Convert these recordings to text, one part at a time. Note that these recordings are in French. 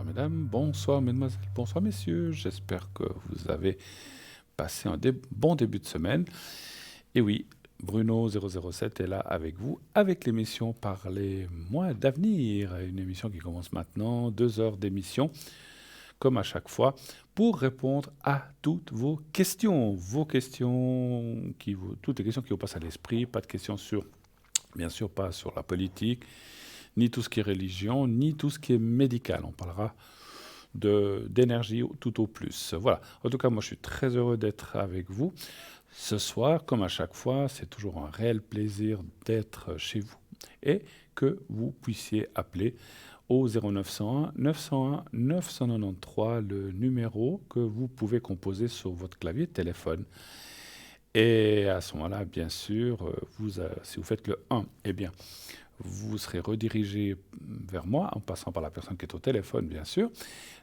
mesdames, bonsoir mesdemoiselles, bonsoir messieurs. J'espère que vous avez passé un bon début de semaine. Et oui, Bruno007 est là avec vous, avec l'émission Parlez-moi d'avenir, une émission qui commence maintenant, 2 heures d'émission, comme à chaque fois, pour répondre à toutes vos questions, toutes les questions qui vous passent à l'esprit, pas de questions sur, bien sûr, pas sur la politique, ni tout ce qui est religion, ni tout ce qui est médical. On parlera d'énergie tout au plus. Voilà. En tout cas, moi, je suis très heureux d'être avec vous. Ce soir, comme à chaque fois, c'est toujours un réel plaisir d'être chez vous et que vous puissiez appeler au 0901 901 993, le numéro que vous pouvez composer sur votre clavier de téléphone. Et à ce moment-là, bien sûr, si vous faites le 1, eh bien, vous serez redirigé vers moi en passant par la personne qui est au téléphone, bien sûr.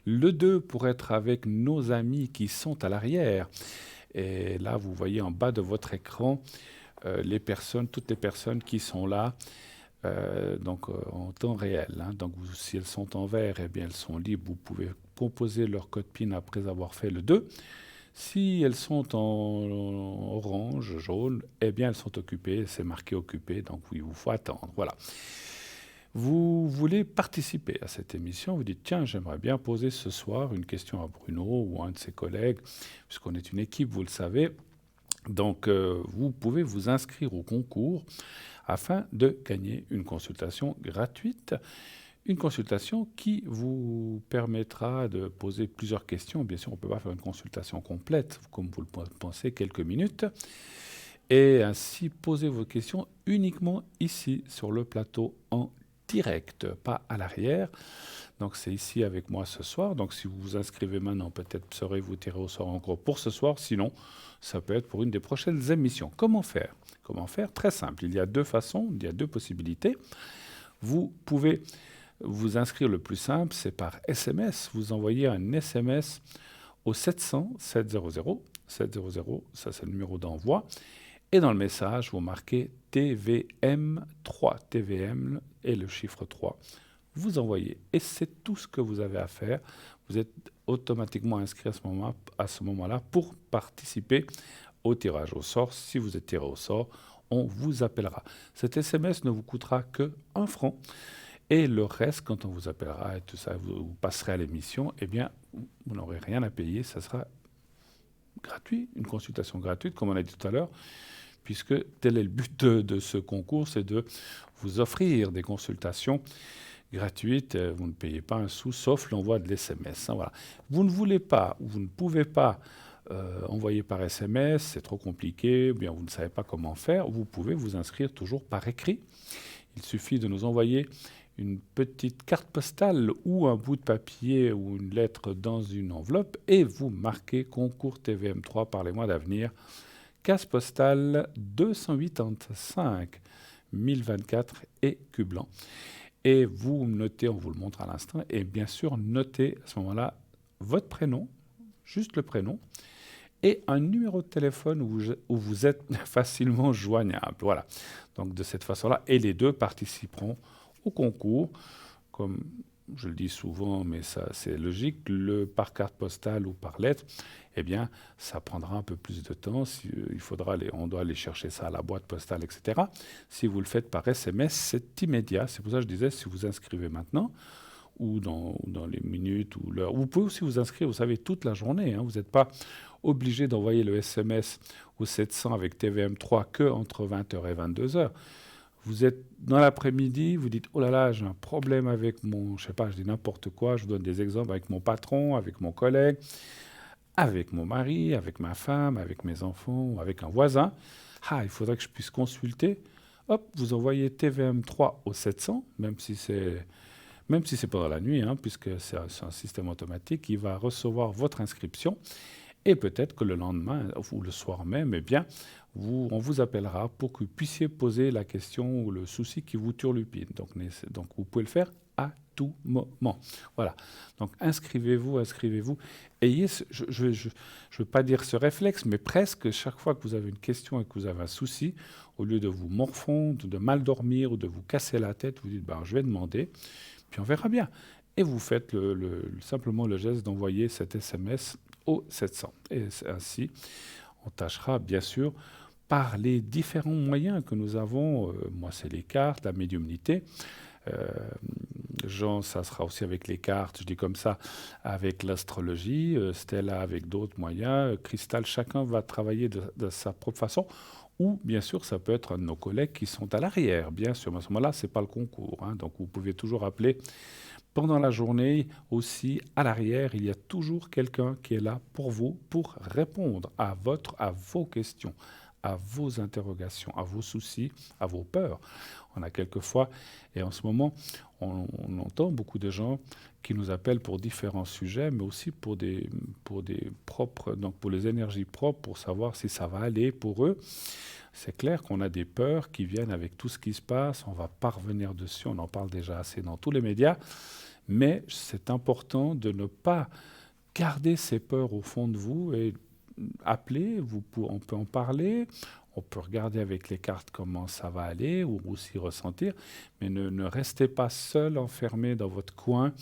Le 2 pour être avec nos amis qui sont à l'arrière. Et là, vous voyez en bas de votre écran toutes les personnes qui sont là en temps réel. Hein. Donc, si elles sont en vert, eh bien, elles sont libres. Vous pouvez composer leur code PIN après avoir fait le 2. Si elles sont en orange, jaune, eh bien, elles sont occupées. C'est marqué occupé, donc oui, il vous faut attendre. Voilà. Vous voulez participer à cette émission, vous dites, tiens, j'aimerais bien poser ce soir une question à Bruno ou à un de ses collègues, puisqu'on est une équipe, vous le savez. Donc, vous pouvez vous inscrire au concours afin de gagner une consultation gratuite. Une consultation qui vous permettra de poser plusieurs questions. Bien sûr, on ne peut pas faire une consultation complète, comme vous le pensez, quelques minutes. Et ainsi, posez vos questions uniquement ici, sur le plateau, en direct, pas à l'arrière. Donc c'est ici avec moi ce soir. Donc si vous vous inscrivez maintenant, peut-être serez-vous tiré au sort encore pour ce soir. Sinon, ça peut être pour une des prochaines émissions. Comment faire ? Très simple. Il y a deux façons, il y a deux possibilités. Vous pouvez vous inscrire, le plus simple, c'est par SMS. Vous envoyez un SMS au 700 700 700, ça c'est le numéro d'envoi. Et dans le message, vous marquez TVM3. TVM et le chiffre 3. Vous envoyez. Et c'est tout ce que vous avez à faire. Vous êtes automatiquement inscrit à ce moment-là pour participer au tirage au sort. Si vous êtes tiré au sort, on vous appellera. Cet SMS ne vous coûtera que 1 franc. Et le reste, quand on vous appellera et tout ça, vous passerez à l'émission, eh bien, vous n'aurez rien à payer. Ça sera gratuit, une consultation gratuite, comme on a dit tout à l'heure, puisque tel est le but de ce concours, c'est de vous offrir des consultations gratuites. Vous ne payez pas un sou, sauf l'envoi de l'SMS. Hein, voilà. Vous ne voulez pas, ou vous ne pouvez pas envoyer par SMS, c'est trop compliqué, ou bien vous ne savez pas comment faire, vous pouvez vous inscrire toujours par écrit. Il suffit de nous envoyer une petite carte postale ou un bout de papier ou une lettre dans une enveloppe et vous marquez concours TVM3 Parlez-moi d'avenir, case postale 285 1024 et Cublan. Et vous notez, on vous le montre à l'instant, et bien sûr notez à ce moment-là votre prénom, juste le prénom, et un numéro de téléphone où vous êtes facilement joignable. Voilà. Donc de cette façon-là, et les deux participeront au concours. Comme je le dis souvent, mais ça c'est logique, par carte postale ou par lettre, eh bien, ça prendra un peu plus de temps. On doit aller chercher ça à la boîte postale, etc. Si vous le faites par SMS, c'est immédiat. C'est pour ça que je disais, si vous inscrivez maintenant, ou dans les minutes ou l'heure. Vous pouvez aussi vous inscrire, vous savez, toute la journée. Hein. Vous n'êtes pas obligé d'envoyer le SMS au 700 avec TVM3 que entre 20h et 22h. Vous êtes dans l'après-midi, vous dites « Oh là là, j'ai un problème avec mon... » Je sais pas, je dis n'importe quoi, je vous donne des exemples avec mon patron, avec mon collègue, avec mon mari, avec ma femme, avec mes enfants, avec un voisin. Ah, il faudrait que je puisse consulter. Hop, vous envoyez TVM3 au 700, même si c'est pendant la nuit, hein, puisque c'est un système automatique, il va recevoir votre inscription et peut-être que le lendemain ou le soir même, eh bien, on vous appellera pour que vous puissiez poser la question ou le souci qui vous turlupine. Donc vous pouvez le faire à tout moment. Voilà. Donc inscrivez-vous. Ayez, je ne veux pas dire ce réflexe, mais presque chaque fois que vous avez une question et que vous avez un souci, au lieu de vous morfondre, de mal dormir ou de vous casser la tête, vous dites je vais demander, puis on verra bien. et vous faites simplement le geste d'envoyer cet SMS au 700. Et ainsi, on tâchera bien sûr par les différents moyens que nous avons. Moi, c'est les cartes, la médiumnité. Jean, ça sera aussi avec les cartes, je dis comme ça, avec l'astrologie. Stella avec d'autres moyens. Cristal, chacun va travailler de sa propre façon. Ou, bien sûr, ça peut être un de nos collègues qui sont à l'arrière, bien sûr. Mais à ce moment-là, ce n'est pas le concours. Donc, vous pouvez toujours appeler pendant la journée aussi, à l'arrière, il y a toujours quelqu'un qui est là pour vous, pour répondre à vos questions, à vos interrogations, à vos soucis, à vos peurs. On a quelquefois, et en ce moment, on entend beaucoup de gens qui nous appellent pour différents sujets, mais aussi pour des propres, donc pour les énergies propres, pour savoir si ça va aller pour eux. C'est clair qu'on a des peurs qui viennent avec tout ce qui se passe, on va pas revenir dessus, on en parle déjà assez dans tous les médias, mais c'est important de ne pas garder ces peurs au fond de vous et appeler, on peut en parler, on peut regarder avec les cartes comment ça va aller ou aussi ressentir, mais ne restez pas seul, enfermé dans votre coin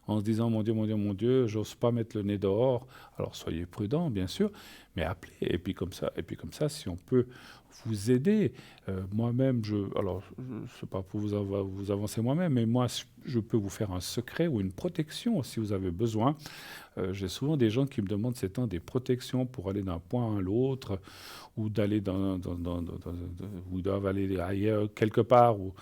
en se disant mon Dieu, mon Dieu, mon Dieu, j'ose pas mettre le nez dehors. Alors soyez prudents, bien sûr, mais appelez. Et puis comme ça, si on peut vous aider, moi-même, c'est pas pour vous avancer moi-même, mais moi, je peux vous faire un secret ou une protection si vous avez besoin. J'ai souvent des gens qui me demandent ces temps des protections pour aller d'un point à l'autre ou d'aller ou doivent aller ailleurs quelque part ou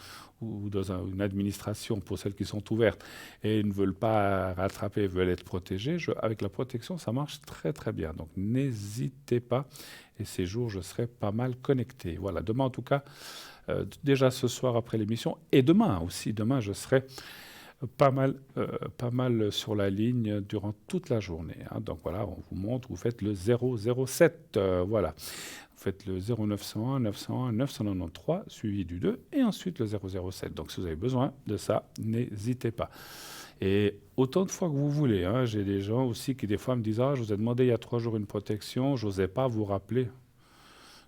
dans une administration pour celles qui sont ouvertes et ils ne veulent pas rattraper, veulent être protégés. Avec la protection, ça marche très très bien. Donc n'hésitez pas. Et ces jours, je serai pas mal connecté. Voilà, demain en tout cas, déjà ce soir après l'émission, et demain aussi, demain je serai pas mal sur la ligne durant toute la journée. Donc voilà, on vous montre, vous faites le 007, voilà. Vous faites le 0901 901 993 suivi du 2 et ensuite le 007. Donc si vous avez besoin de ça, n'hésitez pas. Et autant de fois que vous voulez. J'ai des gens aussi qui des fois me disent « Ah, je vous ai demandé il y a 3 jours une protection, je n'osais pas vous rappeler. »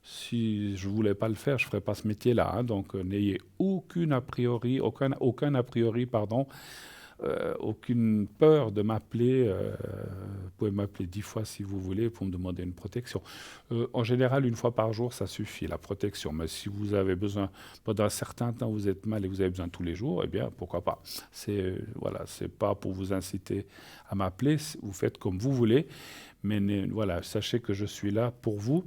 Si je ne voulais pas le faire, je ne ferais pas ce métier-là. Donc n'ayez aucun a priori, pardon, aucune peur de m'appeler. Vous pouvez m'appeler 10 fois si vous voulez pour me demander une protection. En général, 1 fois par jour, ça suffit, la protection. Mais si vous avez besoin, pendant un certain temps, vous êtes mal et vous avez besoin tous les jours, eh bien, pourquoi pas. C'est pas pour vous inciter à m'appeler. Vous faites comme vous voulez. Mais voilà, sachez que je suis là pour vous.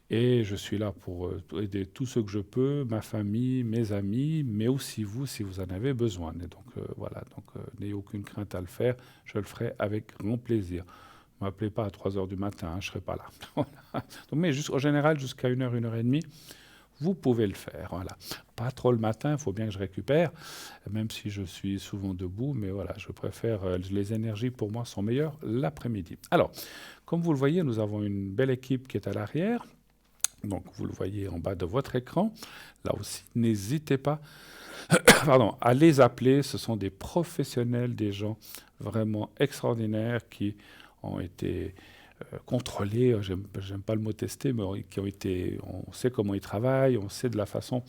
Et je suis là pour aider tous ceux que je peux, ma famille, mes amis, mais aussi vous si vous en avez besoin. Et donc voilà, n'ayez aucune crainte à le faire, je le ferai avec grand plaisir. Ne m'appelez pas à 3 heures du matin, je ne serai pas là. Donc, mais en général, jusqu'à 1 heure, 1 heure et demie, vous pouvez le faire. Voilà. Pas trop le matin, il faut bien que je récupère, même si je suis souvent debout, mais voilà, je préfère, les énergies pour moi sont meilleures l'après-midi. Alors, comme vous le voyez, nous avons une belle équipe qui est à l'arrière. Donc, vous le voyez en bas de votre écran. Là aussi, n'hésitez pas à les appeler. Ce sont des professionnels, des gens vraiment extraordinaires qui ont été contrôlés. J'aime pas le mot testé, mais qui ont été. On sait comment ils travaillent, on sait de la façon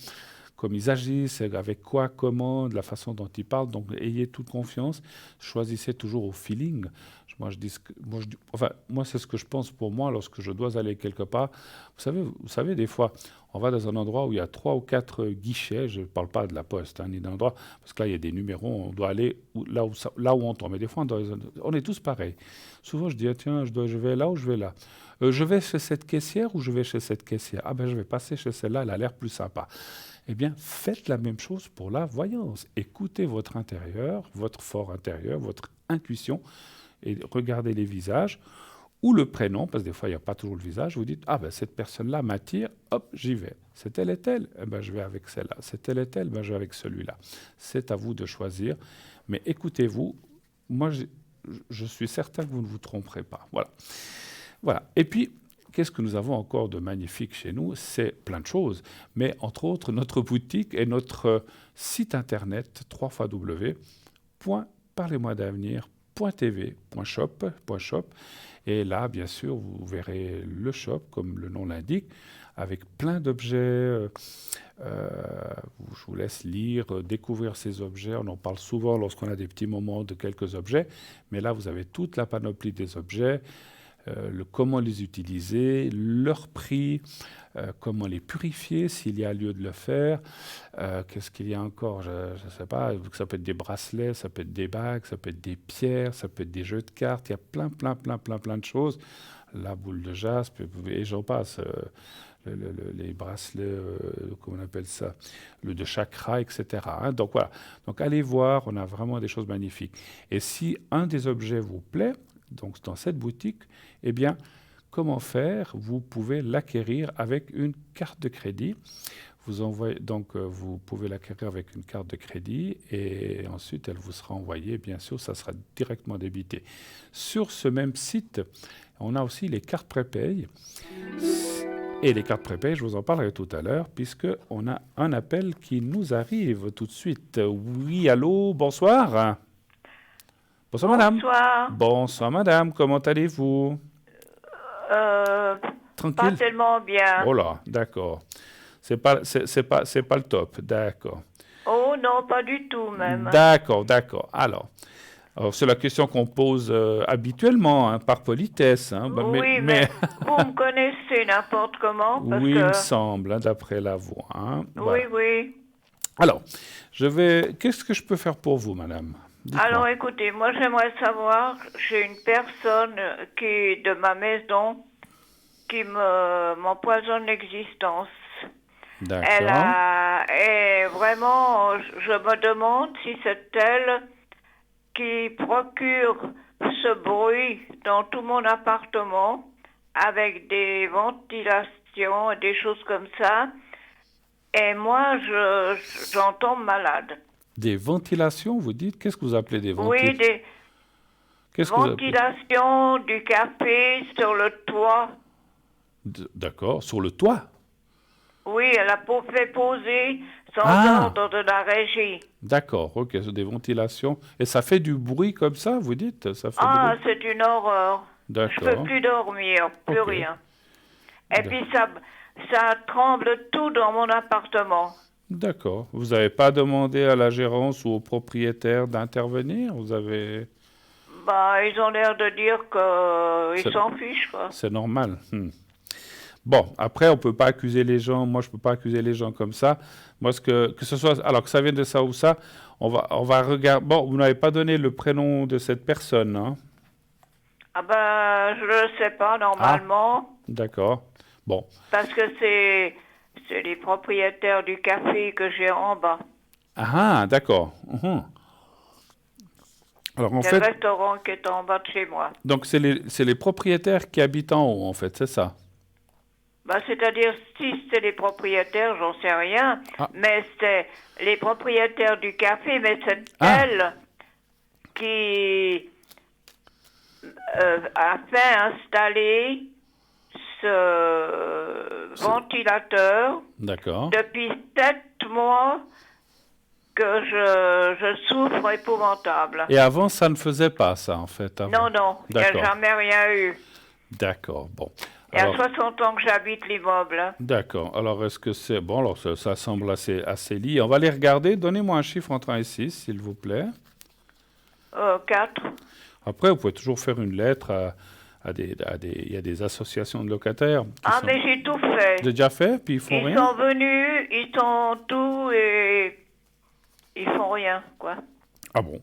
comme ils agissent, avec quoi, comment, de la façon dont ils parlent. Donc, ayez toute confiance. Choisissez toujours au feeling. Moi, c'est ce que je pense pour moi lorsque je dois aller quelque part. Vous savez, des fois, on va dans un endroit où il y a 3 ou 4 guichets. Je ne parle pas de la poste, ni d'un endroit, parce que là, il y a des numéros. On doit aller là où on tombe. Mais des fois, on est tous pareils. Souvent, je dis, tiens, je vais là ou je vais là. Je vais chez cette caissière ou je vais chez cette caissière? Ah ben, je vais passer chez celle-là, elle a l'air plus sympa. Eh bien, faites la même chose pour la voyance. Écoutez votre intérieur, votre fort intérieur, votre intuition, et regardez les visages, ou le prénom, parce que des fois, il n'y a pas toujours le visage, vous dites, ah ben, cette personne-là m'attire, hop, j'y vais. C'est telle et telle, eh ben, je vais avec celle-là. C'est telle et telle, ben, je vais avec celui-là. C'est à vous de choisir, mais écoutez-vous. Moi, je suis certain que vous ne vous tromperez pas. Voilà. Voilà. Et puis, qu'est-ce que nous avons encore de magnifique chez nous? C'est plein de choses, mais entre autres, notre boutique et notre site internet www.parlez-moi-d'avenir.tv.shop. Et là, bien sûr, vous verrez le shop, comme le nom l'indique, avec plein d'objets. Je vous laisse lire, découvrir ces objets. On en parle souvent lorsqu'on a des petits moments de quelques objets, mais là, vous avez toute la panoplie des objets, comment les utiliser, leur prix, comment les purifier s'il y a lieu de le faire. Qu'est-ce qu'il y a encore? Je ne sais pas. Ça peut être des bracelets, ça peut être des bagues, ça peut être des pierres, ça peut être des jeux de cartes. Il y a plein de choses. La boule de jaspe, et j'en passe. Les bracelets, comment on appelle ça, le de chakra, etc. Hein. Donc voilà. Donc allez voir, on a vraiment des choses magnifiques. Et si un des objets vous plaît, donc dans cette boutique, eh bien, comment faire? Vous pouvez l'acquérir avec une carte de crédit. Vous pouvez l'acquérir avec une carte de crédit et ensuite elle vous sera envoyée. Bien sûr, ça sera directement débité. Sur ce même site, on a aussi les cartes prépay. Et les cartes prépay, je vous en parlerai tout à l'heure, puisqu'on a un appel qui nous arrive tout de suite. Oui, allô, bonsoir. Bonsoir, madame. Bonsoir. Bonsoir, madame. Comment allez-vous? Tranquille? Pas tellement bien. Oh là, d'accord. C'est pas le top, d'accord. Oh non, pas du tout même. D'accord. Alors, c'est la question qu'on pose habituellement, hein, par politesse. Hein, oui, mais vous me connaissez n'importe comment. Parce oui, que... il me semble, hein, d'après la voix. Hein, voilà. Oui. Alors, qu'est-ce que je peux faire pour vous, madame? Dites-moi. Alors, écoutez, moi j'aimerais savoir, j'ai une personne qui de ma maison qui m'empoisonne l'existence. D'accord. Et vraiment, je me demande si c'est elle qui procure ce bruit dans tout mon appartement avec des ventilations et des choses comme ça. Et moi, j'en tombe malade. Des ventilations, vous dites? Qu'est-ce que vous appelez des ventilations? Oui, des ventilations du café sur le toit. D'accord, sur le toit? Oui, elle a fait poser sans ordre de la régie. D'accord, ok, c'est des ventilations. Et ça fait du bruit comme ça, vous dites? Ça fait c'est une horreur. D'accord. Je peux plus dormir, plus rien. Et puis ça tremble tout dans mon appartement. D'accord. Vous n'avez pas demandé à la gérance ou au propriétaire d'intervenir? Vous avez... Ils ont l'air de dire qu'ils s'en fichent, quoi. C'est normal. Bon, après, on ne peut pas accuser les gens. Moi, je ne peux pas accuser les gens comme ça. Moi, que ce soit... Alors, que ça vienne de ça ou ça, on va regarder... Bon, vous n'avez pas donné le prénom de cette personne, hein? Je ne le sais pas, normalement. D'accord. Bon. Parce que c'est les propriétaires du café que j'ai en bas. D'accord. Alors, en fait, le restaurant qui est en bas de chez moi. Donc, c'est les propriétaires qui habitent en haut, en fait, c'est ça? C'est-à-dire, si c'est les propriétaires, j'en sais rien, mais c'est les propriétaires du café, mais c'est elle qui a fait installer ce ventilateur. D'accord. Depuis 7 mois que je souffre épouvantable. Et avant, ça ne faisait pas ça, en fait? Avant. Non, il n'y a jamais rien eu. D'accord, bon. Il y a 60 ans que j'habite l'immeuble. D'accord. Alors, est-ce que c'est... Bon, alors, ça semble assez lié. On va les regarder. Donnez-moi un chiffre entre 1 et 6, s'il vous plaît. 4. Après, vous pouvez toujours faire une lettre il y a des associations de locataires. Mais j'ai tout fait. J'ai déjà fait, puis ils font rien? Ils sont venus, ils sont tout et ils font rien, quoi. Ah bon?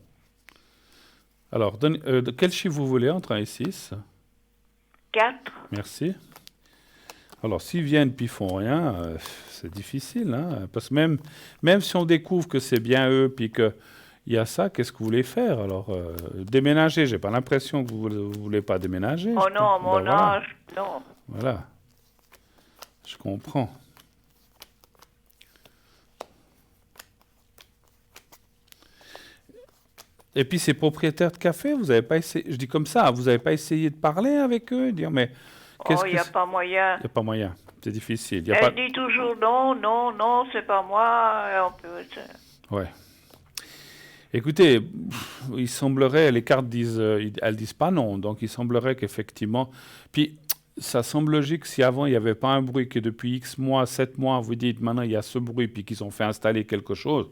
Alors, quel chiffre vous voulez entre 1 et 6? 4. Merci. Alors, s'ils viennent puis ils font rien, c'est difficile, hein? Parce que même si on découvre que c'est bien eux puis qu'il y a ça, qu'est-ce que vous voulez faire? Alors, déménager, j'ai pas l'impression que vous voulez pas déménager. Oh non, mon âge, non. Voilà. Je comprends. Et puis ces propriétaires de café, vous n'avez pas essayé, je dis comme ça, vous n'avez pas essayé de parler avec eux, dire mais il n'y a pas moyen. Il n'y a pas moyen, c'est difficile. Elle dit toujours non, c'est pas moi. Ouais. Écoutez, il semblerait, les cartes disent, elles disent pas non, donc il semblerait qu'effectivement, puis ça semble logique si avant il n'y avait pas un bruit, que depuis X mois, 7 mois, vous dites maintenant il y a ce bruit, puis qu'ils ont fait installer quelque chose.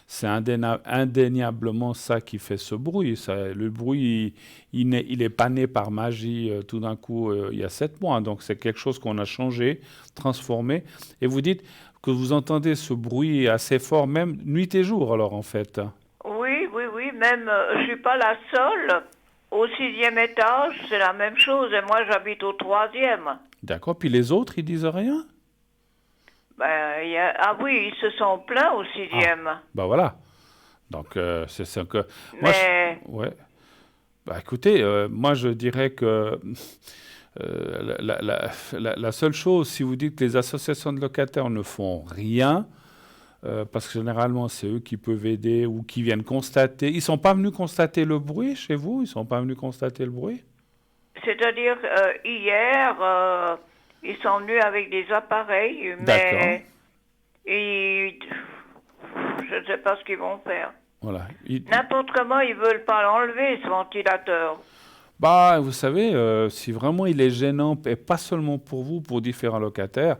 C'est indéniablement ça qui fait ce bruit. Le bruit, il n'est pas né par magie tout d'un coup il y a 7 mois. Donc c'est quelque chose qu'on a changé, transformé. Et vous dites que vous entendez ce bruit assez fort, même nuit et jour alors en fait. Oui, oui, oui, même, je suis pas la seule. Au 6e étage, c'est la même chose, et moi j'habite au 3e. D'accord. Puis les autres, ils disent rien? Ben, ah oui, ils se sont plaints au Ah, 6e. bah voilà. Donc c'est ça que... Moi, Mais, ouais. Bah écoutez, moi je dirais que la seule chose, si vous dites que les associations de locataires ne font rien, parce que généralement c'est eux qui peuvent aider ou qui viennent constater. Ils sont pas venus constater le bruit chez vous? Ils sont pas venus constater le bruit? c'est-à-dire, hier, ils sont venus avec des appareils, D'accord. mais je ne sais pas ce qu'ils vont faire. Voilà. N'importe comment, ils veulent pas l'enlever, ce ventilateur. Bah, vous savez, si vraiment il est gênant, et pas seulement pour vous, pour différents locataires,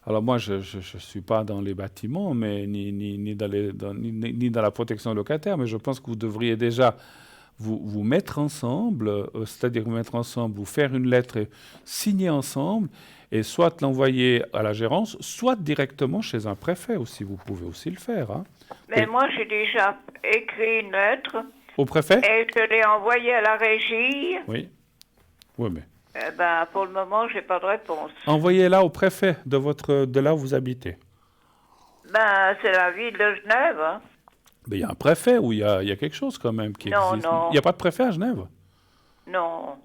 alors moi je ne suis pas dans les bâtiments, mais ni dans ni dans la protection locataire, mais je pense que vous devriez déjà vous mettre ensemble, c'est-à-dire vous mettre ensemble, vous faire une lettre et signer ensemble, et soit l'envoyer à la gérance, soit directement chez un préfet aussi. Vous pouvez aussi le faire. Hein. Mais moi, j'ai déjà écrit une lettre Au préfet? et je l'ai envoyée à la régie. Oui. Oui, mais Eh ben, pour le moment, j'ai pas de réponse. envoyez-la au préfet de là où vous habitez. Ben, c'est la ville de Genève. Hein. Mais il y a un préfet ou il y a quelque chose quand même qui Non, existe. Il non, n'y a pas de préfet à Genève. non.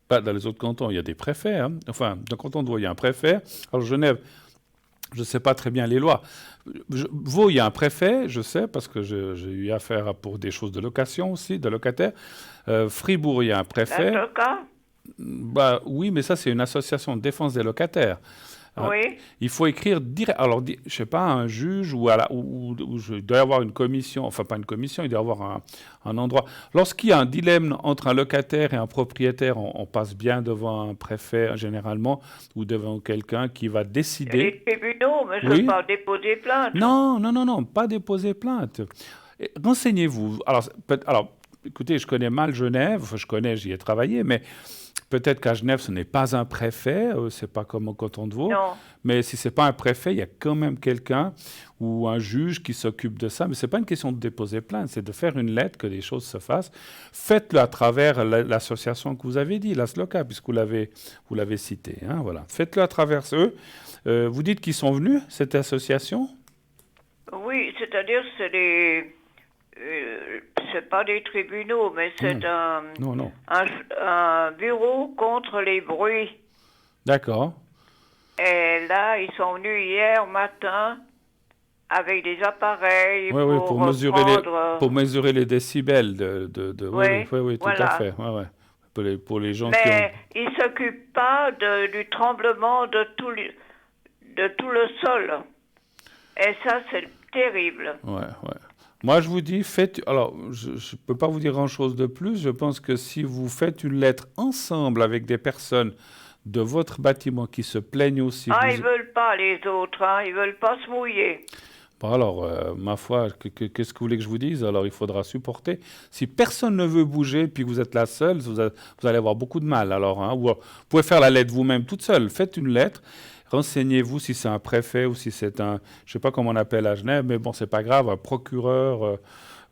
Pas dans les autres cantons, il y a des préfets. Hein. Enfin, dans le canton de Vaud, il y a un préfet. Alors Genève, je ne sais pas très bien les lois. Vaud, il y a un préfet, je sais, parce que j'ai eu affaire pour des choses de location aussi, de locataires. Fribourg, il y a un préfet. L'avocat? Bah, oui, mais ça, c'est une association de défense des locataires. Hein. Oui. Il faut écrire direct. Alors, je sais pas, un juge ou il doit y avoir une commission. Enfin, pas une commission, il doit y avoir un endroit. Lorsqu'il y a un dilemme entre un locataire et un propriétaire, on passe bien devant un préfet généralement ou devant quelqu'un qui va décider. Les tribunaux, mais je ne veux Oui. pas déposer plainte. Non, non, non, non, pas déposer plainte. Renseignez-vous. Alors, écoutez, je connais mal Genève. Enfin, j'y ai travaillé, mais peut-être qu'à Genève, ce n'est pas un préfet, c'est pas comme au canton de Vaud, Non. mais si c'est pas un préfet, il y a quand même quelqu'un ou un juge qui s'occupe de ça. Mais c'est pas une question de déposer plainte, c'est de faire une lettre, que les choses se fassent. Faites-le à travers l'association que vous avez dit, la SLOCA, puisque vous l'avez cité. Hein, voilà. Faites-le à travers eux. Vous dites qu'ils sont venus, cette association? Oui, c'est-à-dire c'est pas des tribunaux, mais c'est Non, non. un bureau contre les bruits. D'accord. Et là, ils sont venus hier matin avec des appareils Oui, oui, prendre... pour mesurer les décibels oui, Oui, oui, oui, tout à voilà. fait. Ouais, ouais. Pour les gens Mais ils ne s'occupent pas du tremblement de tout le sol. Et ça, c'est terrible. Ouais, ouais. Moi, je vous dis, alors, je ne peux pas vous dire grand-chose de plus. Je pense que si vous faites une lettre ensemble avec des personnes de votre bâtiment qui se plaignent aussi... Ils veulent pas, les autres. Hein, ils veulent pas se mouiller. Bon, alors, ma foi, qu'est-ce que vous voulez que je vous dise? Alors, il faudra supporter. Si personne ne veut bouger, puis que vous êtes la seule, vous allez avoir beaucoup de mal. Alors, hein, vous pouvez faire la lettre vous-même toute seule. Faites une lettre. Renseignez-vous si c'est un préfet ou si c'est je ne sais pas comment on appelle à Genève, mais bon, c'est pas grave, un procureur,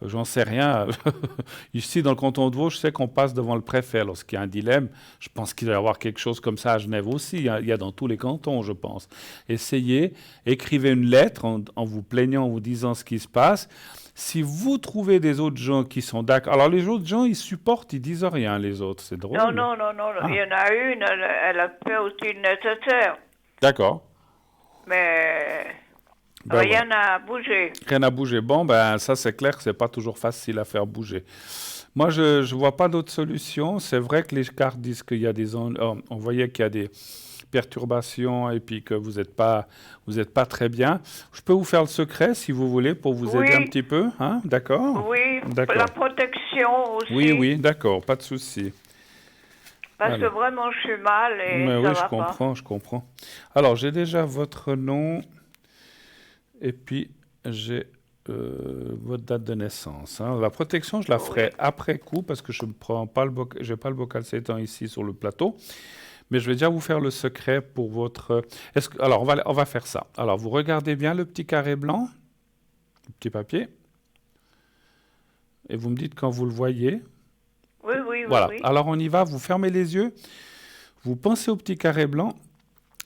j'en sais rien. Ici, dans le canton de Vaud, je sais qu'on passe devant le préfet lorsqu'il y a un dilemme. Je pense qu'il va y avoir quelque chose comme ça à Genève aussi. Il y a dans tous les cantons, je pense. Essayez, écrivez une lettre en vous plaignant, en vous disant ce qui se passe. Si vous trouvez des autres gens qui sont d'accord... Alors, les autres gens, ils supportent, ils disent rien, les autres. C'est drôle. Non, non, non, non. Il y en a une, elle a fait aussi le nécessaire. D'accord. Mais Ben rien n'a bougé. Rien n'a bougé. Bon, ben ça c'est clair que c'est pas toujours facile à faire bouger. Moi, je vois pas d'autre solution. C'est vrai que les cartes disent qu'il y a on voyait qu'il y a des perturbations et puis que vous n'êtes pas très bien. Je peux vous faire le secret si vous voulez pour vous aider un petit peu, hein? D'accord? Oui, D'accord. la protection aussi. Oui, oui, d'accord, pas de souci. Parce que Alors, vraiment, je suis mal et mais ça oui, je va pas. comprends, je comprends. Alors, j'ai déjà votre nom et puis j'ai votre date de naissance, hein. La protection, je la ferai Oui, après coup parce que je ne prends pas j'ai pas le bocal s'étant ici sur le plateau. Mais je vais déjà vous faire le secret pour votre. Alors, on va faire ça. Alors, vous regardez bien le petit carré blanc, le petit papier, et vous me dites quand vous le voyez. oui, oui, oui, Voilà. oui. Alors, on y va. Vous fermez les yeux, vous pensez au petit carré blanc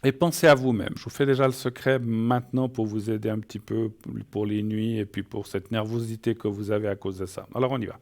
et pensez à vous-même. Je vous fais déjà le secret maintenant pour vous aider un petit peu pour les nuits et puis pour cette nervosité que vous avez à cause de ça. Alors, on y va.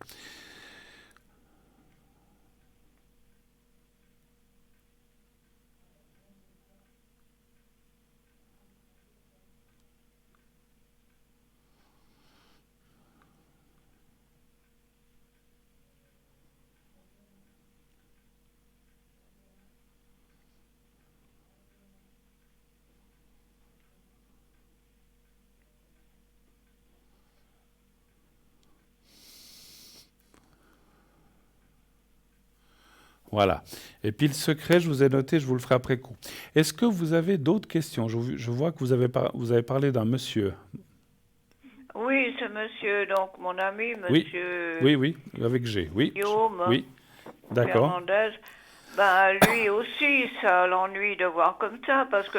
Voilà. Et puis le secret, je vous ai noté, je vous le ferai après coup. Est-ce que vous avez d'autres questions? Je vois que vous avez parlé d'un monsieur. Oui, ce monsieur, donc mon ami, Oui, monsieur oui, avec G. Oui, Guillaume oui, d'accord, Fernandez, ben lui aussi, ça l'ennuie de voir comme ça, parce que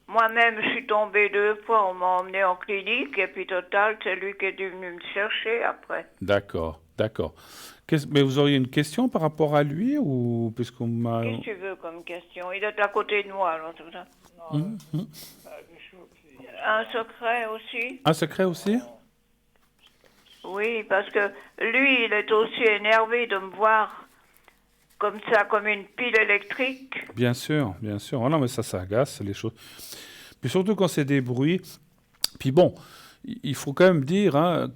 moi-même, je suis tombée 2 fois, on m'a emmenée en clinique, et puis total, c'est lui qui est venu me chercher après. d'accord. Mais vous auriez une question par rapport à lui ou puisqu'on m'a... Qu'est-ce que tu veux comme question? Il est à côté de moi, alors tout ça. Mhm, mhm. Un secret aussi? Un secret aussi? Oui, parce que lui, il est aussi énervé de me voir comme ça, comme une pile électrique. Bien sûr, bien sûr. Oh non, mais ça agace les choses. Puis surtout quand c'est des bruits. Puis bon, il faut quand même dire, hein,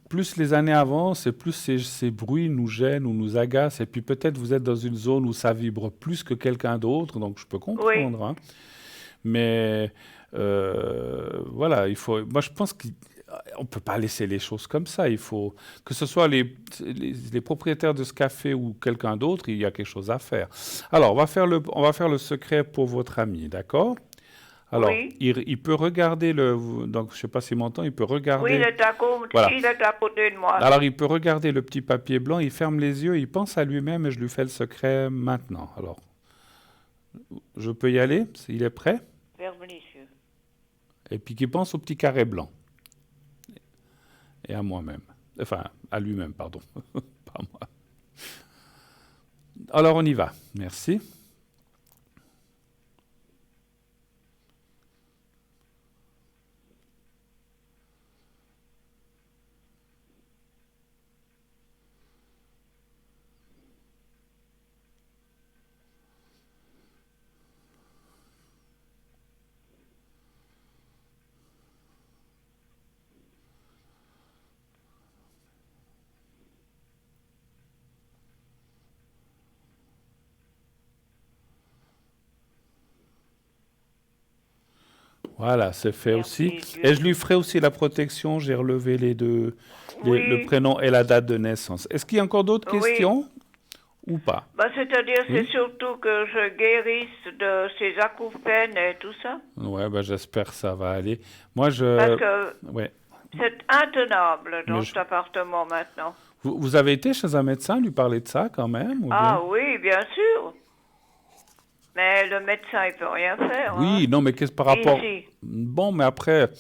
plus les années avancent et plus ces bruits nous gênent ou nous agacent. Et puis peut-être vous êtes dans une zone où ça vibre plus que quelqu'un d'autre, donc je peux Oui, comprendre, hein. Mais voilà, il faut. Moi, je pense qu'on ne peut pas laisser les choses comme ça. Il faut que ce soit les propriétaires de ce café ou quelqu'un d'autre, il y a quelque chose à faire. Alors, on va faire le secret pour votre ami, d'accord? Alors, oui. il peut regarder donc je sais pas s'il m'entend, il peut Oui, regarder. Voilà. il est à côté de moi. Alors, il peut regarder le petit papier blanc, il ferme les yeux, il pense à lui-même et je lui fais le secret maintenant. Alors, je peux y aller? Il est prêt? Ferme les yeux. Et puis qu'il pense au petit carré blanc. Et à moi-même. Enfin, à lui-même, pardon. Pas moi. Alors, on y va. Merci. Voilà, c'est fait aussi. Merci Et Dieu. je lui ferai aussi la protection. J'ai relevé les deux, le Oui, prénom et la date de naissance. Est-ce qu'il y a encore d'autres oui. questions ou pas? Bah, c'est-à-dire, c'est Oui? surtout que je guérisse de ces acouphènes et tout ça. Ouais, bah, j'espère que ça va aller. Moi, Parce que ouais, c'est intenable mais dans cet appartement maintenant. vous avez été chez un médecin lui parler de ça quand même, ou bien? Ah oui, bien sûr. Mais le médecin, il peut rien faire, Oui, hein. non, mais qu'est-ce par rapport... Ici. Bon, mais après,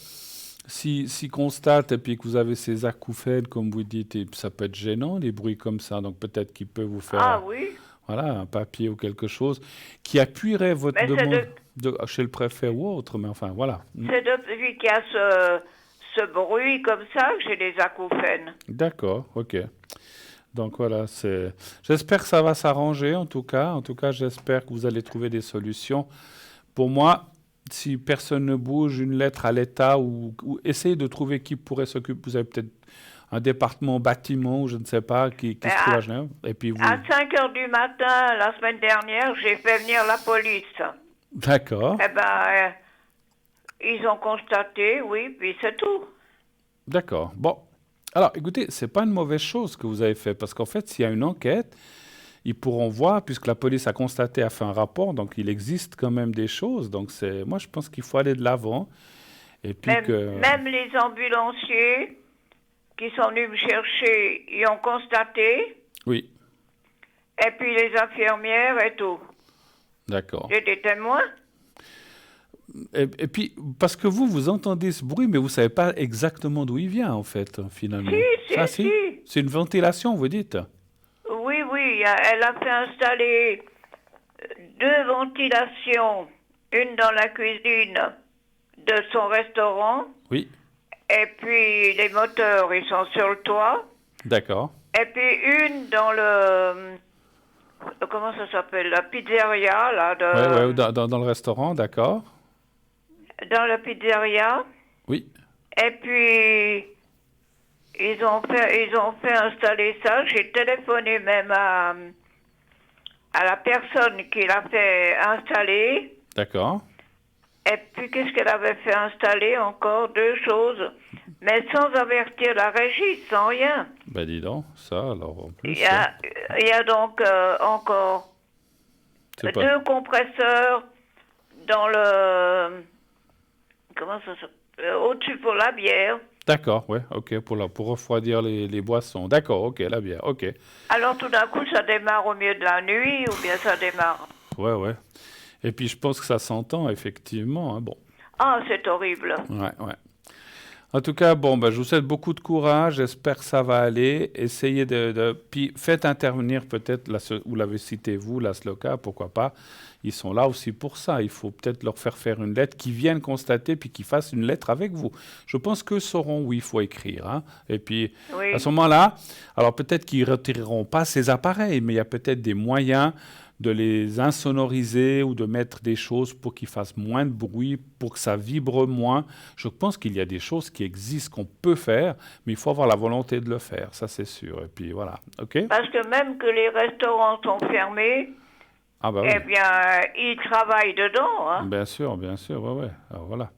si constate et puis que vous avez ces acouphènes, comme vous dites, et ça peut être gênant, des bruits comme ça, donc peut-être qu'il peut vous faire, Ah oui. voilà, un papier ou quelque chose qui appuierait votre Mais demande chez le préfet ou autre, mais enfin, voilà. c'est depuis qu'il y a ce bruit comme ça que j'ai des acouphènes. D'accord, ok. Donc voilà, j'espère que ça va s'arranger en tout cas. En tout cas, j'espère que vous allez trouver des solutions. Pour moi, si personne ne bouge, une lettre à l'État ou essayez de trouver qui pourrait s'occuper. Vous avez peut-être un département bâtiment ou je ne sais pas qui Mais se trouve à Genève. Et puis à vous. 5 heures du matin, la semaine dernière, j'ai fait venir la police. D'accord, Eh ben, ils ont constaté, oui, puis c'est tout. d'accord. Bon. Alors, écoutez, c'est pas une mauvaise chose que vous avez fait parce qu'en fait, s'il y a une enquête, ils pourront voir, puisque la police a constaté, a fait un rapport, donc il existe quand même des choses. Donc moi, je pense qu'il faut aller de l'avant. Et puis Même les ambulanciers qui sont venus me chercher, ils ont constaté. Oui, Et puis les infirmières et tout. d'accord. J'ai des témoins. Et puis, parce que vous entendez ce bruit, mais vous ne savez pas exactement d'où il vient, en fait, finalement. Si. C'est une ventilation, vous dites? Oui, elle a fait installer 2 ventilations, une dans la cuisine de son restaurant, Oui, et puis les moteurs, ils sont sur le toit, d'accord. et puis une dans comment ça s'appelle, la pizzeria, là, Ouais, dans le restaurant, d'accord. dans la pizzeria, Oui, et puis ils ont fait installer ça. J'ai téléphoné même à la personne qui l'a fait installer. d'accord. Et puis, qu'est-ce qu'elle avait fait installer encore? 2 choses. Mais sans avertir la régie, sans rien. Ben dis donc, ça, alors en plus... Il y a donc encore c'est 2 pas... compresseurs dans le... Comment ça s'appelle? Au-dessus pour la bière. D'accord, ouais, ok, pour refroidir les boissons. D'accord, ok, la bière, ok. Alors, tout d'un coup, ça démarre au milieu de la nuit, ou bien ça démarre... Ouais. Et puis, je pense que ça s'entend, effectivement, hein, bon. Ah, c'est horrible. Ouais. En tout cas, bon, ben, je vous souhaite beaucoup de courage. J'espère que ça va aller. Essayez puis faites intervenir peut-être, vous l'avez cité vous, la SLOCA, pourquoi pas. Ils sont là aussi pour ça. Il faut peut-être leur faire une lettre, qu'ils viennent constater, puis qu'ils fassent une lettre avec vous. Je pense qu'eux sauront où il faut écrire. Hein. Et puis, Oui. à ce moment-là, alors peut-être qu'ils ne retireront pas ces appareils, mais il y a peut-être des moyens de les insonoriser ou de mettre des choses pour qu'ils fassent moins de bruit, pour que ça vibre moins. Je pense qu'il y a des choses qui existent, qu'on peut faire, mais il faut avoir la volonté de le faire, ça c'est sûr. Et puis voilà, ok? Parce que même que les restaurants sont fermés, Ah bah oui. eh bien, ils travaillent dedans. Hein. Bien sûr, ouais. Alors voilà.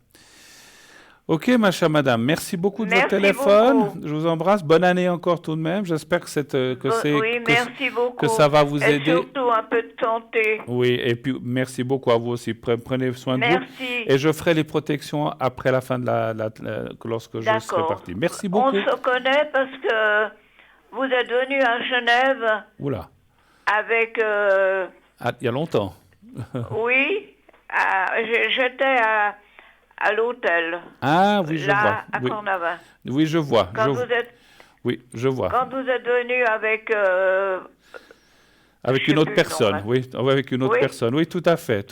Ok, ma chère madame, merci beaucoup de votre Merci téléphone. beaucoup. Je vous embrasse. Bonne année encore tout de même. J'espère Oui, merci beaucoup. que ça va vous Et aider. surtout un peu de santé. Oui, et puis merci beaucoup à vous aussi. Prenez soin de vous. Merci. Et je ferai les protections après la fin de lorsque je serai parti. Merci beaucoup. On se connaît parce que vous êtes venu à Genève Oula, avec... il y a longtemps. oui, j'étais à l'hôtel. Ah oui, je là, vois. à Oui. Cornavin. Oui, je vois. Oui, je vois. Quand vous êtes venu avec... Avec je une sais autre plus le personne, nom, oui, avec une autre Oui. personne, oui, tout à fait.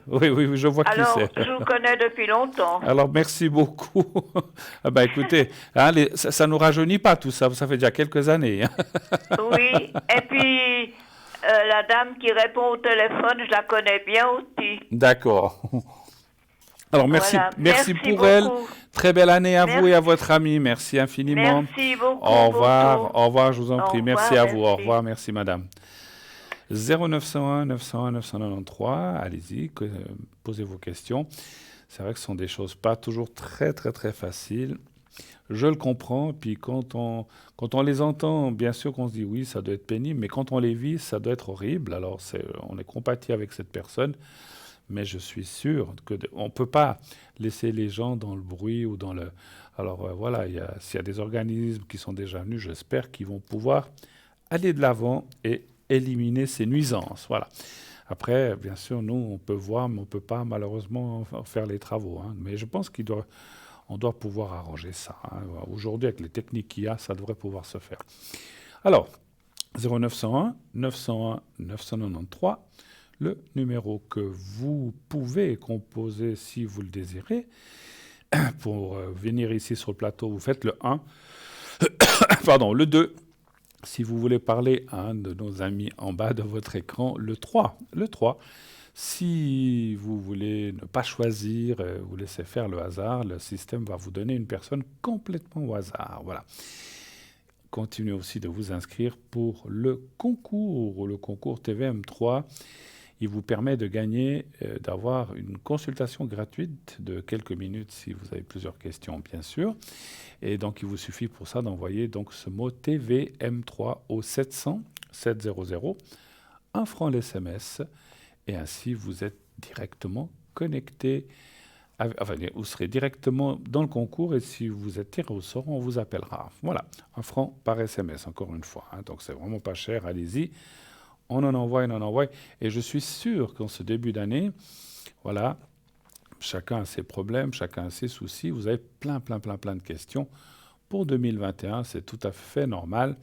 Oui, je vois qui Alors, c'est. je vous connais depuis longtemps. Alors, merci beaucoup. Ah ben, écoutez, hein, ça ne nous rajeunit pas tout ça, ça fait déjà quelques années. Hein. Oui, et puis la dame qui répond au téléphone, je la connais bien aussi. D'accord. Alors, merci, Voilà. merci Merci pour beaucoup. elle. Très belle année à vous Merci. et à votre ami. Merci infiniment. Merci beaucoup. Au revoir, Boto. au revoir, je vous en Au prie. revoir, Merci à vous. Au merci. revoir, merci madame. 0901 901 993, allez-y, posez vos questions. C'est vrai que ce sont des choses pas toujours très faciles. Je le comprends, puis quand on les entend, bien sûr qu'on se dit oui, ça doit être pénible, mais quand on les vit, ça doit être horrible. Alors on est compatis avec cette personne, mais je suis sûr qu'on ne peut pas laisser les gens dans le bruit ou dans le... Alors voilà, s'il y a des organismes qui sont déjà venus, j'espère qu'ils vont pouvoir aller de l'avant et éliminer ces nuisances. Voilà. Après, bien sûr, nous, on peut voir, mais on ne peut pas malheureusement faire les travaux. Hein. Mais je pense on doit pouvoir arranger ça. Hein. Aujourd'hui, avec les techniques qu'il y a, ça devrait pouvoir se faire. Alors, 0901 901 993, le numéro que vous pouvez composer si vous le désirez. Pour venir ici sur le plateau, vous faites le 1, pardon, le 2, si vous voulez parler à un de nos amis en bas de votre écran, le 3. Le 3, si vous voulez ne pas choisir, vous laissez faire le hasard, le système va vous donner une personne complètement au hasard. Voilà. Continuez aussi de vous inscrire pour le concours TVM3. Il vous permet de gagner, d'avoir une consultation gratuite de quelques minutes si vous avez plusieurs questions, bien sûr. Et donc, il vous suffit pour ça d'envoyer donc ce mot TVM3 au 700 700 1 franc l'SMS. Et ainsi, vous êtes directement connecté. Enfin, vous serez directement dans le concours et si vous êtes tiré au sort, on vous appellera. Voilà, 1 franc par SMS, encore une fois. Donc, c'est vraiment pas cher. Allez-y. On en envoie. Et je suis sûr qu'en ce début d'année, voilà, chacun a ses problèmes, chacun a ses soucis. Vous avez plein de questions. Pour 2021, c'est tout à fait normal.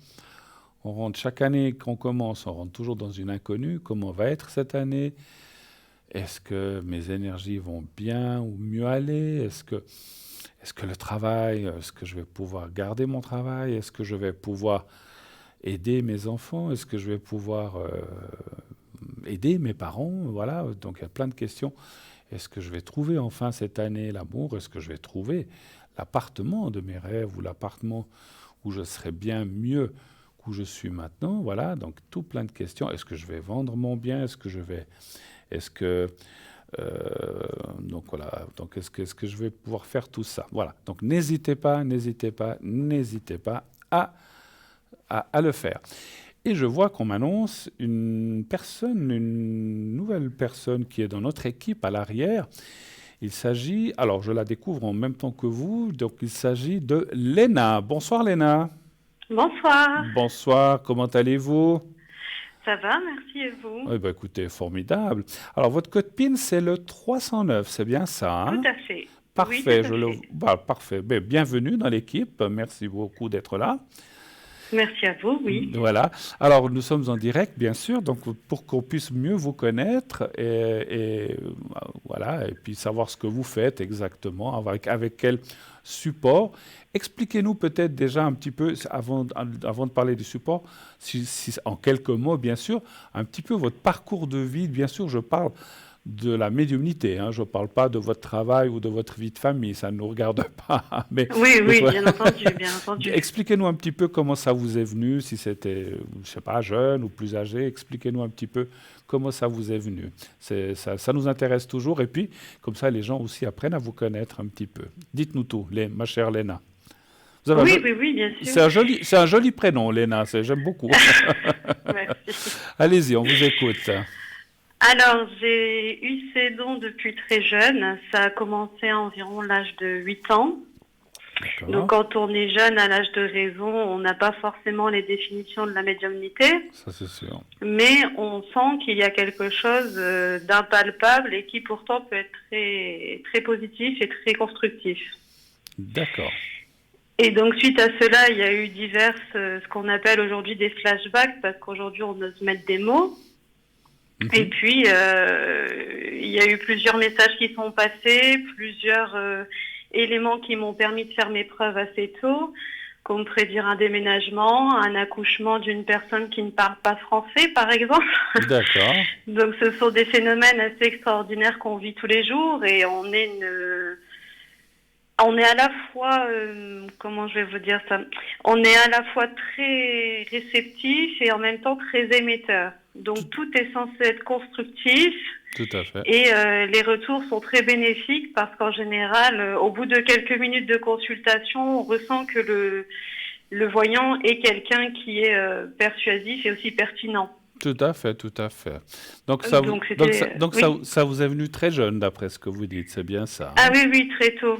On rentre chaque année qu'on commence, on rentre toujours dans une inconnue. Comment va être cette année ? Est-ce que mes énergies vont bien ou mieux aller ? Est-ce que le travail, est-ce que je vais pouvoir garder mon travail ? Est-ce que je vais pouvoir aider mes enfants ? Est-ce que je vais pouvoir aider mes parents ? Voilà, donc il y a plein de questions. Est-ce que je vais trouver enfin cette année l'amour ? Est-ce que je vais trouver l'appartement de mes rêves ou l'appartement où je serai bien mieux qu'où je suis maintenant ? Voilà, donc tout plein de questions. Est-ce que je vais vendre mon bien ? Donc voilà, donc est-ce que je vais pouvoir faire tout ça ? Voilà, donc n'hésitez pas à le faire. Et je vois qu'on m'annonce une nouvelle personne qui est dans notre équipe à l'arrière. Il s'agit, alors je la découvre en même temps que vous, donc il s'agit de Léna. Bonsoir Léna. Bonsoir. Bonsoir, comment allez-vous ? Ça va, merci et vous ? Eh bien, écoutez, formidable. Alors, votre code PIN, c'est le 309, c'est bien ça, hein ? Tout à fait. Parfait, Oui, parfait. Ben, bienvenue dans l'équipe, merci beaucoup d'être là. Merci à vous, oui. Voilà. Alors, nous sommes en direct, bien sûr, donc pour qu'on puisse mieux vous connaître voilà, et puis savoir ce que vous faites exactement, avec quel support. Expliquez-nous peut-être déjà un petit peu, avant de parler du support, en quelques mots, bien sûr, un petit peu votre parcours de vie. Bien sûr, je parle de la médiumnité, hein. Je ne parle pas de votre travail ou de votre vie de famille, ça ne nous regarde pas. Mais, oui, bien entendu. Expliquez-nous un petit peu comment ça vous est venu, si c'était, je ne sais pas, jeune ou plus âgé. Expliquez-nous un petit peu comment ça vous est venu. Ça nous intéresse toujours et puis, comme ça, les gens aussi apprennent à vous connaître un petit peu. Dites-nous tout, ma chère Léna. Oui, bien sûr. C'est un joli prénom, Léna, j'aime beaucoup. Merci. Allez-y, on vous écoute. Alors, j'ai eu ces dons depuis très jeune. Ça a commencé à environ l'âge de 8 ans. D'accord. Donc, quand on est jeune, à l'âge de raison, on n'a pas forcément les définitions de la médiumnité. Ça, c'est sûr. Mais on sent qu'il y a quelque chose d'impalpable et qui pourtant peut être très, très positif et très constructif. D'accord. Et donc, suite à cela, il y a eu ce qu'on appelle aujourd'hui des flashbacks, parce qu'aujourd'hui, on ose mettre des mots. Et puis, il y a eu plusieurs messages qui sont passés, plusieurs éléments qui m'ont permis de faire mes preuves assez tôt, comme prédire un déménagement, un accouchement d'une personne qui ne parle pas français, par exemple. D'accord. Donc, ce sont des phénomènes assez extraordinaires qu'on vit tous les jours et on est à la fois, comment je vais vous dire ça ? On est à la fois très réceptif et en même temps très émetteur. Donc tout est censé être constructif. Tout à fait. Et les retours sont très bénéfiques parce qu'en général, au bout de quelques minutes de consultation, on ressent que le voyant est quelqu'un qui est persuasif et aussi pertinent. Tout à fait. Donc, ça vous est venu très jeune, d'après ce que vous dites, c'est bien ça, hein ? Ah oui, très tôt.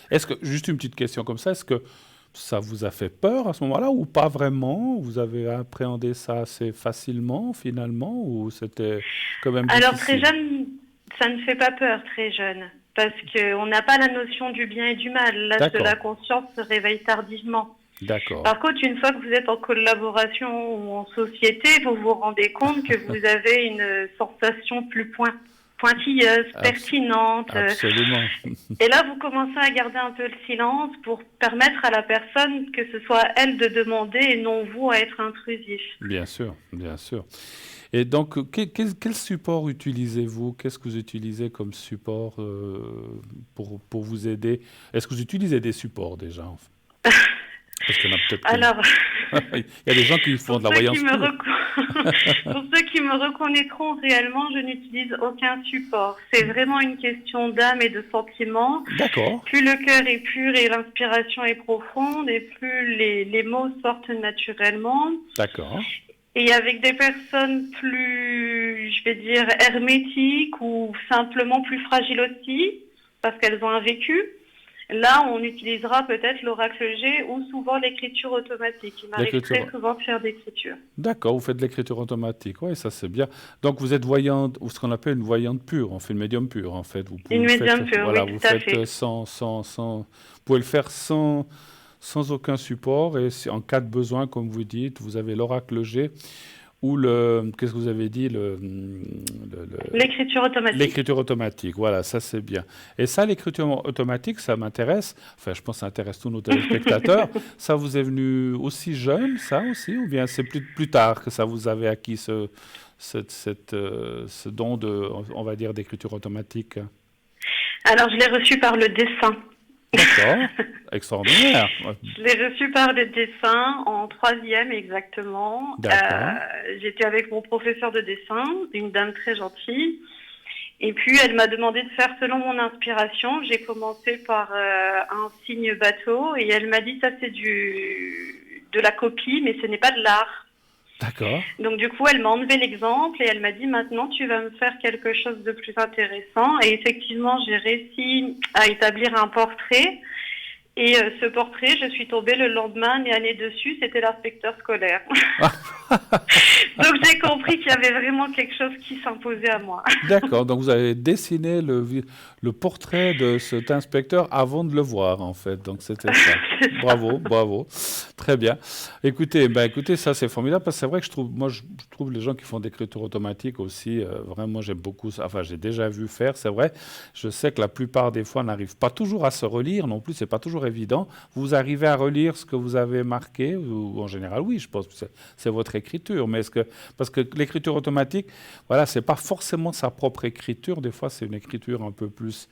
Est-ce que, juste une petite question comme ça, est-ce que ça vous a fait peur à ce moment-là ou pas vraiment ? Vous avez appréhendé ça assez facilement, finalement, ou c'était quand même difficile ? Alors, très jeune, ça ne fait pas peur, très jeune, parce qu'on n'a pas la notion du bien et du mal. L'âge de la conscience se réveille tardivement. D'accord. Par contre, une fois que vous êtes en collaboration ou en société, vous vous rendez compte que vous avez une sensation plus pointilleuse, pertinente. Absolument. Et là, vous commencez à garder un peu le silence pour permettre à la personne que ce soit elle de demander et non vous à être intrusif. Bien sûr. Et donc, quel support utilisez-vous ? Qu'est-ce que vous utilisez comme support pour vous aider ? Est-ce que vous utilisez des supports déjà, en fait ? Parce qu'il y en a peut-être Alors, il y a des gens qui font de la voyance pure. Pour ceux qui me reconnaîtront réellement, je n'utilise aucun support. C'est vraiment une question d'âme et de sentiment. D'accord. Plus le cœur est pur et l'inspiration est profonde, et plus les mots sortent naturellement. D'accord. Et avec des personnes plus, je vais dire, hermétiques ou simplement plus fragiles aussi, parce qu'elles ont un vécu, là, on utilisera peut-être l'oracle G ou souvent l'écriture automatique. Il m'arrive très L'écriture. souvent de faire d'écriture. D'accord, vous faites de l'écriture automatique. Oui, ça c'est bien. Donc vous êtes voyante, ou ce qu'on appelle une voyante pure, on fait une médium pure en fait. Une Vous faites, médium pure, voilà, oui, vous tout à faites fait. vous pouvez le faire sans aucun support et en cas de besoin, comme vous dites, vous avez l'oracle G ou qu'est-ce que vous avez dit, L'écriture automatique. l'écriture automatique. Voilà, ça c'est bien. Et ça, l'écriture automatique, ça m'intéresse. Enfin, je pense que ça intéresse tous nos téléspectateurs. Ça vous est venu aussi jeune, ça aussi, ou bien c'est plus tard que ça vous avez acquis ce don de, on va dire, d'écriture automatique? Alors, je l'ai reçu par le dessin. D'accord, extraordinaire. Je l'ai reçu par le dessin en 3e exactement. D'accord. J'étais avec mon professeur de dessin, une dame très gentille. Et puis, elle m'a demandé de faire selon mon inspiration. J'ai commencé par un signe bateau et elle m'a dit ça c'est de la copie, mais ce n'est pas de l'art. D'accord. Donc du coup, elle m'a enlevé l'exemple et elle m'a dit maintenant tu vas me faire quelque chose de plus intéressant. Et effectivement, j'ai réussi à établir un portrait. Et ce portrait, je suis tombée le lendemain, nez à nez dessus, c'était l'inspecteur scolaire. Donc j'ai compris qu'il y avait vraiment quelque chose qui s'imposait à moi. D'accord, donc vous avez dessiné le portrait de cet inspecteur avant de le voir, en fait. Donc c'était ça. Bravo, bravo. Très bien. Écoutez, ça c'est formidable parce que c'est vrai que je trouve les gens qui font d'écriture automatique aussi, vraiment j'aime beaucoup ça. Enfin, j'ai déjà vu faire, c'est vrai. Je sais que la plupart des fois n'arrivent pas toujours à se relire non plus, c'est pas toujours évident. Vous arrivez à relire ce que vous avez marqué, ou en général, oui, je pense que c'est votre écriture. Mais parce que l'écriture automatique, voilà, c'est pas forcément sa propre écriture. Des fois, c'est une écriture un peu plus.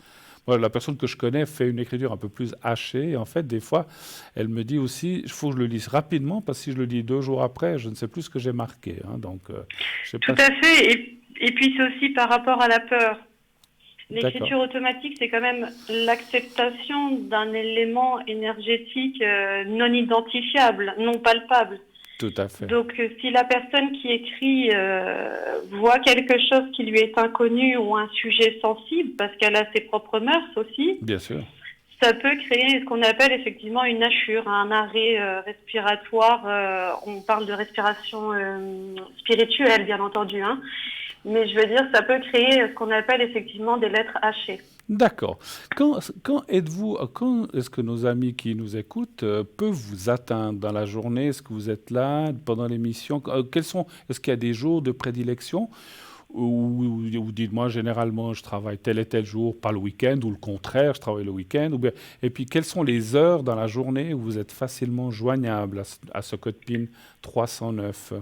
Voilà, la personne que je connais fait une écriture un peu plus hachée. Et en fait, des fois, elle me dit aussi, il faut que je le lise rapidement, parce que si je le lis 2 jours après, je ne sais plus ce que j'ai marqué. Hein. Donc, je sais Tout pas. à fait. Et puis c'est aussi par rapport à la peur. D'accord. L'écriture automatique, c'est quand même l'acceptation d'un élément énergétique non identifiable, non palpable. Tout à fait. Donc, si la personne qui écrit voit quelque chose qui lui est inconnu ou un sujet sensible, parce qu'elle a ses propres mœurs aussi, Bien sûr. ça peut créer ce qu'on appelle effectivement une hachure, un arrêt respiratoire. On parle de respiration spirituelle, bien entendu, hein. Mais je veux dire, ça peut créer ce qu'on appelle effectivement des lettres hachées. D'accord. Quand est-ce que nos amis qui nous écoutent peuvent vous atteindre dans la journée? Est-ce que vous êtes là pendant l'émission? Est-ce qu'il y a des jours de prédilection ou dites-moi, généralement, je travaille tel et tel jour, pas le week-end, ou le contraire, je travaille le week-end, et puis quelles sont les heures dans la journée où vous êtes facilement joignable à ce code PIN 309?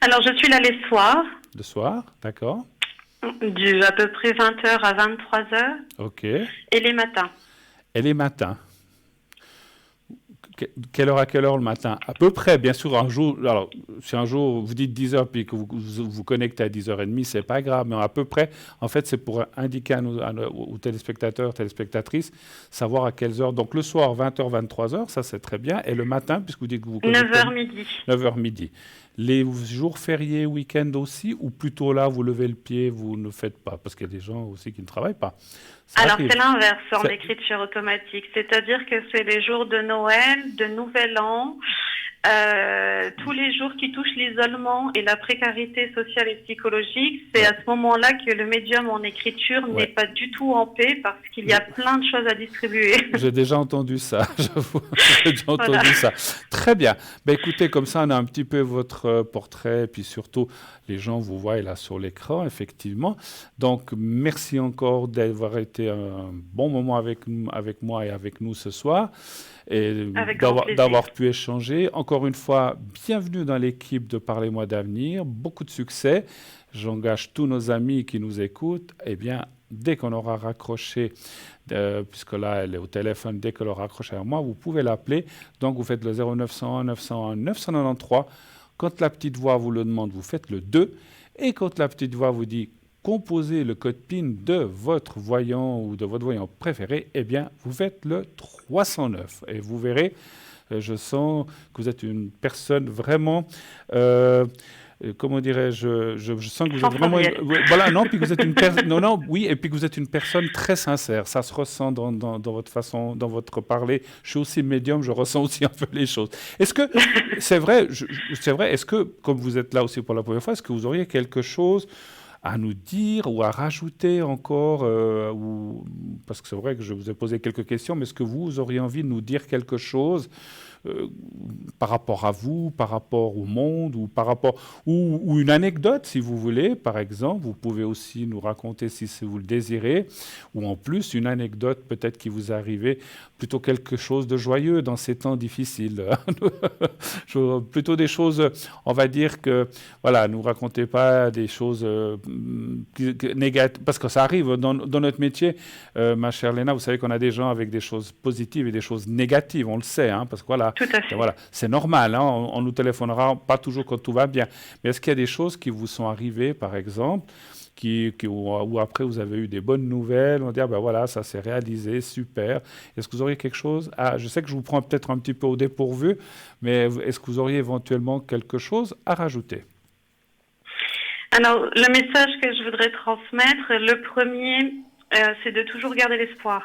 Alors, je suis là les soirs, Le soir, d'accord? du à peu près 20h à 23h, Ok. et les matins. Et les matins? Quelle heure à quelle heure le matin? À peu près, bien sûr, un jour. Alors, si un jour vous dites 10 heures puis que vous connectez à 10h30, c'est pas grave, mais à peu près, en fait, c'est pour indiquer aux téléspectateurs, téléspectatrices, savoir à quelles heures. Donc, le soir, 20h, 23h, ça c'est très bien. Et le matin, puisque vous dites que vous connectez. 9h midi. 9h midi. Les jours fériés, week-end aussi, ou plutôt là, vous levez le pied, vous ne faites pas, parce qu'il y a des gens aussi qui ne travaillent pas. Ça Alors, arrive. c'est l'inverse en écriture automatique. C'est-à-dire que c'est les jours de Noël, de Nouvel An, tous les jours qui touchent l'isolement et la précarité sociale et psychologique. C'est à ce moment-là que le médium en écriture n'est pas du tout en paix parce qu'il y a plein de choses à distribuer. J'ai déjà entendu ça, j'avoue. J'ai déjà entendu ça. Très bien. Ben, écoutez, comme ça, on a un petit peu votre portrait, et puis surtout, les gens vous voient là sur l'écran, effectivement. Donc, merci encore d'avoir été un bon moment avec moi et avec nous ce soir, et d'avoir pu échanger. Encore une fois, bienvenue dans l'équipe de Parlez-moi d'avenir. Beaucoup de succès. J'engage tous nos amis qui nous écoutent. Eh bien, dès qu'on aura raccroché, puisque là, elle est au téléphone, dès qu'elle aura raccroché à moi, vous pouvez l'appeler. Donc, vous faites le 0901 901 993. Quand la petite voix vous le demande, vous faites le 2. Et quand la petite voix vous dit composez le code PIN de votre voyant ou de votre voyant préféré, eh bien, vous faites le 309. Et vous verrez, Je sens que vous êtes une personne vraiment... comment dirais-je, je sens que vous êtes vraiment... voilà, non, puis que vous êtes une personne... Non, non, oui, et puis que vous êtes une personne très sincère. Ça se ressent dans votre façon, dans votre parler. Je suis aussi médium, je ressens aussi un peu les choses. Est-ce que, c'est vrai, est-ce que, comme vous êtes là aussi pour la première fois, est-ce que vous auriez quelque chose à nous dire ou à rajouter encore parce que c'est vrai que je vous ai posé quelques questions, mais est-ce que vous auriez envie de nous dire quelque chose par rapport à vous, par rapport au monde, ou par rapport ou une anecdote si vous voulez, par exemple, vous pouvez aussi nous raconter si vous le désirez, ou en plus une anecdote peut-être qui vous est arrivée, plutôt quelque chose de joyeux dans ces temps difficiles, plutôt des choses, on va dire que voilà, nous racontez pas des choses négatives, parce que ça arrive dans notre métier, ma chère Léna, vous savez qu'on a des gens avec des choses positives et des choses négatives, on le sait, hein, parce que voilà. Tout à fait. Voilà, c'est normal, hein, on nous téléphonera pas toujours quand tout va bien. Mais est-ce qu'il y a des choses qui vous sont arrivées, par exemple, où après vous avez eu des bonnes nouvelles, on dit, ah ben voilà, ça s'est réalisé, super. Est-ce que vous auriez quelque chose je sais que je vous prends peut-être un petit peu au dépourvu, mais est-ce que vous auriez éventuellement quelque chose à rajouter? Alors, le message que je voudrais transmettre, le premier, c'est de toujours garder l'espoir.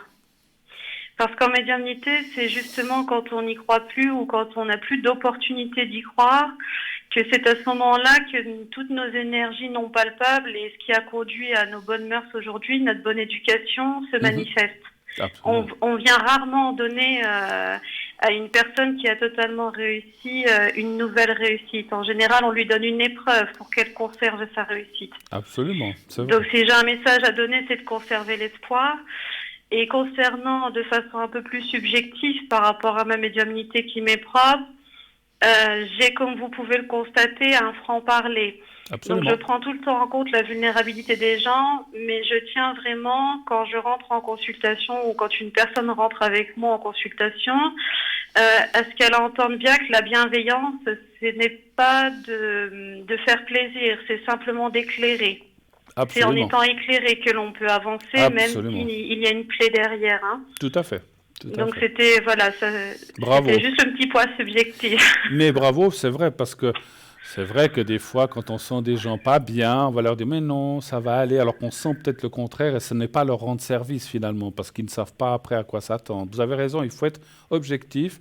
Parce qu'en médiumnité, c'est justement quand on n'y croit plus ou quand on n'a plus d'opportunité d'y croire, que c'est à ce moment-là que toutes nos énergies non palpables et ce qui a conduit à nos bonnes mœurs aujourd'hui, notre bonne éducation, se manifeste. On vient rarement donner à une personne qui a totalement réussi une nouvelle réussite. En général, on lui donne une épreuve pour qu'elle conserve sa réussite. Absolument. C'est vrai. Donc si j'ai un message à donner, c'est de conserver l'espoir. Et concernant de façon un peu plus subjective par rapport à ma médiumnité qui m'est propre, j'ai, comme vous pouvez le constater, un franc-parler. Absolument. Donc je prends tout le temps en compte la vulnérabilité des gens, mais je tiens vraiment, quand je rentre en consultation ou quand une personne rentre avec moi en consultation, à ce qu'elle entende bien que la bienveillance, ce n'est pas de faire plaisir, c'est simplement d'éclairer. Absolument. C'est en étant éclairé que l'on peut avancer, Absolument. même s'il y a une plaie derrière. Hein. Tout à fait. Donc c'était, voilà, c'était juste un petit poids subjectif. Mais bravo, c'est vrai, parce que c'est vrai que des fois, quand on sent des gens pas bien, on va leur dire « mais non, ça va aller », alors qu'on sent peut-être le contraire, et ce n'est pas leur rendre service finalement, parce qu'ils ne savent pas après à quoi s'attendre. Vous avez raison, il faut être objectif,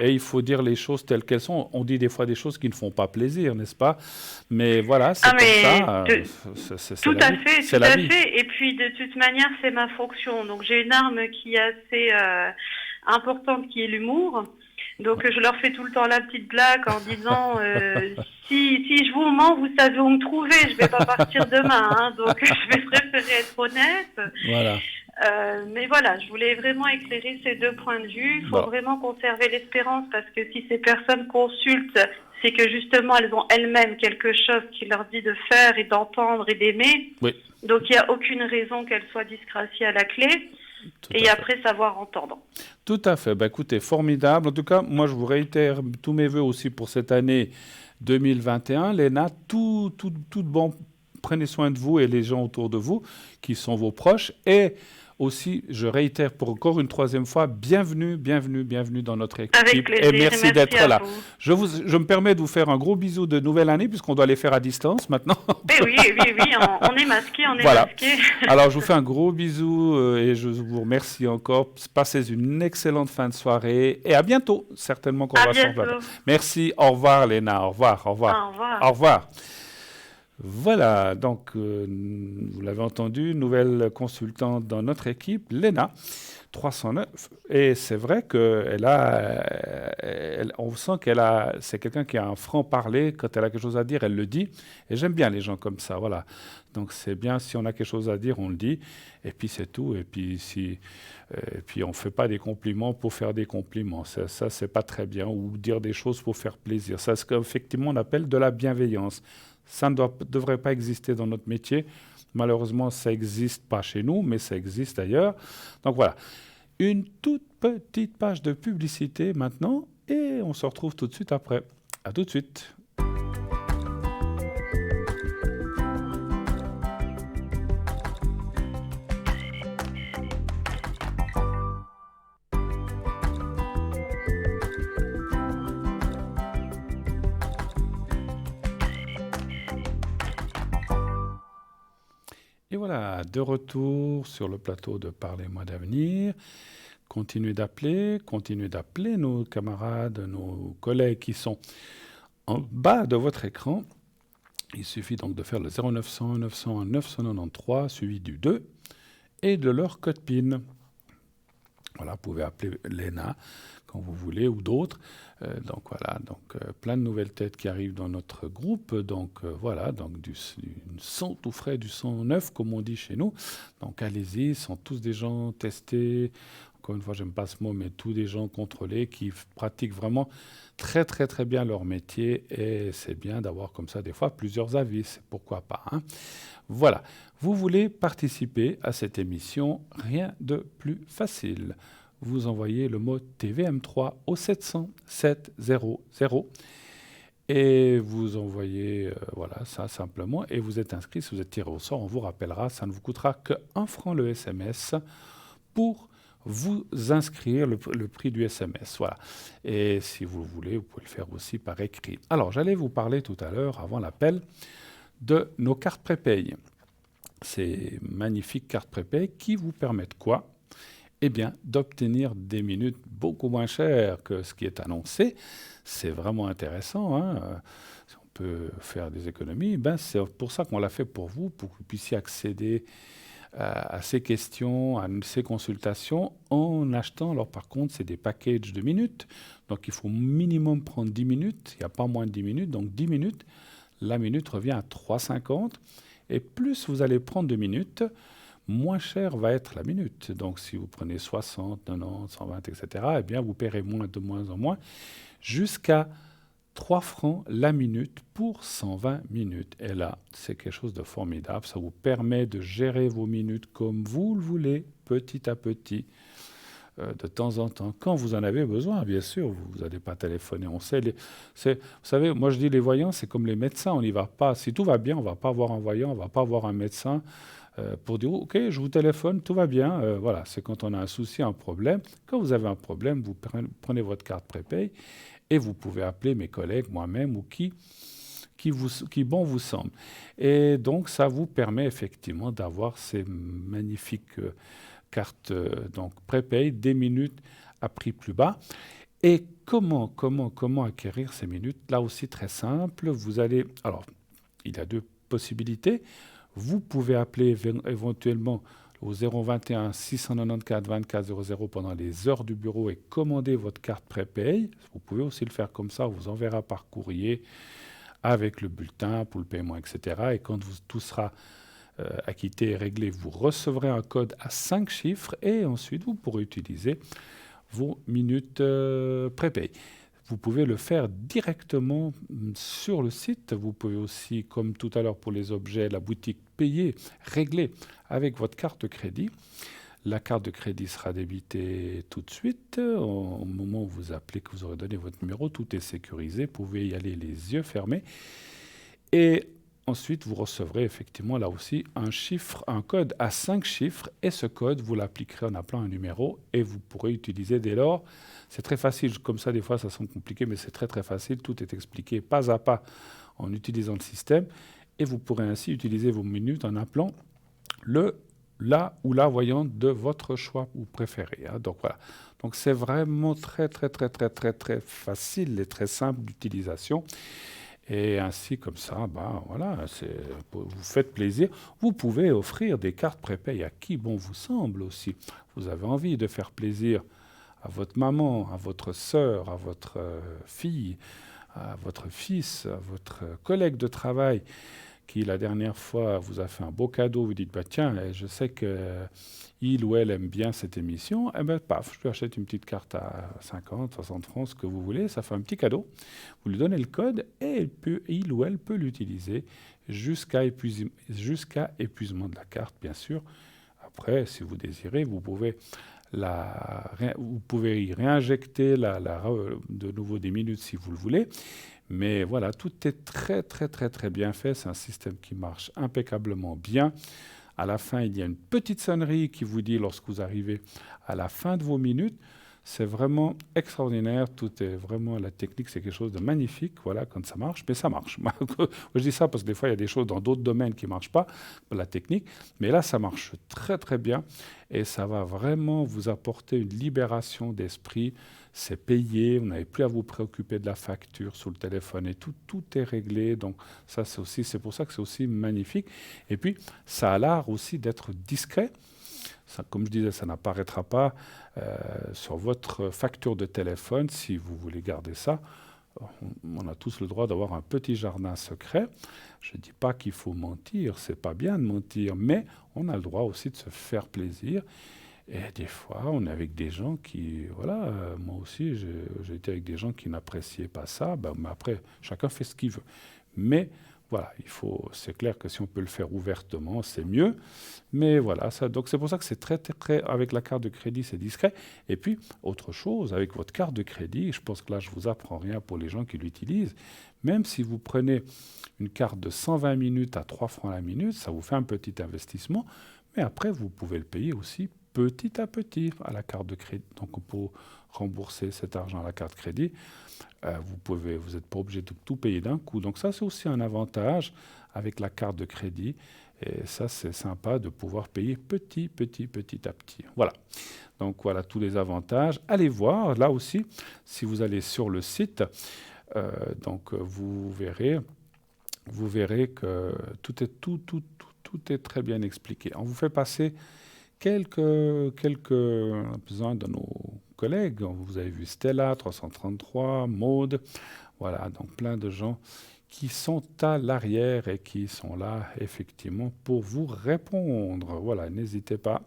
et il faut dire les choses telles qu'elles sont. On dit des fois des choses qui ne font pas plaisir, n'est-ce pas? Mais voilà, c'est comme ça. Tout à fait, tout à fait. Et puis, de toute manière, c'est ma fonction. Donc, j'ai une arme qui est assez importante, qui est l'humour. Donc, je leur fais tout le temps la petite blague en disant si je vous mens, vous savez où me trouver. Je ne vais pas partir demain. Hein, donc, je vais préférer être honnête. Voilà. Mais voilà, je voulais vraiment éclairer ces deux points de vue. Il faut vraiment conserver l'espérance parce que si ces personnes consultent, c'est que justement elles ont elles-mêmes quelque chose qui leur dit de faire et d'entendre et d'aimer. Oui. Donc il n'y a aucune raison qu'elles soient dysgraciées à la clé. Et après savoir entendre. Tout à fait. Ben, écoutez, formidable. En tout cas, moi je vous réitère tous mes voeux aussi pour cette année 2021. Léna, tout bon. Prenez soin de vous et les gens autour de vous qui sont vos proches. Et aussi, je réitère pour encore une troisième fois, bienvenue dans notre équipe. Avec plaisir, et merci d'être là. Je me permets de vous faire un gros bisou de nouvelle année, puisqu'on doit les faire à distance maintenant. Oui, on est masqué, masqué. Alors, je vous fais un gros bisou et je vous remercie encore. Passez une excellente fin de soirée et à bientôt, certainement qu'on va se revoir. Merci, au revoir Léna, au revoir. Au revoir. Au revoir. Voilà, donc vous l'avez entendu, nouvelle consultante dans notre équipe, Léna, 309. Et c'est vrai qu'on sent c'est quelqu'un qui a un franc-parler. Quand elle a quelque chose à dire, elle le dit. Et j'aime bien les gens comme ça, voilà. Donc c'est bien, si on a quelque chose à dire, on le dit. Et puis c'est tout. Et puis, on ne fait pas des compliments pour faire des compliments. Ça, c'est pas très bien. Ou dire des choses pour faire plaisir. C'est ce qu'effectivement on appelle de la bienveillance. Ça ne devrait pas exister dans notre métier. Malheureusement, ça n'existe pas chez nous, mais ça existe ailleurs. Donc voilà, une toute petite page de publicité maintenant, et on se retrouve tout de suite après. À tout de suite. Et voilà, de retour sur le plateau de Parlez-moi d'avenir. Continuez d'appeler nos camarades, nos collègues qui sont en bas de votre écran. Il suffit donc de faire le 0900 901 993 suivi du 2 et de leur code PIN. Voilà, vous pouvez appeler Léna quand vous voulez ou d'autres. Donc voilà, plein de nouvelles têtes qui arrivent dans notre groupe. Donc voilà, donc du son tout frais, du son neuf comme on dit chez nous. Donc allez-y, ils sont tous des gens testés. Encore une fois, j'aime pas ce mot, mais tous des gens contrôlés qui pratiquent vraiment très très très bien leur métier. Et c'est bien d'avoir comme ça des fois plusieurs avis. C'est pourquoi pas. Hein. Voilà, vous voulez participer à cette émission, rien de plus facile. Vous envoyez le mot TVM3 au 700 700 et vous envoyez voilà ça simplement et vous êtes inscrit. Si vous êtes tiré au sort, on vous rappellera, ça ne vous coûtera que 1 franc le SMS pour vous inscrire, le prix du SMS. Voilà. Et si vous voulez, vous pouvez le faire aussi par écrit. Alors, j'allais vous parler tout à l'heure, avant l'appel, de nos cartes prépay. Ces magnifiques cartes prépay qui vous permettent quoi ? Eh bien, d'obtenir des minutes beaucoup moins chères que ce qui est annoncé. C'est vraiment intéressant. Hein. Si on peut faire des économies, c'est pour ça qu'on l'a fait pour vous, pour que vous puissiez accéder à ces questions, à ces consultations, en achetant. Alors par contre, c'est des packages de minutes. Donc il faut minimum prendre 10 minutes. Il n'y a pas moins de 10 minutes. Donc 10 minutes, la minute revient à 3,50. Et plus vous allez prendre de minutes, moins cher va être la minute. Donc si vous prenez 60, 90, 120, etc., eh bien vous paierez de moins en moins, jusqu'à 3 francs la minute pour 120 minutes. Et là, c'est quelque chose de formidable. Ça vous permet de gérer vos minutes comme vous le voulez, petit à petit, de temps en temps, quand vous en avez besoin, bien sûr. Vous n'allez pas téléphoner. On sait, vous savez, moi je dis les voyants, c'est comme les médecins. On n'y va pas. Si tout va bien, on ne va pas voir un voyant, on ne va pas voir un médecin pour dire « Ok, je vous téléphone, tout va bien. » Voilà, c'est quand on a un souci, un problème. Quand vous avez un problème, vous prenez votre carte prépay et vous pouvez appeler mes collègues, moi-même ou qui bon vous semble. Et donc, ça vous permet effectivement d'avoir ces magnifiques cartes donc prépay, des minutes à prix plus bas. Et comment acquérir ces minutes ? Là aussi, très simple. Alors, il y a deux possibilités. Vous pouvez appeler éventuellement au 021 694 24 00 pendant les heures du bureau et commander votre carte prépay. Vous pouvez aussi le faire comme ça, on vous enverra par courrier avec le bulletin pour le paiement, etc. Et quand tout sera acquitté et réglé, vous recevrez un code à 5 chiffres et ensuite vous pourrez utiliser vos minutes prépay. Vous pouvez le faire directement sur le site. Vous pouvez aussi, comme tout à l'heure pour les objets, la boutique payer, régler avec votre carte de crédit. La carte de crédit sera débitée tout de suite. Au moment où vous appelez, que vous aurez donné votre numéro, tout est sécurisé. Vous pouvez y aller les yeux fermés. Et ensuite, vous recevrez effectivement là aussi un code à 5 chiffres. Et ce code, vous l'appliquerez en appelant un numéro et vous pourrez utiliser dès lors. C'est très facile. Comme ça, des fois, ça semble compliqué, mais c'est très, très facile. Tout est expliqué pas à pas en utilisant le système. Et vous pourrez ainsi utiliser vos minutes en appelant la ou la voyante de votre choix ou préféré. Hein. Donc voilà. Donc c'est vraiment très, très, très, très, très, très facile et très simple d'utilisation. Et ainsi, comme ça, voilà, vous faites plaisir. Vous pouvez offrir des cartes prépay à qui bon vous semble aussi. Vous avez envie de faire plaisir à votre maman, à votre sœur, à votre fille, à votre fils, à votre collègue de travail qui, la dernière fois, vous a fait un beau cadeau. Vous dites, tiens, je sais qu'il ou elle aime bien cette émission. Eh bien, paf, je lui achète une petite carte à 50, 60 francs, ce que vous voulez. Ça fait un petit cadeau. Vous lui donnez le code et il ou elle peut l'utiliser jusqu'à épuisement de la carte, bien sûr. Après, si vous désirez, vous pouvez y réinjecter de nouveau des minutes si vous le voulez. Mais voilà, tout est très, très, très, très bien fait. C'est un système qui marche impeccablement bien. À la fin, il y a une petite sonnerie qui vous dit, lorsque vous arrivez à la fin de vos minutes, C'est vraiment extraordinaire. Tout est vraiment, la technique, c'est quelque chose de magnifique, voilà, quand ça marche. Mais ça marche. Moi, je dis ça parce que des fois, il y a des choses dans d'autres domaines qui ne marchent pas, la technique. Mais là, ça marche très, très bien. Et ça va vraiment vous apporter une libération d'esprit. C'est payé. Vous n'avez plus à vous préoccuper de la facture sur le téléphone et tout est réglé. Donc, ça, c'est pour ça que c'est aussi magnifique. Et puis, ça a l'art aussi d'être discret. Ça, comme je disais, ça n'apparaîtra pas sur votre facture de téléphone si vous voulez garder ça. On a tous le droit d'avoir un petit jardin secret. Je ne dis pas qu'il faut mentir, c'est pas bien de mentir, mais on a le droit aussi de se faire plaisir. Et des fois, on est avec des gens qui, voilà, moi aussi, j'ai été avec des gens qui n'appréciaient pas ça. Mais après, chacun fait ce qu'il veut. Mais voilà, c'est clair que si on peut le faire ouvertement, c'est mieux. Mais voilà, donc c'est pour ça que c'est très, très, avec la carte de crédit, c'est discret. Et puis, autre chose, avec votre carte de crédit, je pense que là, je ne vous apprends rien pour les gens qui l'utilisent. Même si vous prenez une carte de 120 minutes à 3 francs la minute, ça vous fait un petit investissement. Mais après, vous pouvez le payer aussi petit à petit à la carte de crédit. Donc, pour rembourser cet argent à la carte de crédit, vous n'êtes pas obligé de tout payer d'un coup. Donc ça, c'est aussi un avantage avec la carte de crédit. Et ça, c'est sympa de pouvoir payer petit à petit. Voilà. Donc voilà tous les avantages. Allez voir, là aussi, si vous allez sur le site, vous verrez que tout est très bien expliqué. On vous fait passer quelques-uns de nos collègues. Vous avez vu Stella, 333, Maude, voilà, donc plein de gens qui sont à l'arrière et qui sont là effectivement pour vous répondre. Voilà, n'hésitez pas.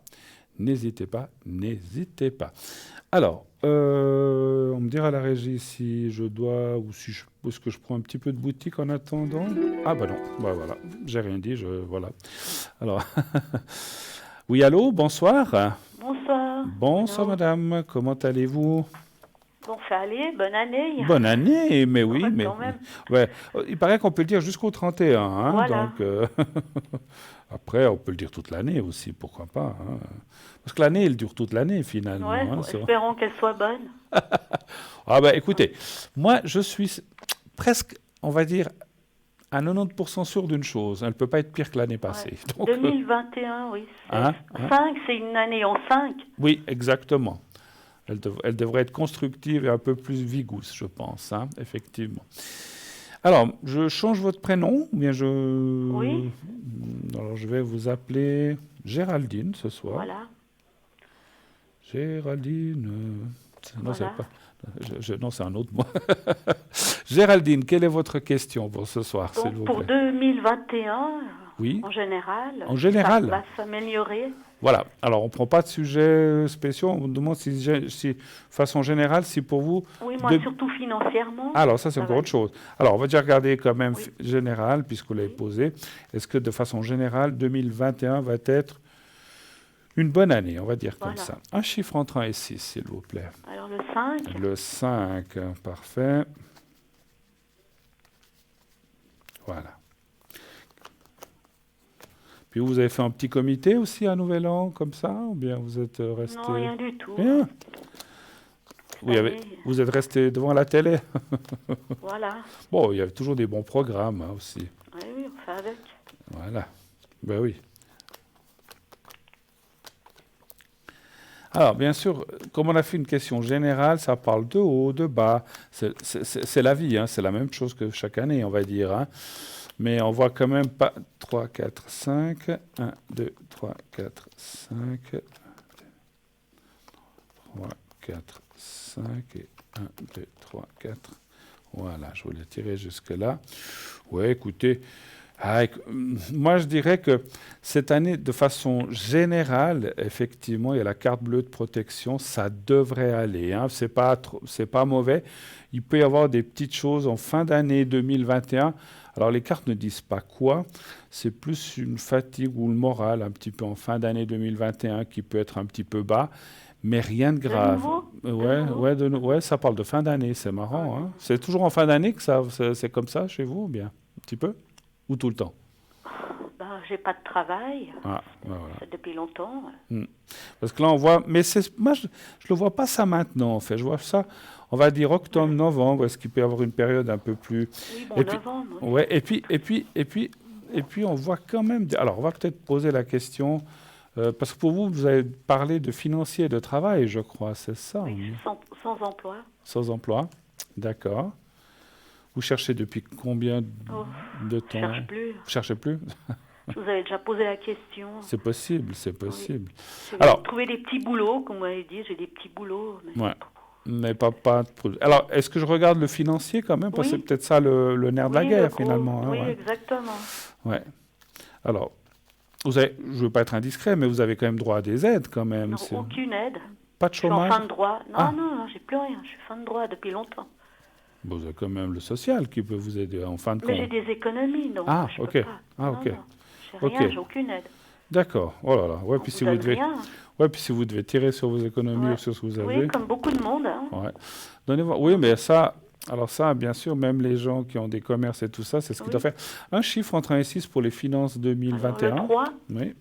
Alors, on me dira à la régie si je dois ou si est-ce que je prends un petit peu de boutique en attendant. Ah bah non, bah voilà, j'ai rien dit, voilà. Alors, oui, allô, bonsoir. Bonsoir. Bonsoir, madame. Comment allez-vous? Bon, ça allait, bonne année. Bonne année, mais oui. Ouais, Mais, quand même. ouais, il paraît qu'on peut le dire jusqu'au 31. Hein, Voilà. donc, après, on peut le dire toute l'année aussi, pourquoi pas. Hein. Parce que l'année, elle dure toute l'année, finalement. Ouais, Hein, espérons qu'elle soit bonne. Ah ben, écoutez, moi, je suis presque, on va dire, à 90% sûr d'une chose. Elle ne peut pas être pire que l'année passée. Ouais. Donc, 2021, oui. 5, c'est une année en 5. Oui, exactement. Elle devrait être constructive et un peu plus vigousse, je pense, hein, effectivement. Alors, je change votre prénom, ou bien Oui. Alors, je vais vous appeler Géraldine ce soir. Voilà. Géraldine... Non, Voilà. c'est pas... Non, c'est un autre mot. Géraldine, quelle est votre question pour ce soir, s'il vous Donc, pour plaît? 2021, Oui. en général, En général. ça va s'améliorer. Voilà. Alors, on ne prend pas de sujets spéciaux. On vous demande si façon générale, si pour vous... Oui, moi, surtout financièrement. Alors, ça, c'est encore autre chose. Alors, on va déjà regarder quand même Oui. général, puisque vous l'avez posé. Est-ce que, de façon générale, 2021 va être une bonne année, on va dire comme ça. Un chiffre entre 1 et 6, s'il vous plaît. Alors, le 5. Le 5, parfait. Voilà. Puis vous avez fait un petit comité aussi à Nouvel An, comme ça, ou bien vous êtes resté... Non, rien du tout. Rien. Vous êtes resté devant la télé. Voilà. Bon, il y avait toujours des bons programmes hein, aussi. Oui, on fait avec. Voilà. Ben oui. Alors, bien sûr, comme on a fait une question générale, ça parle de haut, de bas. C'est la vie, hein, c'est la même chose que chaque année, on va dire. Hein. Mais on voit quand même pas 3, 4, 5. 1, 2, 3, 4, 5. 3, 4, 5. Et 1, 2, 3, 4. Voilà, je voulais tirer jusque-là. Ouais, écoutez... moi, je dirais que cette année, de façon générale, effectivement, il y a la carte bleue de protection, ça devrait aller. Hein, c'est pas mauvais. Il peut y avoir des petites choses en fin d'année 2021. Alors, les cartes ne disent pas quoi. C'est plus une fatigue ou le moral, un petit peu en fin d'année 2021, qui peut être un petit peu bas. Mais rien de grave. Ouais, ça parle de fin d'année, c'est marrant. Hein. C'est toujours en fin d'année que c'est comme ça chez vous, ou bien un petit peu? Ou tout le temps? j'ai pas de travail. Ah, ben voilà. Depuis longtemps. Parce que là, on voit... Mais moi, je ne le vois pas ça maintenant, en fait. Je vois ça, on va dire octobre, novembre, est-ce qu'il peut y avoir une période un peu plus... Oui, Et puis, novembre. ouais, et puis, on voit quand même... Alors, on va peut-être poser la question... parce que pour vous, vous avez parlé de financier et de travail, je crois, c'est ça? Oui, sans emploi. Sans emploi, d'accord. Vous cherchez depuis combien de temps? Je cherche plus. Vous cherchez plus? Je vous avais déjà posé la question. C'est possible, c'est possible. Oui. Alors, trouver des petits boulots, comme vous m'avez dit, j'ai des petits boulots. Ouais. Mais pas Alors, est-ce que je regarde le financier quand même? Parce que c'est peut-être ça le nerf de la guerre, finalement. Oui, ouais. exactement. Ouais. Alors, je ne veux pas être indiscret, mais vous avez quand même droit à des aides quand même. Non, aucune aide. Pas de chômage? Je suis en fin de droit. Non, j'ai plus rien. Je suis fin de droit depuis longtemps. Bon, vous avez quand même le social qui peut vous aider en fin de compte. Mais j'ai des économies, donc je ok. peux pas. Ok. Non, j'ai rien, j'ai aucune aide. D'accord. Oh là là. Ouais, puis si vous devez... Rien. Ouais, puis si vous devez tirer sur vos économies ou sur ce que vous avez... Oui, comme beaucoup de monde. Hein. Ouais. Donnez-moi... Oui, mais ça... Alors ça, bien sûr, même les gens qui ont des commerces et tout ça, c'est ce qu'ils doivent faire. Un chiffre entre 1 et 6 pour les finances 2021. Alors, le 3. Oui.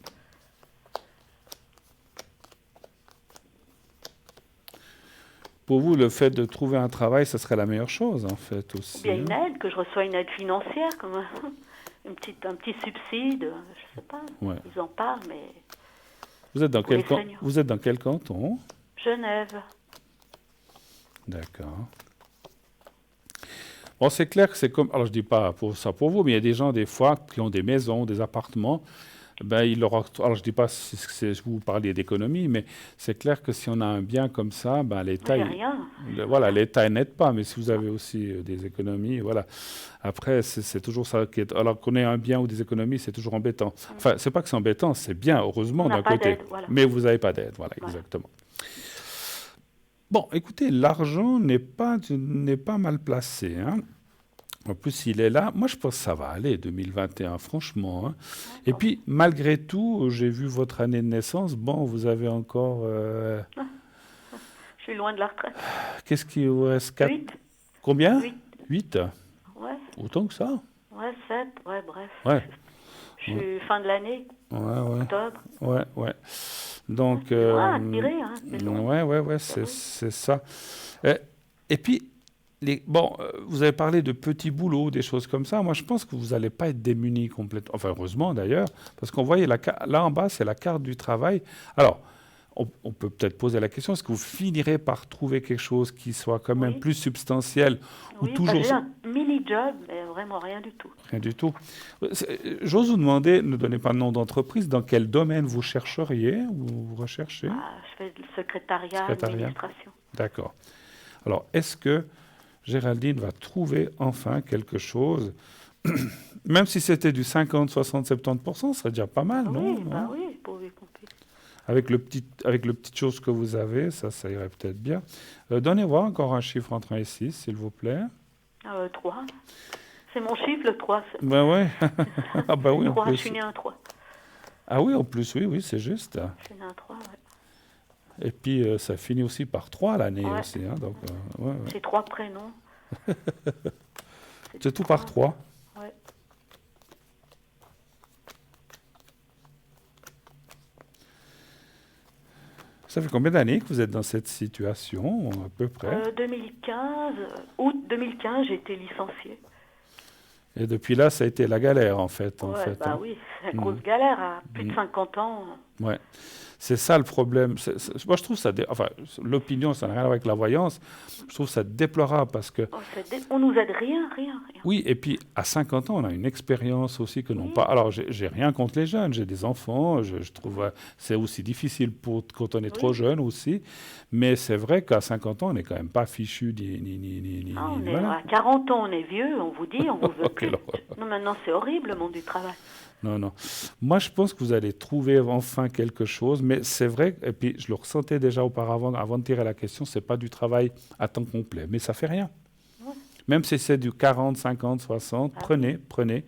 Pour vous, le fait de trouver un travail, ce serait la meilleure chose, en fait, aussi. Ou bien une aide, que je reçois une aide financière, comme un petit subside, je sais pas. Ouais. Ils en parlent, mais... Vous êtes dans quel canton? Genève. D'accord. Bon, c'est clair que c'est comme... Alors, je ne dis pas pour ça pour vous, mais il y a des gens, des fois, qui ont des maisons, des appartements. Alors, je ne dis pas si vous parliez d'économie, mais c'est clair que si on a un bien comme ça, l'État... Voilà, l'État n'aide pas, mais si vous avez aussi des économies, voilà. Après, c'est toujours ça qui est... Alors qu'on ait un bien ou des économies, c'est toujours embêtant. Enfin, c'est pas que c'est embêtant, c'est bien, heureusement, d'un côté. Voilà. Mais vous n'avez pas d'aide, voilà, exactement. Bon, écoutez, l'argent n'est pas mal placé, hein. En plus, il est là. Moi, je pense que ça va aller, 2021, franchement. Hein. Et puis, malgré tout, j'ai vu votre année de naissance. Bon, vous avez encore... Je suis loin de la retraite. Qu'est-ce qui vous reste? 8. Combien? 8. Ouais. Autant que ça? Ouais, 7. Ouais, bref. Ouais. Je suis fin de l'année. Ouais. Octobre. Ouais. Donc... C'est loin à tirer, hein. Ouais, c'est ça. Et puis... vous avez parlé de petits boulots, des choses comme ça. Moi, je pense que vous n'allez pas être démunis complètement. Enfin, heureusement d'ailleurs, parce qu'on voyait là en bas, c'est la carte du travail. Alors, on peut peut-être poser la question, est-ce que vous finirez par trouver quelque chose qui soit quand même plus substantiel ou toujours... j'ai un mini-job, mais vraiment rien du tout. Rien du tout. J'ose vous demander, ne donnez pas de nom d'entreprise, dans quel domaine vous chercheriez ou vous recherchez? Je fais le secrétariat, l'administration. D'accord. Alors, est-ce que Géraldine va trouver enfin quelque chose, même si c'était du 50, 60, 70%, ce serait déjà pas mal, non? Oui, pourvu qu'on puisse. Avec le petit chose que vous avez, ça irait peut-être bien. Donnez-moi encore un chiffre entre 1 et 6, s'il vous plaît. 3. C'est mon chiffre, le 3. Ben ouais. Ah ben oui, 3, en plus. je suis né un 3. Ah oui, en plus, oui, c'est juste. Je suis né un 3, ouais. Et puis, ça finit aussi par 3 l'année aussi. Hein, donc, c'est 3 prénoms. c'est tout par 3. Ouais. Ça fait combien d'années que vous êtes dans cette situation, à peu près? 2015, août 2015, j'ai été licenciée. Et depuis là, ça a été la galère, en fait. Oui, c'est une grosse galère, à plus de 50 ans. Ouais. C'est ça le problème. Moi, je trouve ça... Enfin, l'opinion, ça n'a rien à voir avec la voyance. Je trouve ça déplorable parce que... On nous aide rien. Oui, et puis, à 50 ans, on a une expérience aussi que n'ont pas... Alors, j'ai rien contre les jeunes. J'ai des enfants. Je trouve c'est aussi difficile quand on est trop jeune aussi. Mais c'est vrai qu'à 50 ans, on n'est quand même pas fichu à 40 ans, on est vieux, on vous dit, on vous veut plus. Non, maintenant, c'est horrible, le monde du travail. Non. Moi, je pense que vous allez trouver enfin quelque chose, mais c'est vrai, et puis je le ressentais déjà auparavant, avant de tirer la question, c'est pas du travail à temps complet, mais ça fait rien. Ouais. Même si c'est du 40, 50, 60, prenez. Ouais.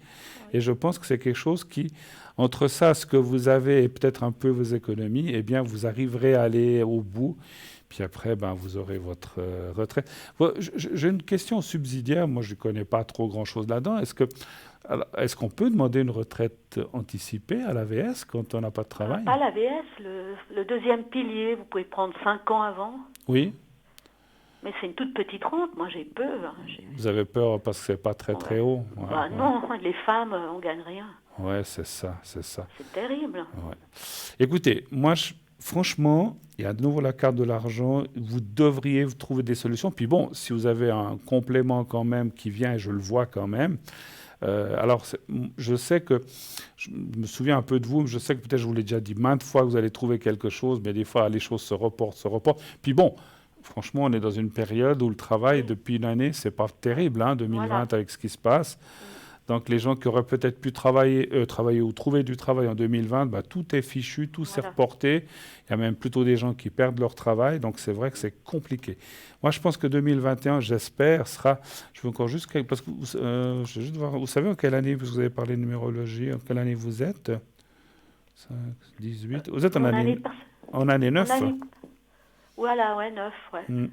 Et je pense que c'est quelque chose qui, entre ça, ce que vous avez et peut-être un peu vos économies, eh bien, vous arriverez à aller au bout. Puis après, ben, vous aurez votre retraite. J'ai une question subsidiaire. Moi, je ne connais pas trop grand-chose là-dedans. Est-ce qu'on peut demander une retraite anticipée à l'AVS quand on n'a pas de travail? Pas l'AVS, le deuxième pilier, vous pouvez prendre 5 ans avant. Oui. Mais c'est une toute petite rente, moi j'ai peur. Vous avez peur parce que c'est pas très haut? Ouais. Non, les femmes, on gagne rien. Ouais, c'est ça. C'est terrible. Ouais. Écoutez, moi, franchement, il y a de nouveau la carte de l'argent. Vous devriez trouver des solutions. Puis bon, si vous avez un complément quand même qui vient, et je le vois quand même. Alors, je sais que, je me souviens un peu de vous, je sais que peut-être je vous l'ai déjà dit maintes fois que vous allez trouver quelque chose, mais des fois, les choses se reportent. Puis bon, franchement, on est dans une période où le travail, depuis une année, c'est pas terrible, 2020, avec ce qui se passe. Donc, les gens qui auraient peut-être pu travailler ou trouver du travail en 2020, tout est fichu, tout s'est reporté. Il y a même plutôt des gens qui perdent leur travail. Donc, c'est vrai que c'est compliqué. Moi, je pense que 2021, j'espère, sera... Je veux encore juste... Parce que je vais juste voir... Vous savez en quelle année, parce que vous avez parlé de numérologie, en quelle année vous êtes? 5, 18... Vous êtes en année 9. Voilà, 9, ouais.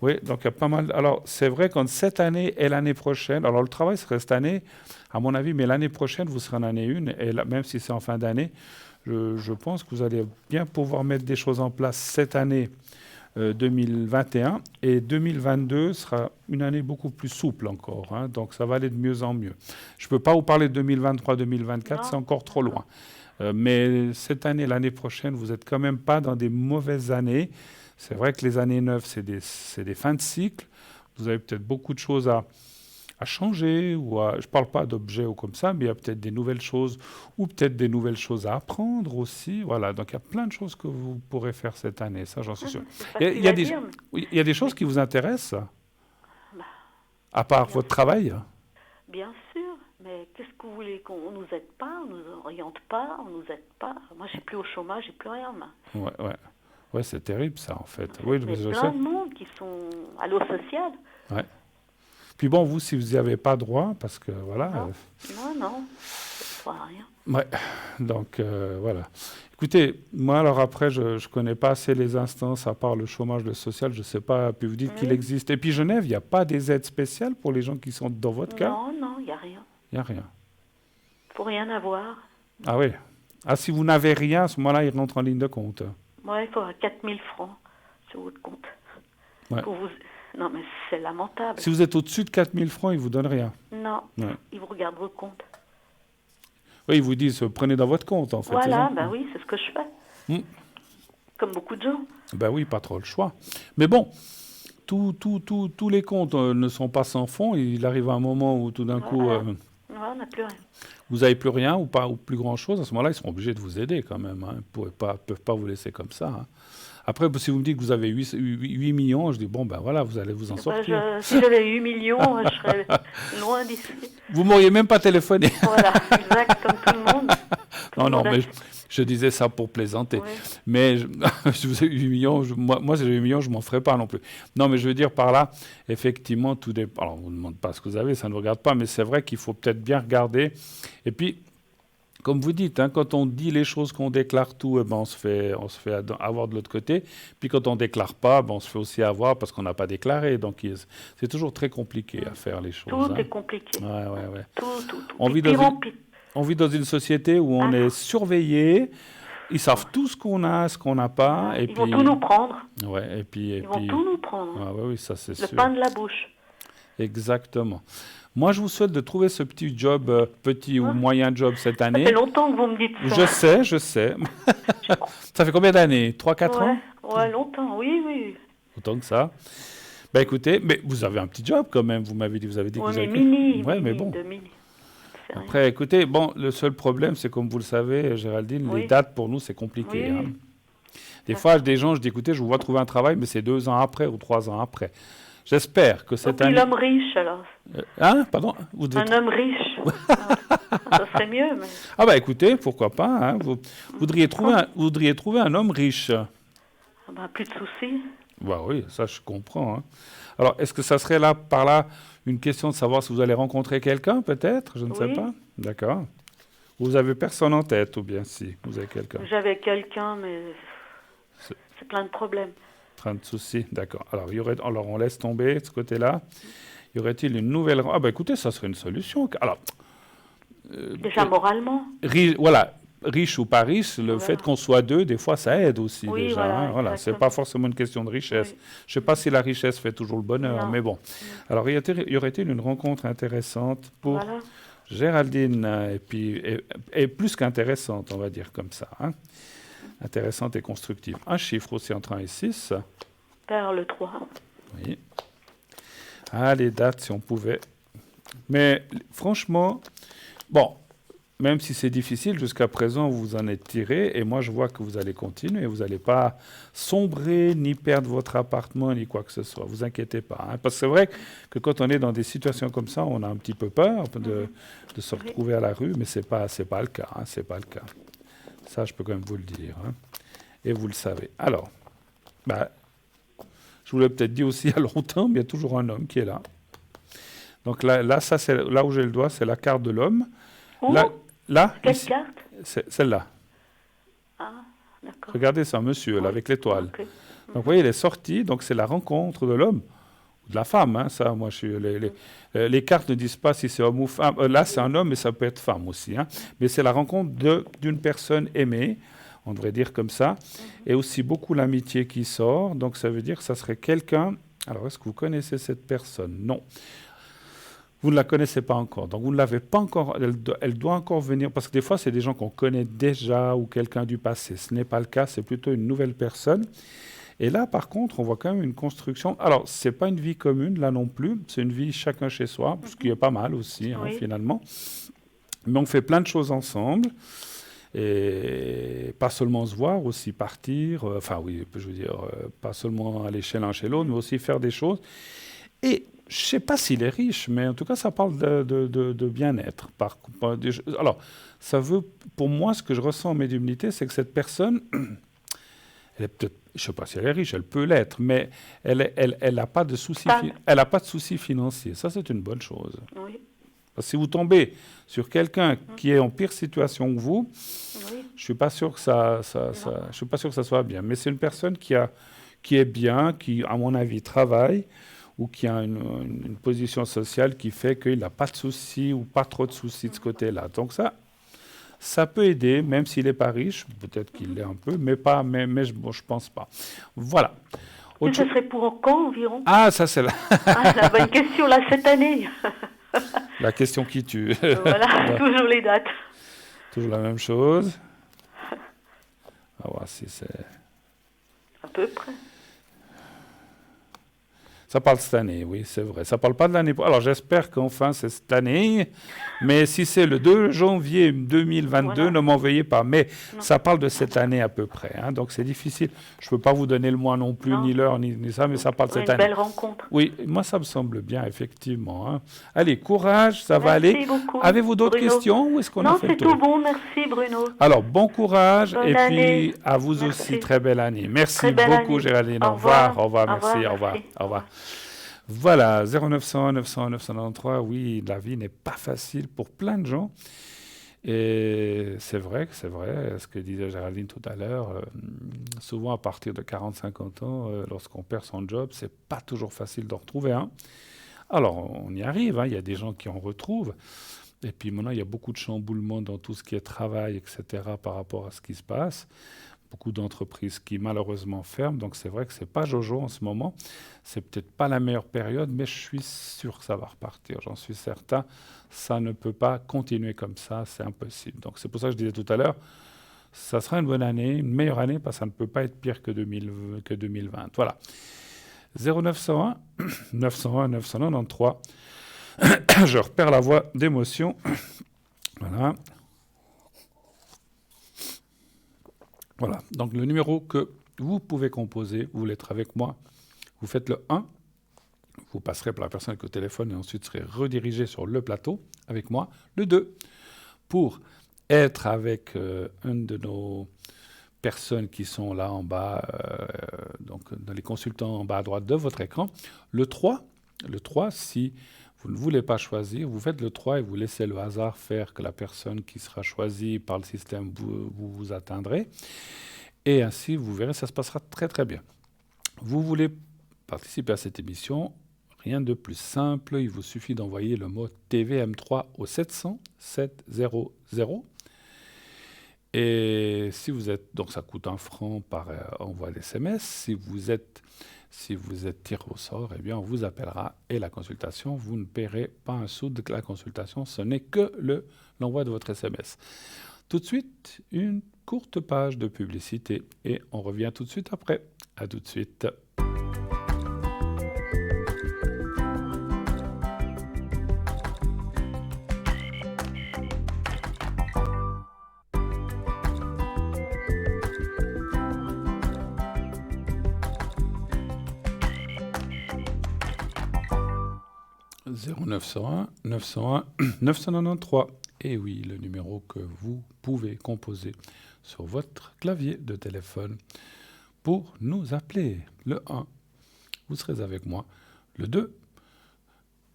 Oui, donc il y a pas mal. Alors, c'est vrai qu'en cette année et l'année prochaine, alors le travail serait cette année, à mon avis, mais l'année prochaine, vous serez en année 1, et là, même si c'est en fin d'année, je pense que vous allez bien pouvoir mettre des choses en place cette année 2021, et 2022 sera une année beaucoup plus souple encore, donc ça va aller de mieux en mieux. Je ne peux pas vous parler de 2023-2024, c'est encore trop loin. Mais cette année, l'année prochaine, vous n'êtes quand même pas dans des mauvaises années. C'est vrai que les années 9, c'est des fins de cycle. Vous avez peut-être beaucoup de choses à changer. Je ne parle pas d'objets ou comme ça, mais il y a peut-être des nouvelles choses ou peut-être des nouvelles choses à apprendre aussi. Voilà, donc il y a plein de choses que vous pourrez faire cette année, ça j'en suis sûr. Il y a des choses qui vous intéressent, à part votre travail? Bien sûr, mais qu'est-ce que vous voulez? Qu'on ne nous aide pas, on ne nous oriente pas, on ne nous aide pas. Moi, je ne suis plus au chômage, je n'ai plus rien. Ouais, c'est terrible ça en fait. Il y a plein de monde qui sont à l'eau sociale. Ouais. Puis bon, vous, si vous n'y avez pas droit, parce que voilà... Non, ça ne sert à rien. Ouais, donc voilà. Écoutez, moi alors après, je ne connais pas assez les instances, à part le chômage, le social, je ne sais pas, puis vous dites qu'il existe. Et puis Genève, il n'y a pas des aides spéciales pour les gens qui sont dans votre cas? Non, il n'y a rien. Il n'y a rien. Il ne faut rien avoir. Ah oui. Ah, si vous n'avez rien, à ce moment-là, il rentre en ligne de compte. Oui, il faut 4 000 francs sur votre compte. Ouais. Non, mais c'est lamentable. Si vous êtes au-dessus de 4 000 francs, ils ne vous donnent rien. Non, ils vous regardent vos comptes. Oui, ils vous disent, prenez dans votre compte, en fait. Voilà, oui, c'est ce que je fais. Comme beaucoup de gens. Oui, pas trop le choix. Mais bon, tous les comptes ne sont pas sans fond. Il arrive un moment où tout d'un coup... on n'a plus rien. Vous n'avez plus rien ou plus grand-chose. À ce moment-là, ils sont obligés de vous aider quand même. Ils ne peuvent pas vous laisser comme ça. Après, si vous me dites que vous avez 8 millions, je dis, voilà, vous allez vous en sortir. Si j'avais 8 millions, je serais loin d'ici. Vous m'auriez même pas téléphoné. Voilà, exact, comme tout le monde. Non, mais je disais ça pour plaisanter. Oui. Mais si vous avez 8 millions, moi, si j'ai 8 millions, je ne m'en ferai pas non plus. Non, mais je veux dire par là, effectivement, tout dépend. Alors, on ne vous demande pas ce que vous avez, ça ne vous regarde pas, mais c'est vrai qu'il faut peut-être bien regarder. Et puis, comme vous dites, quand on dit les choses, qu'on déclare tout, on se fait avoir de l'autre côté. Puis quand on ne déclare pas, on se fait aussi avoir parce qu'on n'a pas déclaré. Donc c'est toujours très compliqué à faire les choses. Tout est compliqué. Ouais. Tout. On vit dans une société où on est surveillé. Ils savent tout ce qu'on a, ce qu'on n'a pas. Ils vont tout nous prendre. Ouais, Ils vont tout nous prendre. Oui, ça c'est sûr. Le pain de la bouche. Exactement. Moi, je vous souhaite de trouver ce petit job, petit ou moyen job cette année. Ça fait longtemps que vous me dites ça. Je sais. Ça fait combien d'années? 3-4 ans? Ouais, longtemps, oui. Autant que ça. Écoutez, mais vous avez un petit job quand même, vous m'avez dit. Vous avez dit que vous avez... mini. Mais bon. Après, écoutez, le seul problème, c'est comme vous le savez, Géraldine, les dates pour nous, c'est compliqué. Oui. Des fois, des gens, je dis, écoutez, je vous vois trouver un travail, mais c'est 2 ans après ou 3 ans après. J'espère que cette année... l'homme riche, alors. Pardon Un homme riche. Ça serait mieux, mais... écoutez, pourquoi pas. Vous voudriez trouver un homme riche. Plus de soucis. Oui, ça, je comprends. Alors, est-ce que ça serait par là, une question de savoir si vous allez rencontrer quelqu'un, peut-être? Je ne sais pas. D'accord. Vous avez personne en tête, ou bien si vous avez quelqu'un? J'avais quelqu'un, mais... c'est plein de problèmes. Plein de soucis, d'accord. Alors, on laisse tomber de ce côté-là. Y aurait-il une nouvelle... Ah, écoutez, ça serait une solution. Alors, Déjà moralement. voilà, riche ou pas riche, le Voilà. fait qu'on soit deux, des fois, ça aide aussi Oui, déjà. voilà, Voilà, c'est exactement. pas forcément une question de richesse. Oui. Je sais pas si la richesse fait toujours le bonheur, Non. mais bon. Alors, y aurait-il une rencontre intéressante pour Voilà. Géraldine et plus qu'intéressante, on va dire comme ça. Hein. Intéressante et constructive. Un chiffre aussi entre 1 et 6. Vers le 3. Oui. Ah, les dates, si on pouvait. Mais franchement, bon, même si c'est difficile, jusqu'à présent, vous en êtes tiré. Et moi, je vois que vous allez continuer. Vous n'allez pas sombrer, ni perdre votre appartement, ni quoi que ce soit. Vous inquiétez pas. Hein. Parce que c'est vrai que quand on est dans des situations comme ça, on a un petit peu peur de se retrouver à la rue. Mais ce n'est pas le cas. Hein. C'est pas le cas. Ça, je peux quand même vous le dire. Hein. Et vous le savez. Alors, je vous l'ai peut-être dit aussi il y a longtemps, mais il y a toujours un homme qui est là. Donc là ça, c'est, là où j'ai le doigt, c'est la carte de l'homme. Oh, Là, quelle ici, carte? c'est celle-là. Ah, d'accord. Regardez ça, monsieur, là, avec l'étoile. Ok. Donc, vous voyez, elle est sortie, donc c'est la rencontre de l'homme ou de la femme. Hein, ça, moi, les cartes ne disent pas si c'est homme ou femme. Là, c'est un homme, mais ça peut être femme aussi. Hein. Mais c'est la rencontre d'une personne aimée, on devrait dire comme ça, et aussi beaucoup l'amitié qui sort. Donc, ça veut dire que ça serait quelqu'un... Alors, est-ce que vous connaissez cette personne? Non. Vous ne la connaissez pas encore. Donc, vous ne l'avez pas encore. Elle doit encore venir. Parce que des fois, c'est des gens qu'on connaît déjà ou quelqu'un du passé. Ce n'est pas le cas. C'est plutôt une nouvelle personne. Et là, par contre, on voit quand même une construction. Alors, ce n'est pas une vie commune, là non plus. C'est une vie chacun chez soi, ce qui est pas mal aussi, hein, finalement. Mais on fait plein de choses ensemble. Et pas seulement se voir, aussi partir. Enfin, oui, je veux dire, pas seulement aller chez l'un, chez l'autre, mais aussi faire des choses. Et je ne sais pas s'il est riche, mais en tout cas, ça parle de bien-être. Alors, ça veut, pour moi, ce que je ressens en médiumnité, c'est que cette personne, elle est peut-être, je ne sais pas si elle est riche, elle peut l'être, mais elle n'a pas de soucis, elle n'a pas de soucis financiers. Ça, c'est une bonne chose. Oui. Parce que si vous tombez sur quelqu'un qui est en pire situation que vous, Oui. je ne suis pas sûr que je suis pas sûr que ça soit bien. Mais c'est une personne qui est bien, qui, à mon avis, travaille, ou qui a une position sociale qui fait qu'il n'a pas de soucis ou pas trop de soucis de ce côté-là. Donc ça peut aider, même s'il n'est pas riche, peut-être qu'il l'est un peu, mais je ne pense pas. Voilà. Et ça serait pour quand environ? Ah, ça c'est la bonne question, là, cette année. La question qui tue. Voilà, toujours les dates. Toujours la même chose. On va voir si c'est... À peu près. Ça parle de cette année, oui, c'est vrai. Ça ne parle pas de l'année. Alors, j'espère qu'enfin, c'est cette année. Mais si c'est le 2 janvier 2022, ne m'en veuillez pas. Mais ça parle de cette année à peu près. Hein, donc, c'est difficile. Je ne peux pas vous donner le mois non plus, ni l'heure, ni ça, mais ça parle de cette année. Une belle rencontre. Oui, moi, ça me semble bien, effectivement. Hein. Allez, courage, ça va aller. Merci beaucoup. Avez-vous d'autres Bruno. questions ou est-ce qu'on a fait le tour? Non, c'est tout bon. Merci, Bruno. Alors, bon courage. Bonne et année. puis, à vous Merci. aussi, très belle année. Merci Très belle beaucoup, année. Géraldine. Au revoir. Au revoir, merci. Au revoir. Merci. Au revoir. Voilà, 0901 900 993, oui, la vie n'est pas facile pour plein de gens. Et c'est vrai, ce que disait Géraldine tout à l'heure, souvent à partir de 40-50 ans, lorsqu'on perd son job, c'est pas toujours facile d'en retrouver un. Alors, on y arrive, hein, il y a des gens qui en retrouvent. Et puis maintenant, il y a beaucoup de chamboulements dans tout ce qui est travail, etc., par rapport à ce qui se passe. Beaucoup d'entreprises qui malheureusement ferment, donc c'est vrai que c'est pas jojo en ce moment. C'est peut-être pas la meilleure période, mais je suis sûr que ça va repartir. J'en suis certain. Ça ne peut pas continuer comme ça, c'est impossible. Donc c'est pour ça que je disais tout à l'heure, ça sera une bonne année, une meilleure année, parce que ça ne peut pas être pire que 2020. Voilà. 0901 901 993. Je repère la voix d'émotion. Voilà. Voilà, donc le numéro que vous pouvez composer, vous voulez être avec moi, vous faites le 1, vous passerez par la personne avec le téléphone et ensuite serez redirigé sur le plateau avec moi. Le 2, pour être avec une de nos personnes qui sont là en bas, donc dans les consultants en bas à droite de votre écran. Le 3, si vous ne voulez pas choisir, vous faites le 3 et vous laissez le hasard faire que la personne qui sera choisie par le système vous atteindrez. Et ainsi, vous verrez, ça se passera très très bien. Vous voulez participer à cette émission, rien de plus simple, il vous suffit d'envoyer le mot TVM3 au 700 700. Et si vous êtes, donc ça coûte 1 franc par envoi d'SMS. Si vous êtes tiré au sort, eh bien on vous appellera et la consultation, vous ne paierez pas un sou de la consultation, ce n'est que l'envoi de votre SMS. Tout de suite, une courte page de publicité et on revient tout de suite après. À tout de suite. « 0901 901 993 ». Et oui, le numéro que vous pouvez composer sur votre clavier de téléphone pour nous appeler. Le 1, vous serez avec moi. Le 2,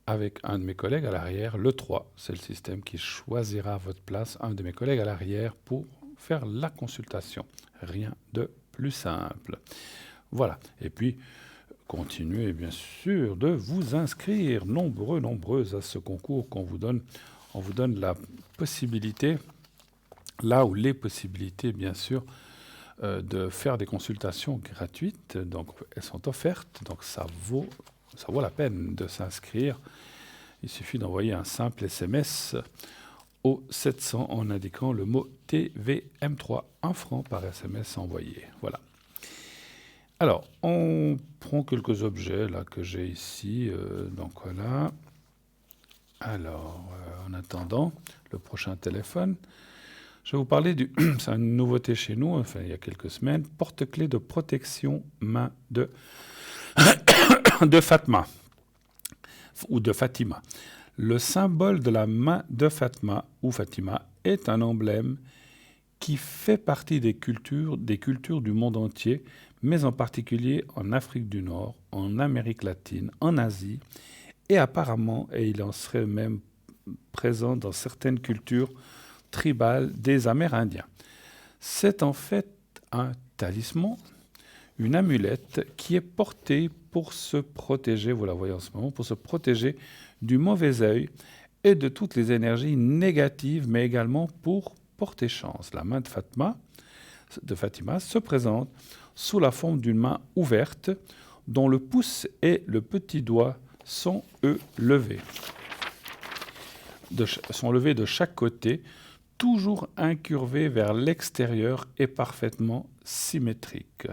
avec un de mes collègues à l'arrière. Le 3, c'est le système qui choisira à votre place un de mes collègues à l'arrière pour faire la consultation. Rien de plus simple. Voilà. Et puis, continuez bien sûr de vous inscrire, nombreuses à ce concours qu'on vous donne. On vous donne la possibilité, là où les possibilités, bien sûr, de faire des consultations gratuites. Donc, elles sont offertes. Donc, ça vaut la peine de s'inscrire. Il suffit d'envoyer un simple SMS au 700 en indiquant le mot TVM3, 1 franc par SMS envoyé. Voilà. Alors, on prend quelques objets là que j'ai ici. Donc, voilà. Alors, en attendant le prochain téléphone, je vais vous parler c'est une nouveauté chez nous, enfin il y a quelques semaines, porte-clés de protection main de Fatma ou de Fatima. Le symbole de la main de Fatma ou Fatima est un emblème qui fait partie des cultures du monde entier, mais en particulier en Afrique du Nord, en Amérique latine, en Asie. Et apparemment, et il en serait même présent dans certaines cultures tribales des Amérindiens. C'est en fait un talisman, une amulette qui est portée pour se protéger, vous la voyez en ce moment, pour se protéger du mauvais œil et de toutes les énergies négatives, mais également pour porter chance. La main de Fatima se présente sous la forme d'une main ouverte dont le pouce et le petit doigt sont, eux, levés. Sont levés de chaque côté, toujours incurvés vers l'extérieur et parfaitement symétriques.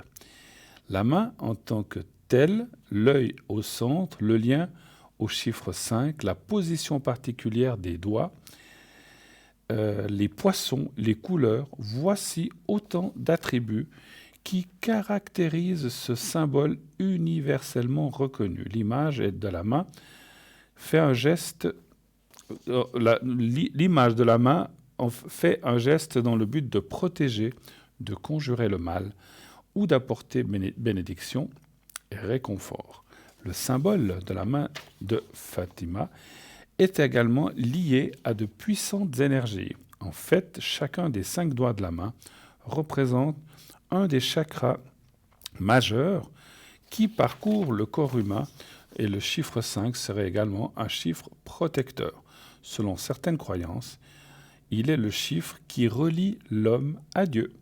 La main en tant que telle, l'œil au centre, le lien au chiffre 5, la position particulière des doigts, les poissons, les couleurs, voici autant d'attributs qui caractérise ce symbole universellement reconnu. L'image de la main fait un geste. L'image de la main fait un geste dans le but de protéger, de conjurer le mal ou d'apporter bénédiction et réconfort. Le symbole de la main de Fatima est également lié à de puissantes énergies. En fait, chacun des 5 doigts de la main représente un des chakras majeurs qui parcourt le corps humain et le chiffre 5 serait également un chiffre protecteur. Selon certaines croyances, il est le chiffre qui relie l'homme à Dieu.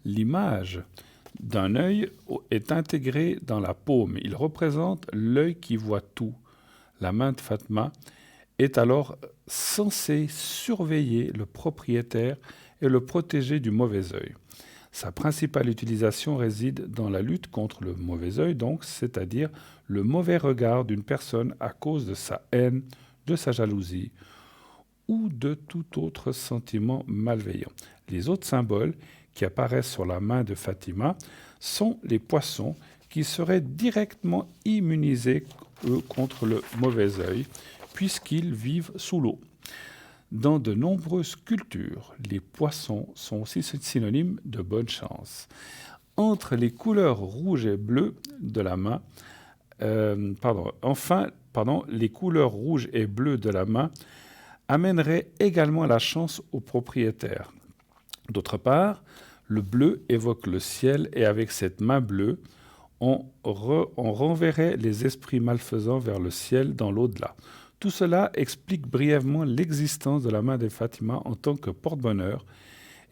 L'image d'un œil est intégrée dans la paume. Il représente l'œil qui voit tout. La main de Fatma est alors censée surveiller le propriétaire et le protéger du mauvais œil. Sa principale utilisation réside dans la lutte contre le mauvais œil, donc, c'est-à-dire le mauvais regard d'une personne à cause de sa haine, de sa jalousie ou de tout autre sentiment malveillant. Les autres symboles qui apparaissent sur la main de Fatima sont les poissons qui seraient directement immunisés contre le mauvais œil puisqu'ils vivent sous l'eau. Dans de nombreuses cultures, les poissons sont aussi synonymes de bonne chance. Entre les couleurs rouge et bleu de la main, les couleurs rouge et bleu de la main amèneraient également la chance au propriétaire. D'autre part, Le bleu évoque le ciel et avec cette main bleue, on renverrait les esprits malfaisants vers le ciel dans l'au-delà. Tout cela explique brièvement l'existence de la main de Fatima en tant que porte-bonheur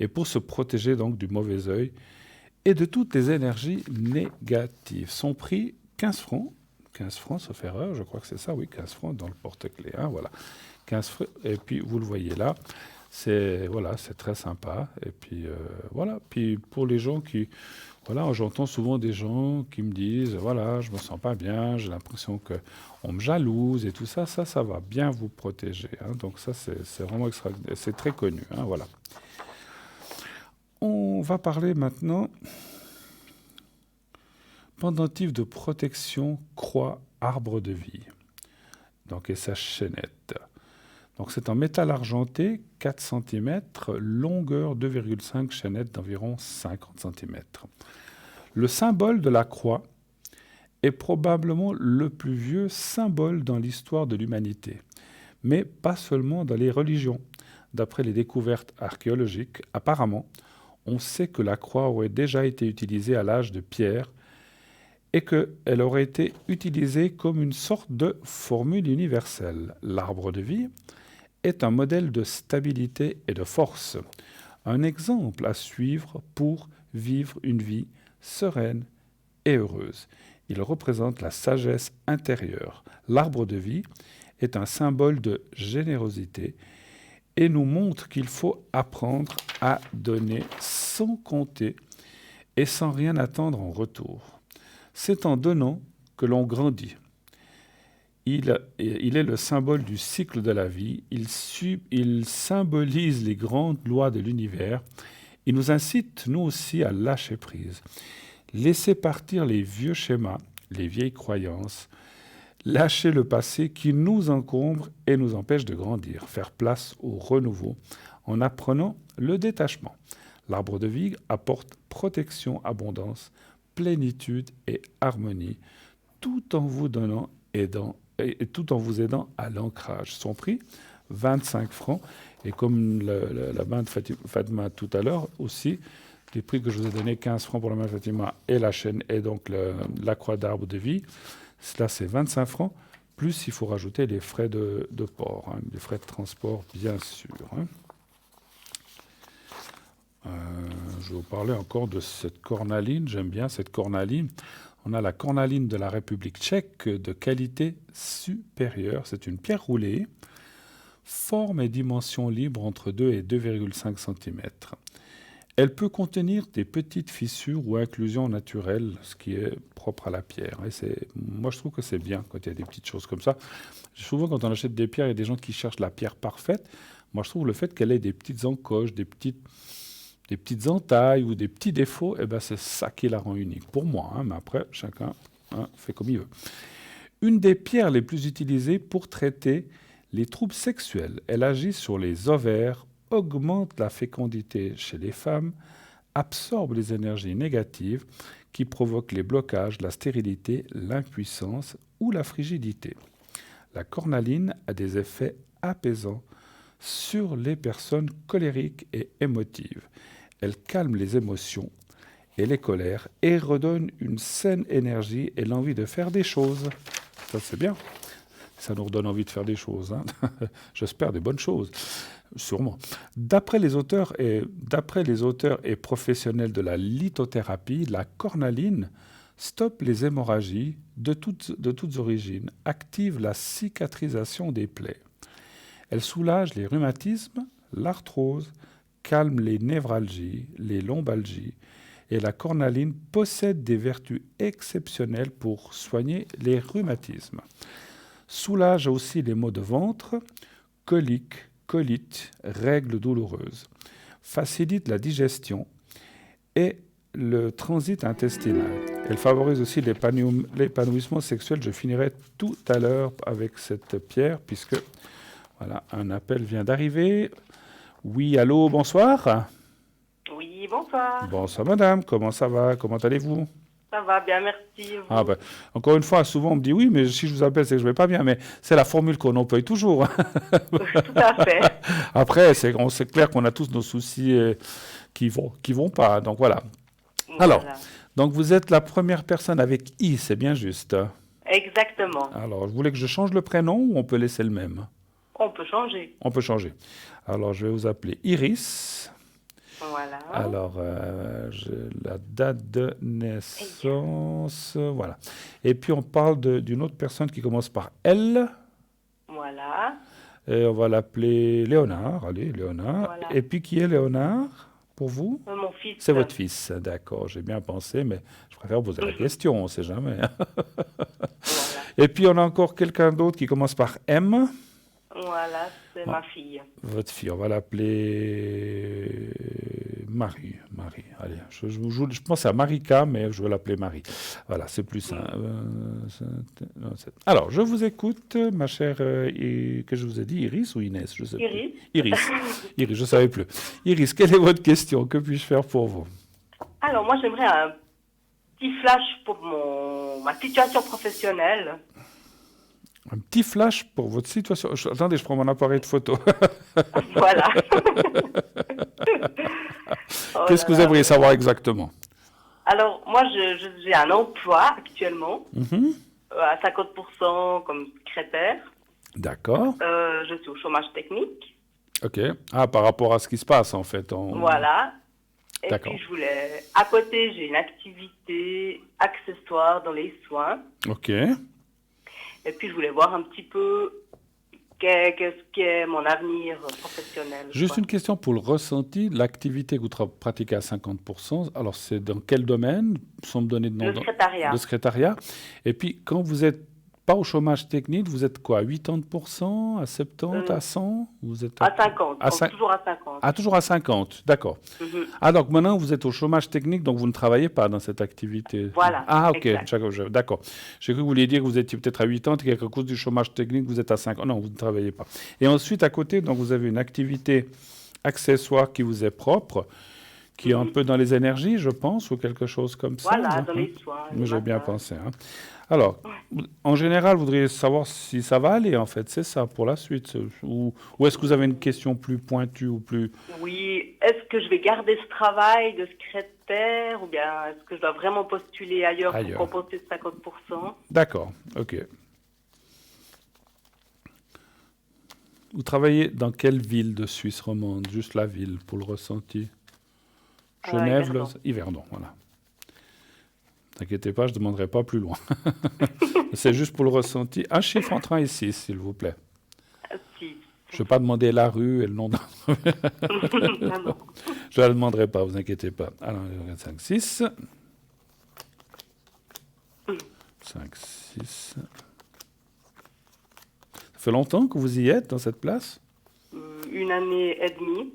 et pour se protéger donc du mauvais œil et de toutes les énergies négatives. Son prix, 15 francs. 15 francs, sauf erreur, je crois que c'est ça, oui, 15 francs dans le porte-clés. Hein, voilà. 15 francs, et puis vous le voyez là, c'est très sympa. Et puis voilà, puis pour les gens qui... Voilà, j'entends souvent des gens qui me disent, voilà, je me sens pas bien, j'ai l'impression qu'on me jalouse et tout ça, ça va bien vous protéger. Hein, donc ça, c'est vraiment extraordinaire, c'est très connu. Hein, voilà. On va parler maintenant pendentif de protection croix arbre de vie. Donc, et sa chaînette. Donc c'est en métal argenté, 4 cm, longueur 2,5, chaînette d'environ 50 cm. Le symbole de la croix est probablement le plus vieux symbole dans l'histoire de l'humanité, mais pas seulement dans les religions. D'après les découvertes archéologiques, apparemment, on sait que la croix aurait déjà été utilisée à l'âge de pierre et qu'elle aurait été utilisée comme une sorte de formule universelle. L'arbre de vie est un modèle de stabilité et de force, un exemple à suivre pour vivre une vie sereine et heureuse. Il représente la sagesse intérieure. L'arbre de vie est un symbole de générosité et nous montre qu'il faut apprendre à donner sans compter et sans rien attendre en retour. C'est en donnant que l'on grandit. Il est le symbole du cycle de la vie, il symbolise les grandes lois de l'univers, il nous incite, nous aussi, à lâcher prise, laisser partir les vieux schémas, les vieilles croyances, lâcher le passé qui nous encombre et nous empêche de grandir, faire place au renouveau en apprenant le détachement. L'arbre de vie apporte protection, abondance, plénitude et harmonie, tout en vous donnant et tout en vous aidant à l'ancrage. Son prix, 25 francs. Et comme la main de Fatima tout à l'heure aussi, les prix que je vous ai donnés, 15 francs pour la main de Fatima et la chaîne, et donc la croix d'arbre de vie, cela c'est 25 francs, plus il faut rajouter les frais de port, hein, les frais de transport, bien sûr. Hein. Je vais vous parler encore de cette cornaline. J'aime bien cette cornaline. On a la cornaline de la République tchèque de qualité supérieure. C'est une pierre roulée, forme et dimension libre entre 2 et 2,5 cm. Elle peut contenir des petites fissures ou inclusions naturelles, ce qui est propre à la pierre. Et moi, je trouve que c'est bien quand il y a des petites choses comme ça. Souvent, quand on achète des pierres, il y a des gens qui cherchent la pierre parfaite. Moi, je trouve le fait qu'elle ait des petites encoches, des petites entailles ou des petits défauts, eh ben c'est ça qui la rend unique. Pour moi, hein, mais après, chacun fait comme il veut. Une des pierres les plus utilisées pour traiter les troubles sexuels. Elle agit sur les ovaires, augmente la fécondité chez les femmes, absorbe les énergies négatives qui provoquent les blocages, la stérilité, l'impuissance ou la frigidité. La cornaline a des effets apaisants sur les personnes colériques et émotives. Elle calme les émotions et les colères et redonne une saine énergie et l'envie de faire des choses. Ça, c'est bien. Ça nous redonne envie de faire des choses. Hein. J'espère des bonnes choses, sûrement. D'après les auteurs et professionnels de la lithothérapie, la cornaline stoppe les hémorragies de toutes origines, active la cicatrisation des plaies. Elle soulage les rhumatismes, l'arthrose, calme les névralgies, les lombalgies, et la cornaline possède des vertus exceptionnelles pour soigner les rhumatismes. Soulage aussi les maux de ventre, coliques, colites, règles douloureuses. Facilite la digestion et le transit intestinal. Elle favorise aussi l'épanouissement sexuel. Je finirai tout à l'heure avec cette pierre, puisque voilà, un appel vient d'arriver. Oui, allô, bonsoir. Oui, bonsoir. Bonsoir madame, comment ça va? Comment allez-vous? Ça va bien, merci. Vous? Ah ben, encore une fois, souvent on me dit oui, mais si je vous appelle, c'est que je vais pas bien. Mais c'est la formule qu'on emploie toujours. Tout à fait. Après, c'est clair qu'on a tous nos soucis qui vont pas. Donc voilà. Alors, Voilà. donc vous êtes la première personne avec I, c'est bien juste. Exactement. Alors, je voulais que je change le prénom ou on peut laisser le même? On peut changer. On peut changer. Alors, je vais vous appeler Iris. Voilà. Alors, la date de naissance, voilà. Et puis, on parle d'une autre personne qui commence par L. Voilà. Et on va l'appeler Léonard. Allez, Léonard. Voilà. Et puis, qui est Léonard pour vous? Mon fils. C'est votre fils. D'accord, j'ai bien pensé, mais je préfère poser la question, on ne sait jamais. Voilà. Et puis, on a encore quelqu'un d'autre qui commence par M. Voilà, c'est Ah. ma fille. Votre fille, on va l'appeler Marie. Marie, allez, je pense à Marika, mais je vais l'appeler Marie. Voilà, c'est plus simple. Alors, je vous écoute, ma chère, que je vous ai dit, Iris ou Inès, je sais plus. Iris. Iris. Iris, je ne savais plus. Iris, quelle est votre question? Que puis-je faire pour vous? Alors, moi, j'aimerais un petit flash pour ma situation professionnelle. Un petit flash pour votre situation. Attendez, je prends mon appareil de photo. Voilà. Oh Qu'est-ce là que vous là. aimeriez savoir exactement? Alors, moi, j'ai un emploi actuellement, Mhm. à 50% comme secrétaire. D'accord. Je suis au chômage technique. OK. Ah, par rapport à ce qui se passe, en fait. Voilà. Et D'accord. puis, à côté, j'ai une activité accessoire dans les soins. OK. Et puis, je voulais voir un petit peu qu'est-ce qu'est mon avenir professionnel. Juste quoi. une question pour le ressenti. L'activité que vous pratiquez à 50%, alors c'est dans quel domaine? Sans me donner de nom. Le secrétariat. Le secrétariat. Et puis, quand vous n'êtes pas au chômage technique, vous êtes quoi? À 80%, à 70%, à 100%? Vous êtes À 50. à donc cin- toujours à 50. Ah, toujours à 50%. D'accord. Mhm. Ah, donc maintenant, vous êtes au chômage technique, donc vous ne travaillez pas dans cette activité. Voilà, Ah, ok, exact. d'accord. J'ai cru que vous vouliez dire que vous étiez peut-être à 80 et qu'à cause du chômage technique, vous êtes à 50. Non, vous ne travaillez pas. Et ensuite, à côté, donc vous avez une activité accessoire qui vous est propre, qui est un peu dans les énergies, je pense, ou quelque chose comme ça. Voilà, non? dans les soins. Mais le j'ai bien matin. pensé. Hein. Alors, en général, vous voudriez savoir si ça va aller, en fait, c'est ça, pour la suite. Ou est-ce que vous avez une question plus pointue ou plus... Oui, est-ce que je vais garder ce travail de secrétaire ou bien est-ce que je dois vraiment postuler ailleurs Ailleurs. pour compenser ce 50%? D'accord, ok. Vous travaillez dans quelle ville de Suisse romande? Juste la ville, pour le ressenti. Genève, Yverdon. Yverdon, voilà. T'inquiétez pas, je ne demanderai pas plus loin. C'est juste pour le ressenti. Un chiffre entre 1 et 6, s'il vous plaît. Si. Je ne vais pas demander la rue et le nom d'un... Ah non. Je ne la demanderai pas, vous inquiétez pas. Alors, 5, 6. 5, 6. Ça fait longtemps que vous y êtes, dans cette place? Une année et demie.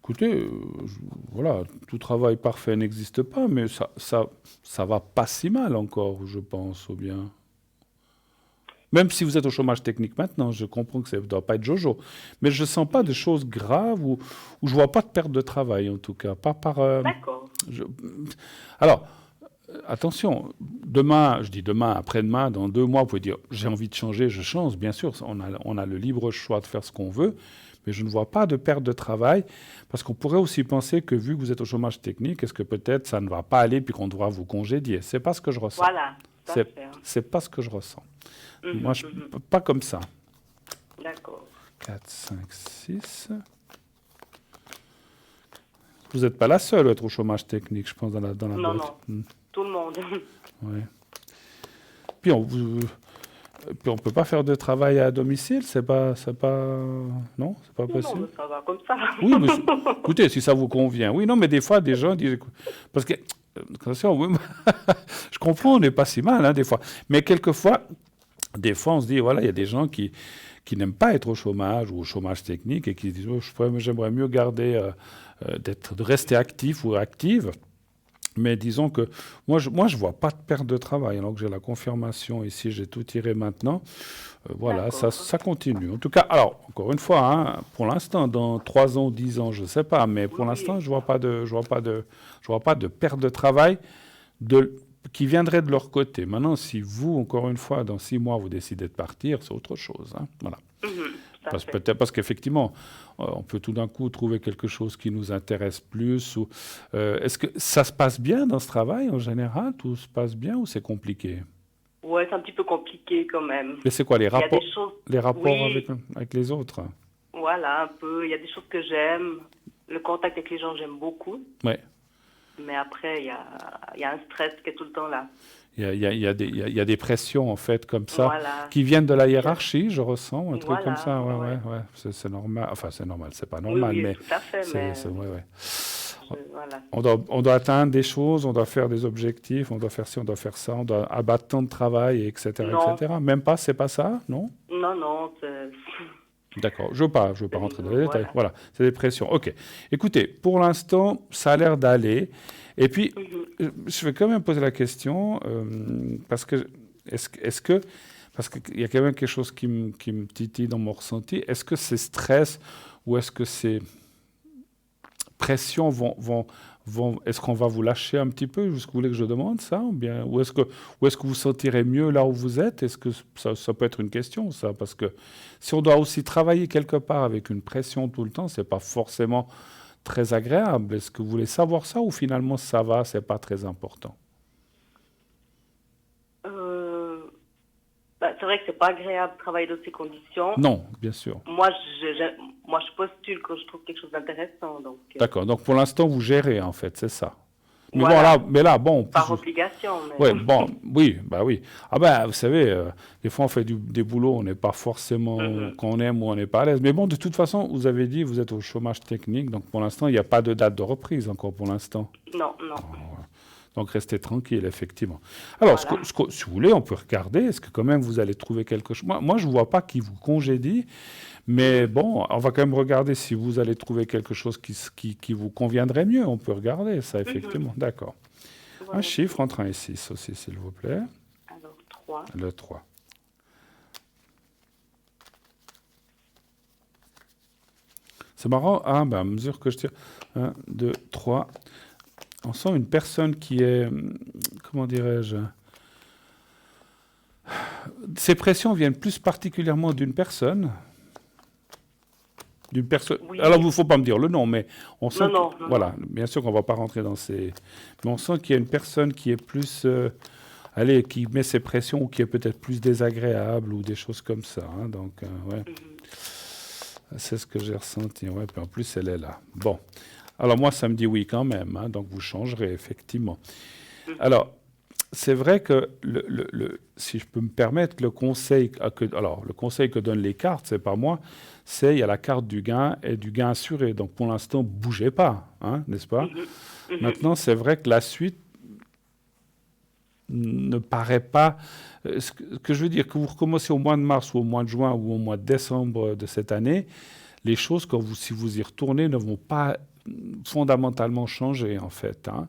Écoutez, voilà, tout travail parfait n'existe pas, mais ça va pas si mal encore, je pense, ou bien. Même si vous êtes au chômage technique maintenant, je comprends que ça ne doit pas être Jojo, mais je ne sens pas de choses graves ou je ne vois pas de perte de travail, en tout cas. Pas par. D'accord. Alors, attention, demain, je dis demain, après-demain, dans 2 mois, vous pouvez dire j'ai envie de changer, je change, bien sûr, on a le libre choix de faire ce qu'on veut. Mais je ne vois pas de perte de travail, parce qu'on pourrait aussi penser que vu que vous êtes au chômage technique, est-ce que peut-être ça ne va pas aller puis qu'on devra vous congédier? C'est pas ce que je ressens. Voilà. tout à fait. C'est pas ce que je ressens. Mhm, Moi, pas comme ça. D'accord. 4, 5, 6. Vous n'êtes pas la seule à être au chômage technique, je pense, dans la Non, boîte. non. Tout le monde. Ouais. Puis on peut pas faire de travail à domicile, c'est pas, non, c'est pas possible. Non, ça va comme ça. Oui, mais écoutez, si ça vous convient. Oui, non, mais des fois, des gens disent, écoute, parce que, attention, oui, je comprends, on n'est pas si mal, hein, des fois. Mais quelquefois, on se dit, voilà, il y a des gens qui n'aiment pas être au chômage ou au chômage technique et qui se disent, oh, j'aimerais mieux garder, de rester actif ou active. Mais disons que moi, je vois pas de perte de travail. Alors que j'ai la confirmation ici, j'ai tout tiré maintenant. Voilà, D'accord. ça continue. En tout cas, alors, encore une fois, hein, pour l'instant, dans 3 ans ou 10 ans, je ne sais pas, mais pour Oui, l'instant, oui. je vois pas de perte de travail qui viendrait de leur côté. Maintenant, si vous, encore une fois, dans 6 mois, vous décidez de partir, c'est autre chose. Hein, voilà. Tout à fait. Peut-être parce qu'effectivement, on peut tout d'un coup trouver quelque chose qui nous intéresse plus. Est-ce que ça se passe bien dans ce travail en général? Tout se passe bien ou c'est compliqué? Ouais, c'est un petit peu compliqué quand même. Et c'est quoi Il y a des choses, les rapports oui, avec les autres? voilà, un peu. Il y a des choses que j'aime. Le contact avec les gens, j'aime beaucoup. Ouais. Mais après, il y a un stress qui est tout le temps là. Il y a des pressions, en fait, comme ça, Voilà. qui viennent de la hiérarchie, je ressens, un truc comme Voilà, ça. Ouais, ouais. ouais. C'est normal. Enfin, c'est normal, c'est pas Oui, normal, oui, mais tout à fait, mais ouais, ouais. voilà. On doit atteindre des choses, on doit faire des objectifs, on doit faire ci, on doit faire ça, on doit abattre tant de travail, etc., Non, etc. Même pas, c'est pas ça, non? non, D'accord, je veux pas rentrer dans les détails. voilà. Voilà, c'est des pressions. Ok. Écoutez, pour l'instant, ça a l'air d'aller. Et puis, je vais quand même poser la question parce que parce qu'il y a quand même quelque chose qui me titille dans mon ressenti. Est-ce que ces stress ou est-ce que ces pressions est-ce qu'on va vous lâcher un petit peu? Est-ce que vous voulez que je demande ça? Ou est-ce que vous sentirez mieux là où vous êtes? Est-ce que ça peut être une question, ça? Parce que si on doit aussi travailler quelque part avec une pression tout le temps, c'est pas forcément très agréable. Est-ce que vous voulez savoir ça ou finalement ça va, c'est pas très important? C'est vrai que c'est pas agréable de travailler dans ces conditions. Non, bien sûr. Moi, je postule quand je trouve quelque chose d'intéressant. Donc, D'accord. Donc pour l'instant, vous gérez en fait, c'est ça. Mais voilà, bon, là, bon, par obligation. Mais... ouais, bon, oui, bah oui. Ah ben, vous savez, des fois on fait des boulots, on n'est pas forcément qu'on aime ou on n'est pas à l'aise. Mais bon, de toute façon, vous avez dit, vous êtes au chômage technique, donc pour l'instant, il n'y a pas de date de reprise encore pour l'instant. Non. Donc restez tranquille, effectivement. Alors, Voilà. si vous voulez, on peut regarder. Est-ce que quand même vous allez trouver quelque chose? Moi, je ne vois pas qui vous congédie, mais bon, on va quand même regarder si vous allez trouver quelque chose qui vous conviendrait mieux. On peut regarder ça, effectivement. D'accord. Voilà. Un chiffre entre 1 et 6 aussi, s'il vous plaît. Alors, 3. Le 3. C'est marrant. Ah, ben, à mesure que je tire. 1, 2, 3. On sent une personne qui est, comment dirais-je, ces pressions viennent plus particulièrement d'une personne. Oui. Alors, il ne faut pas me dire le nom, mais on sent. Non. Voilà, bien sûr qu'on ne va pas rentrer dans ces. Mais on sent qu'il y a une personne qui est plus. Qui met ses pressions ou qui est peut-être plus désagréable ou des choses comme ça. Hein, donc, ouais. C'est ce que j'ai ressenti. Ouais, puis en plus, elle est là. Bon. Alors moi, ça me dit oui quand même, hein, donc vous changerez, effectivement. Alors, c'est vrai que, si je peux me permettre, le conseil que donnent les cartes, c'est pas moi, il y a la carte du gain et du gain assuré. Donc pour l'instant, bougez pas, hein, n'est-ce pas? Maintenant, c'est vrai que la suite ne paraît pas... Ce que je veux dire, que vous recommencez au mois de mars ou au mois de juin ou au mois de décembre de cette année, les choses, si vous y retournez, ne vont pas fondamentalement changer, en fait. Hein.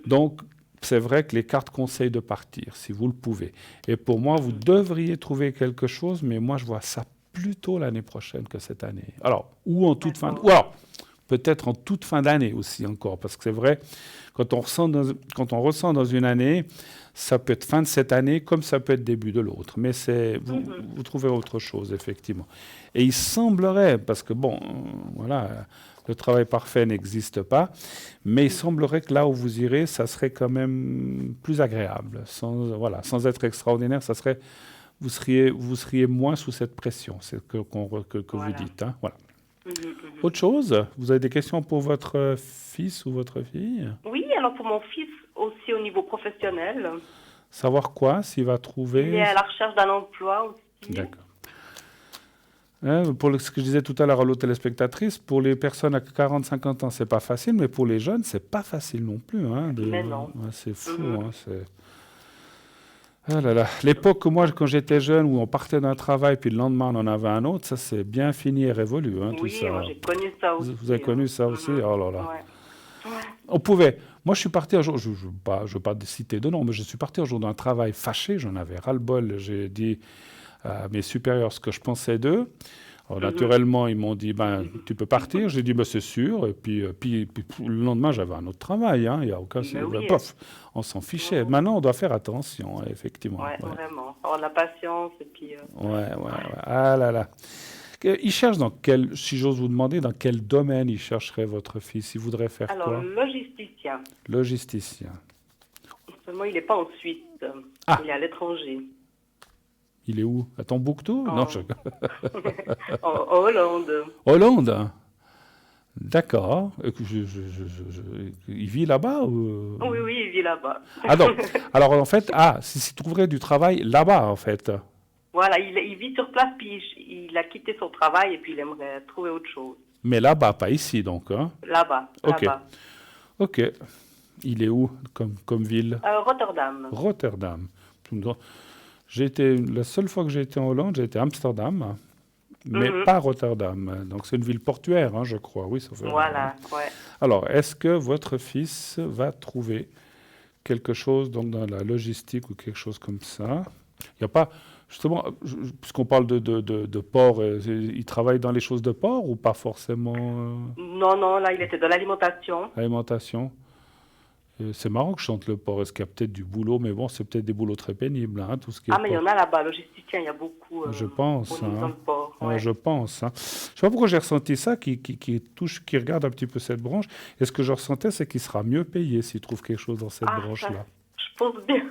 Donc, c'est vrai que les cartes conseillent de partir, si vous le pouvez. Et pour moi, vous devriez trouver quelque chose, mais moi, je vois ça plutôt l'année prochaine que cette année. Alors, ou en toute fin... Ou alors, peut-être en toute fin d'année aussi encore, parce que c'est vrai, quand on ressent dans une année, ça peut être fin de cette année comme ça peut être début de l'autre. Mais vous trouvez autre chose, effectivement. Et il semblerait, parce que bon, voilà, le travail parfait n'existe pas, mais il semblerait que là où vous irez, ça serait quand même plus agréable. Sans être extraordinaire, vous seriez moins sous cette pression, c'est que vous dites. Hein, voilà. Autre chose? Vous avez des questions pour votre fils ou votre fille? Oui, alors pour mon fils aussi au niveau professionnel. Savoir quoi? S'il va trouver... Il est à la recherche d'un emploi aussi. D'accord. Pour ce que je disais tout à l'heure à l'autre téléspectatrice, pour les personnes à 40-50 ans, c'est pas facile, mais pour les jeunes, c'est pas facile non plus. Hein, mais non. Ouais, c'est fou. Hein, Ah là là. L'époque, moi, quand j'étais jeune, où on partait d'un travail, puis le lendemain, on en avait un autre, ça, c'est bien fini et révolu. Hein, oui, tout ça. moi, j'ai connu ça aussi. Vous avez connu ça aussi? Oh là là. Ouais. On pouvait. Moi, je suis parti un jour, je ne veux pas citer de nom, mais je suis parti un jour d'un travail fâché, j'en avais ras-le-bol. J'ai dit à mes supérieurs ce que je pensais d'eux. Alors, naturellement, ils m'ont dit, tu peux partir. J'ai dit, c'est sûr. Et puis, le lendemain, j'avais un autre travail. Hein. Il n'y a aucun... Pof, on s'en fichait. Maintenant, on doit faire attention, effectivement. Ouais, vraiment. Avoir de la patience. Et puis, Ouais. Ah là là. Il cherche dans quel, si j'ose vous demander, dans quel domaine il chercherait votre fils? Il voudrait faire Alors, quoi? logisticien. Logisticien. Seulement, il n'est pas en Suisse. Ah. Il est à l'étranger. Il est où? À Tombouctou? Non, En Hollande. Hollande? D'accord. Il vit là-bas ou... Oui, il vit là-bas. Ah non. Alors en fait, s'il trouverait du travail là-bas en fait. Voilà, il vit sur place, puis il a quitté son travail et puis il aimerait trouver autre chose. Mais là-bas, pas ici donc. Hein? Là-bas. Ok. Là-bas. Ok. Il est où comme ville? Rotterdam. Rotterdam. La seule fois que j'ai été en Hollande, j'ai été à Amsterdam, mais pas Rotterdam. Donc c'est une ville portuaire, hein, je crois. Oui, ça fait. Voilà, ouais. Alors, est-ce que votre fils va trouver quelque chose donc, dans la logistique ou quelque chose comme ça? Il n'y a pas, justement, puisqu'on parle de port, il travaille dans les choses de port ou pas forcément Non, là, il était dans l'alimentation. Alimentation. C'est marrant que je chante le port. Est-ce qu'il y a peut-être du boulot? Mais bon, c'est peut-être des boulots très pénibles, hein, tout ce qui est Mais il y en a là-bas, logisticien, il y a beaucoup. Je pense. Dans le port. Ouais, je pense. Hein. Je ne sais pas pourquoi j'ai ressenti ça, qui regarde un petit peu cette branche. Et ce que je ressentais, c'est qu'il sera mieux payé s'il trouve quelque chose dans cette branche-là. Je pense bien.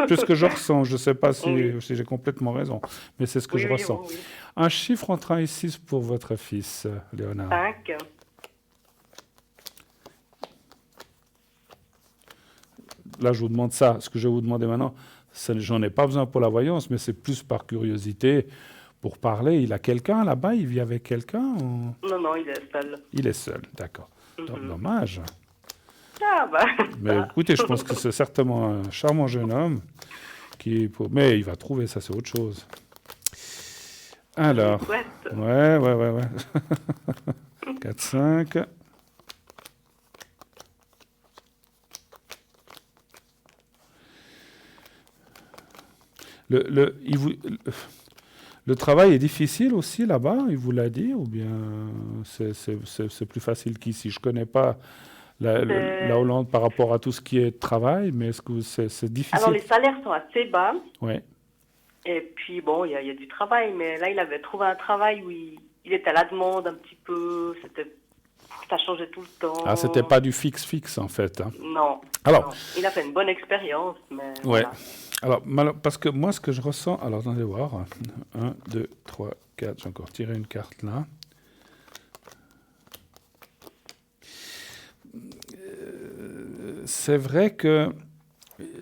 C'est ce que je ressens. Je ne sais pas si j'ai complètement raison, mais c'est ce que je ressens. Oui. Un chiffre entre 1 et 6 pour votre fils, Léonard. 5. Là, je vous demande ça. Ce que je vais vous demander maintenant, j'en ai pas besoin pour la voyance, mais c'est plus par curiosité, pour parler. Il a quelqu'un là-bas? Il vit avec quelqu'un ou... Non, il est seul. Il est seul, d'accord. Dommage. Mais écoutez, je pense que c'est certainement un charmant jeune homme. Mais il va trouver, ça c'est autre chose. Alors, ouais. 4, 5... Le travail est difficile aussi là-bas, il vous l'a dit, ou bien c'est plus facile qu'ici? Je ne connais pas la Hollande par rapport à tout ce qui est travail, mais est-ce que c'est difficile? Alors, les salaires sont assez bas. Oui. Et puis, bon, il y a du travail, mais là, il avait trouvé un travail où il était à la demande un petit peu. Ça changeait tout le temps. Ah, c'était pas du fixe en fait. Hein. Non. Alors, non. Il a fait une bonne expérience, mais. Ouais. Voilà. Alors, parce que moi, ce que je ressens. Alors, attendez voir. 1, 2, 3, 4. J'ai encore tiré une carte là. C'est vrai que.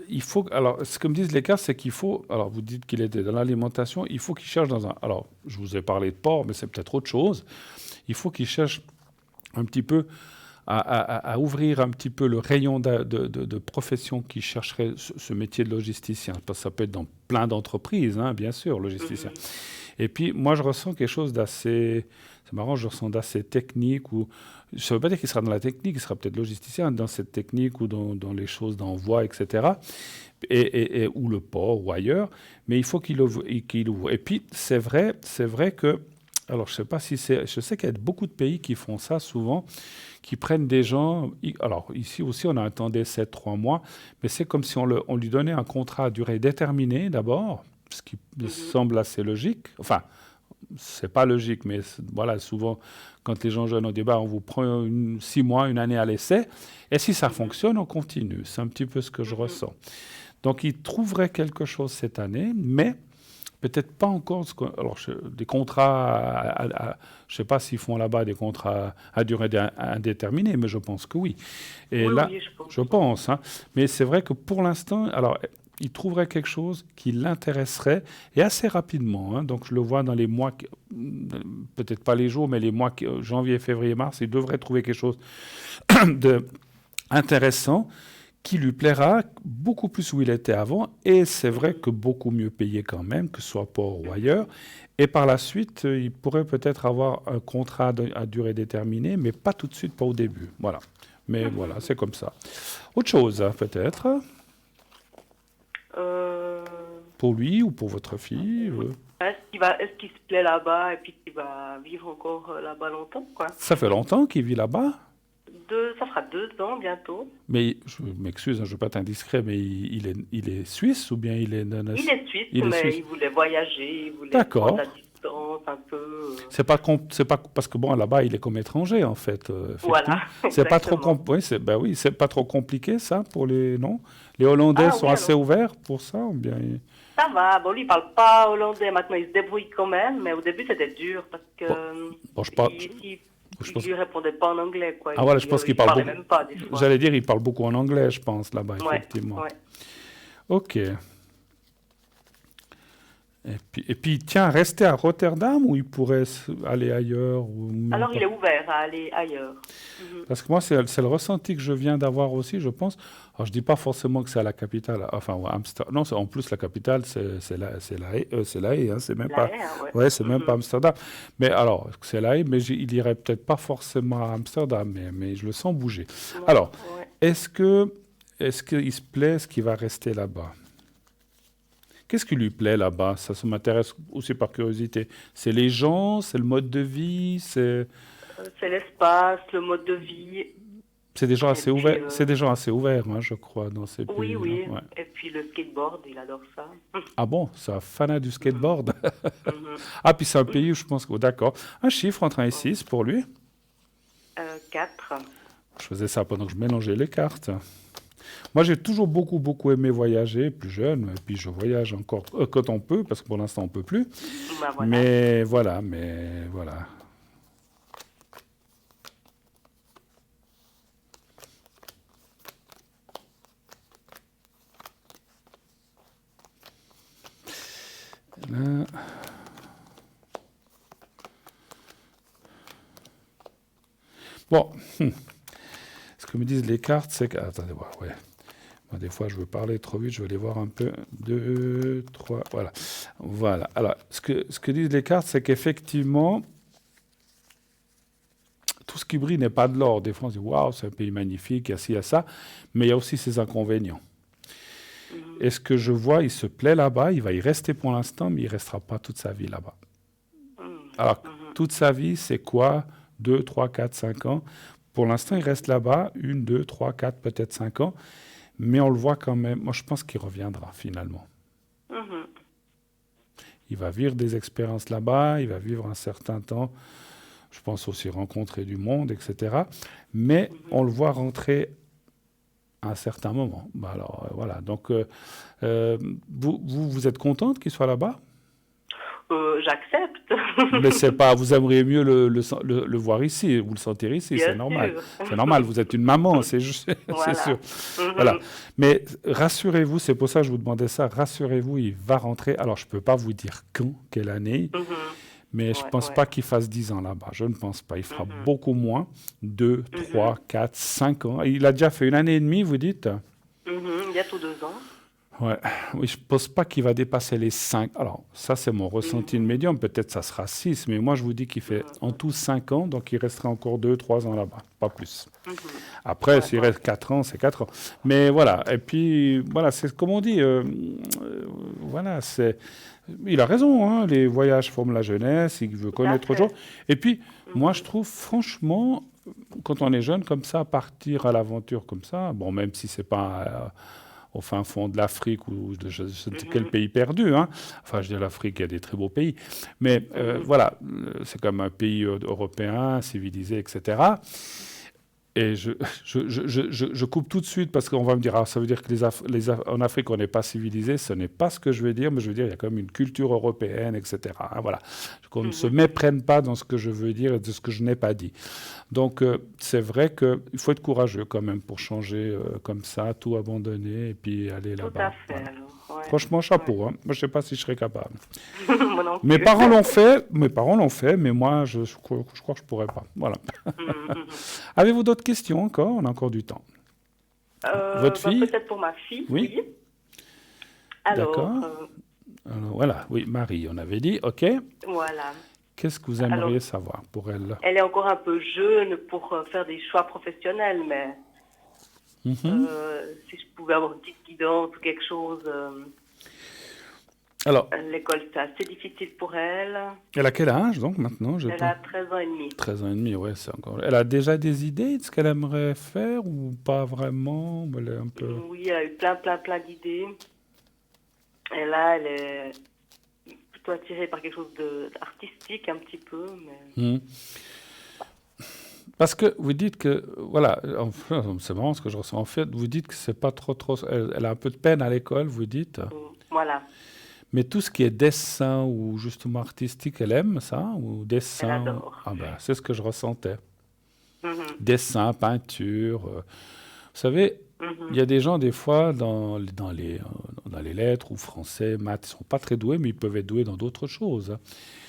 Il faut. Alors, ce que me disent les cartes, c'est qu'il faut. Alors, vous dites qu'il était dans l'alimentation. Il faut qu'il cherche dans un. Alors, je vous ai parlé de porc, mais c'est peut-être autre chose. Il faut qu'il cherche un petit peu à ouvrir un petit peu le rayon de profession qui chercherait ce métier de logisticien. Parce que ça peut être dans plein d'entreprises, hein, bien sûr, logisticien. Et puis, moi, je ressens quelque chose d'assez... C'est marrant, je ressens d'assez technique. Ou, je ne veux pas dire qu'il sera dans la technique, il sera peut-être logisticien dans cette technique ou dans les choses d'envoi, etc. Ou le port ou ailleurs. Mais il faut qu'il ouvre. Et puis, c'est vrai que... Alors, je sais pas si c'est... Je sais qu'il y a beaucoup de pays qui font ça souvent, qui prennent des gens... Alors, ici aussi, on a un temps d'essai de 3 mois, mais c'est comme si on lui donnait un contrat à durée déterminée, d'abord, ce qui me semble assez logique. Enfin, c'est pas logique, mais voilà, souvent, quand les gens jeunes, on dit, on vous prend 6 mois, une année à l'essai, et si ça fonctionne, on continue. C'est un petit peu ce que je ressens. Donc, il trouverait quelque chose cette année, mais... Peut-être pas encore, alors des contrats, je ne sais pas s'ils font là-bas des contrats à durée indéterminée, mais je pense que oui. Et oui, là, oui, je pense. Hein, mais c'est vrai que pour l'instant, alors il trouverait quelque chose qui l'intéresserait et assez rapidement. Hein, donc je le vois dans les mois, peut-être pas les jours, mais les mois janvier, février, mars, il devrait trouver quelque chose d'intéressant qui lui plaira beaucoup plus où il était avant, et c'est vrai que beaucoup mieux payé quand même, que ce soit port ou ailleurs. Et par la suite, il pourrait peut-être avoir un contrat à durée déterminée, mais pas tout de suite, pas au début. Voilà. Mais voilà, c'est comme ça. Autre chose, hein, peut-être, pour lui ou pour votre fille Est-ce qu'il se plaît là-bas et puis qu'il va vivre encore là-bas longtemps, quoi? Ça fait longtemps qu'il vit là-bas? Ça fera 2 ans bientôt. Mais je m'excuse, hein, je ne veux pas être indiscret, mais il est suisse ou bien il est Il est suisse, Il est mais suisse. il voulait voyager, il voulait D'accord. prendre la distance un peu. C'est pas parce que bon là-bas il est comme étranger en fait. Voilà, Effectivement. C'est pas trop exactement. oui, c'est pas trop compliqué ça pour les non. Les Hollandais Ah sont oui, assez alors. ouverts pour ça ou bien Ça va, bon, lui, il parle pas hollandais maintenant, il se débrouille quand même, mais au début, c'était dur parce que bon, je pense il pense- lui répondait pas en anglais, quoi. ah voilà, je pense qu'il Il parle parlait beaucoup. même pas, des fois. J'allais dire il parle beaucoup en anglais, je pense là-bas Ouais, effectivement. ouais. Ok. Et puis tiens, rester à Rotterdam ou il pourrait aller ailleurs ou même Alors, pas? il est ouvert à aller ailleurs. Parce que moi, c'est le ressenti que je viens d'avoir aussi, je pense. Alors, je dis pas forcément que c'est à la capitale, enfin, ouais, Amsterdam. Non, en plus, la capitale, c'est la Haye, hein, c'est même La pas. haie, hein, ouais. Ouais, c'est même pas Amsterdam. Mais alors, c'est la Haye, mais il irait peut-être pas forcément à Amsterdam, mais je le sens bouger. Ouais, Alors, ouais. est-ce qu'il se plaît, est-ce qu'il va rester là-bas? Qu'est-ce qui lui plaît là-bas? Ça m'intéresse aussi par curiosité. C'est les gens, c'est le mode de vie, c'est l'espace, le mode de vie. c'est des gens Et assez puis, ouverts. C'est des gens assez ouverts, hein, je crois, dans ces oui, pays. oui. Ouais. Et puis le skateboard, il adore ça. Ah bon, c'est un fanat du skateboard. Mhm. Ah, puis c'est un pays où je pense que... oh, d'accord. Un chiffre entre 1 et 6 pour lui. 4. Je faisais ça pendant que je mélangeais les cartes. Moi, j'ai toujours beaucoup, beaucoup aimé voyager, plus jeune. Et puis, je voyage encore quand on peut, parce que pour l'instant, on ne peut plus. Bah, voilà. Mais voilà. Là. Bon, ce que me disent les cartes, c'est que... Attendez voir, ouais. Moi, des fois, je veux parler trop vite, je veux les voir un peu. 2, 3, voilà. Voilà. Alors, ce que disent les cartes, c'est qu'effectivement, tout ce qui brille n'est pas de l'or. Des fois, on se dit, waouh, c'est un pays magnifique, il y a ci, il y a ça. Mais il y a aussi ses inconvénients. Et ce que je vois, il se plaît là-bas, il va y rester pour l'instant, mais il ne restera pas toute sa vie là-bas. Alors, toute sa vie, c'est quoi? 2, 3, 4, 5 ans. Pour l'instant, il reste là-bas, 1, 2, 3, 4, peut-être 5 ans. Mais on le voit quand même. Moi, je pense qu'il reviendra finalement. Mhm. Il va vivre des expériences là-bas, il va vivre un certain temps. Je pense aussi rencontrer du monde, etc. Mais on le voit rentrer à un certain moment. Bah alors, voilà. Donc, vous êtes contente qu'il soit là-bas? J'accepte. Mais c'est pas, vous aimeriez mieux le voir ici, vous le sentir ici, Bien c'est normal. sûr. C'est normal, vous êtes une maman, c'est juste, c'est Voilà. sûr. Mhm. Voilà. Mais rassurez-vous, c'est pour ça que je vous demandais ça, rassurez-vous, il va rentrer. Alors, je ne peux pas vous dire quand, quelle année, Mhm. mais je ne Ouais, pense ouais. pas qu'il fasse 10 ans là-bas. Je ne pense pas. Il fera beaucoup moins, 2, 3, 4, 5 ans. Il a déjà fait 1 année et demie, vous dites? Mhm. Bientôt 2 ans. Ouais. Oui, je ne pense pas qu'il va dépasser les 5. Alors, ça, c'est mon ressenti de médium. Peut-être ça sera 6, mais moi, je vous dis qu'il fait en tout 5 ans, donc il restera encore 2, 3 ans là-bas, pas plus. Après, s'il reste 4 ans, c'est 4 ans. Mais voilà, et puis, voilà, c'est comme on dit, voilà, c'est... Il a raison, hein, les voyages forment la jeunesse, il veut connaître autre fait. chose. Et puis, moi, je trouve, franchement, quand on est jeune comme ça, partir à l'aventure comme ça, bon, même si c'est pas... au fin fond de l'Afrique ou de je ne sais quel pays perdu. Hein. Enfin, je dis l'Afrique, il y a des très beaux pays. Mais voilà, c'est comme un pays européen, civilisé, etc. Et je coupe tout de suite parce qu'on va me dire, ah, ça veut dire que en Afrique, on n'est pas civilisé. Ce n'est pas ce que je veux dire, mais je veux dire, il y a quand même une culture européenne, etc. Hein, voilà. Qu'on ne se méprenne pas dans ce que je veux dire et de ce que je n'ai pas dit. Donc, c'est vrai qu'il faut être courageux quand même pour changer comme ça, tout abandonner et puis aller Tout là-bas. à fait. Voilà. Alors, ouais. Franchement, chapeau. Hein. Moi, je ne sais pas si je serais capable. Moi non Mes plus. parents l'ont fait, mais moi, je crois que je ne pourrais pas. Voilà. Avez-vous d'autres questions encore? On a encore du temps. Votre fille? Peut-être pour ma fille. Oui. Alors, D'accord. Alors, voilà, oui, Marie, on avait dit, ok. voilà. Qu'est-ce que vous Alors, aimeriez savoir pour elle? elle est encore un peu jeune pour faire des choix professionnels, mais Mhm. si je pouvais avoir une petite guidance ou quelque chose, Alors, l'école c'est assez difficile pour elle. elle a quel âge donc maintenant? Elle a 13 ans et demi. 13 ans et demi, ouais, c'est encore. Elle a déjà des idées de ce qu'elle aimerait faire ou pas vraiment? Elle est un peu. Oui, elle a eu plein d'idées. Et là, elle est plutôt attirée par quelque chose d'artistique un petit peu, mais... Hmm. Parce que vous dites que, voilà, enfin, c'est marrant ce que je ressens. En fait, vous dites que c'est pas trop. Elle a un peu de peine à l'école, vous dites. Voilà, Mais tout ce qui est dessin ou justement artistique, elle aime ça? Ou elle dessin? adore. Ah ben, c'est ce que je ressentais. Mhm, Dessin, peinture. Vous savez, il y a des gens, des fois, dans les lettres ou français, maths, ils sont pas très doués, mais ils peuvent être doués dans d'autres choses, hein.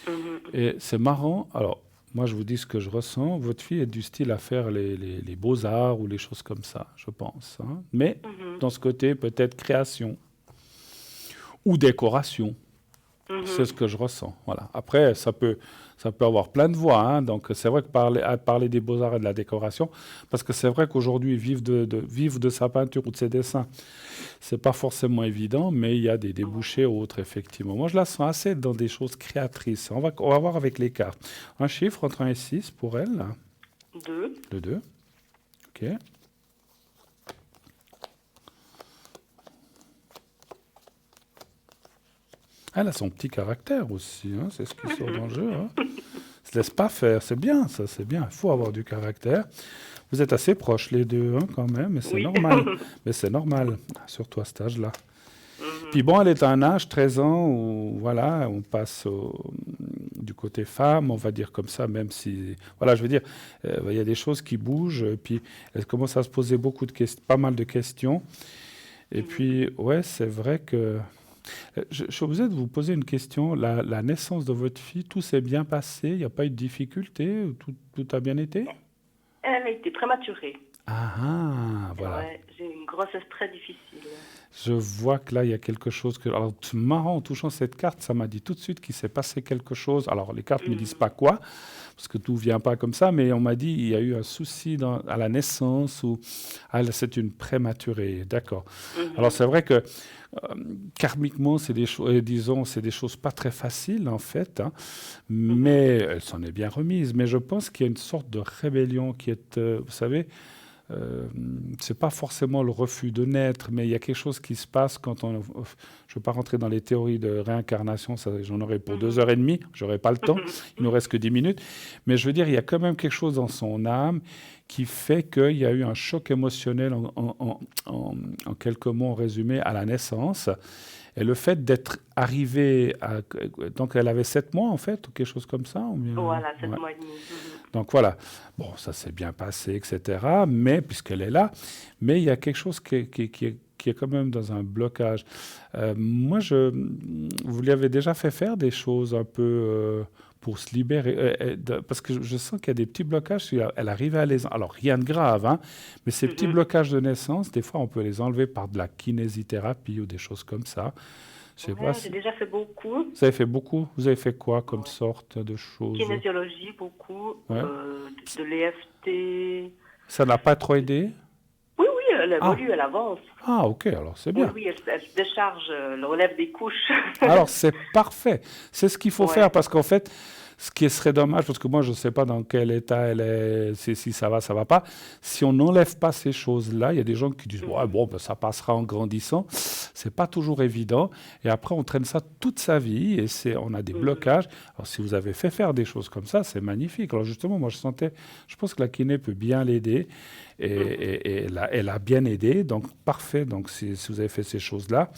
mhm, Et c'est marrant. Alors, moi, je vous dis ce que je ressens. Votre fille est du style à faire les beaux-arts ou les choses comme ça, je pense, hein. Mais mhm, dans ce côté, peut-être création ou décoration. C'est ce mhm. que je ressens. Voilà. Après, ça peut avoir plein de voix, hein. Donc, c'est vrai que parler des beaux-arts et de la décoration, parce que c'est vrai qu'aujourd'hui, vivre de sa peinture ou de ses dessins, c'est pas forcément évident, mais il y a des débouchés autres, effectivement. Moi, je la sens assez dans des choses créatrices. On va voir avec les cartes. Un chiffre entre 1 et 6 pour elle, là. 2. Le 2. OK. Elle a son petit caractère aussi, hein. C'est ce qui sort dans le jeu, hein. Se laisse pas faire. C'est bien, ça, c'est bien. Il faut avoir du caractère. Vous êtes assez proches, les deux, hein, quand même, mais c'est Oui. normal. Mais c'est normal, surtout à cet âge-là. Mhm, Puis bon, elle est à un âge, 13 ans, où voilà, on passe du côté femme, on va dire comme ça, même si, voilà, je veux dire, il y a des choses qui bougent, et puis elle commence à se poser pas mal de questions. Et mhm. puis, ouais, c'est vrai que je suis obligé de vous poser une question. La naissance de votre fille, tout s'est bien passé? Il n'y a pas eu de difficulté? Tout a bien été? Elle a été prématurée. Voilà. Ouais, j'ai eu une grossesse très difficile. Je vois que là, il y a quelque chose que... Alors, c'est marrant, en touchant cette carte, ça m'a dit tout de suite qu'il s'est passé quelque chose. Alors, les cartes ne me disent pas quoi, parce que tout vient pas comme ça, mais on m'a dit il y a eu un souci à la naissance ou c'est une prématurée. D'accord. Alors, c'est vrai que karmiquement, c'est des choses, disons, c'est des choses pas très faciles, en fait, hein, mais elle s'en est bien remise. Mais je pense qu'il y a une sorte de rébellion qui est, vous savez, c'est pas forcément le refus de naître, mais il y a quelque chose qui se passe quand on. Je ne veux pas rentrer dans les théories de réincarnation, ça, j'en aurais pour 2 heures et demie, j'aurais pas le temps, il nous reste que 10 minutes. Mais je veux dire, il y a quand même quelque chose dans son âme qui fait qu'il y a eu un choc émotionnel, en quelques mots, en résumé, à la naissance. Et le fait d'être arrivé à... Donc, elle avait 7 mois, en fait, ou quelque chose comme ça, ou bien... Voilà, 7 Ouais. mois et demi. Mhm. Donc voilà, bon, ça s'est bien passé, etc. Mais, puisqu'elle est là, mais il y a quelque chose qui est quand même dans un blocage. Moi, vous lui avez déjà fait faire des choses un peu pour se libérer, parce que je sens qu'il y a des petits blocages. Elle arrive à les... Alors, rien de grave, hein, mais ces petits blocages de naissance, des fois, on peut les enlever par de la kinésithérapie ou des choses comme ça. Je sais Ouais, pas j'ai déjà fait beaucoup. Vous avez fait beaucoup? Vous avez fait quoi comme Ouais. sorte de choses? Kinésiologie, beaucoup. Ouais. De l'EFT. Ça n'a pas trop aidé? Oui, elle évolue, elle avance. Ah, ok, alors c'est Oui, bien. elle se décharge, elle relève des couches. Alors c'est parfait. C'est ce qu'il faut Ouais. faire parce qu'en fait, ce qui serait dommage, parce que moi je ne sais pas dans quel état elle est, si ça va pas. Si on n'enlève pas ces choses-là, il y a des gens qui disent ouais, bon, ben, ça passera en grandissant. C'est pas toujours évident. Et après, on traîne ça toute sa vie et on a des blocages. Alors si vous avez fait faire des choses comme ça, c'est magnifique. Alors justement, moi je pense que la kiné peut bien l'aider. Et elle a bien aidé, donc parfait. Donc si vous avez fait ces choses-là,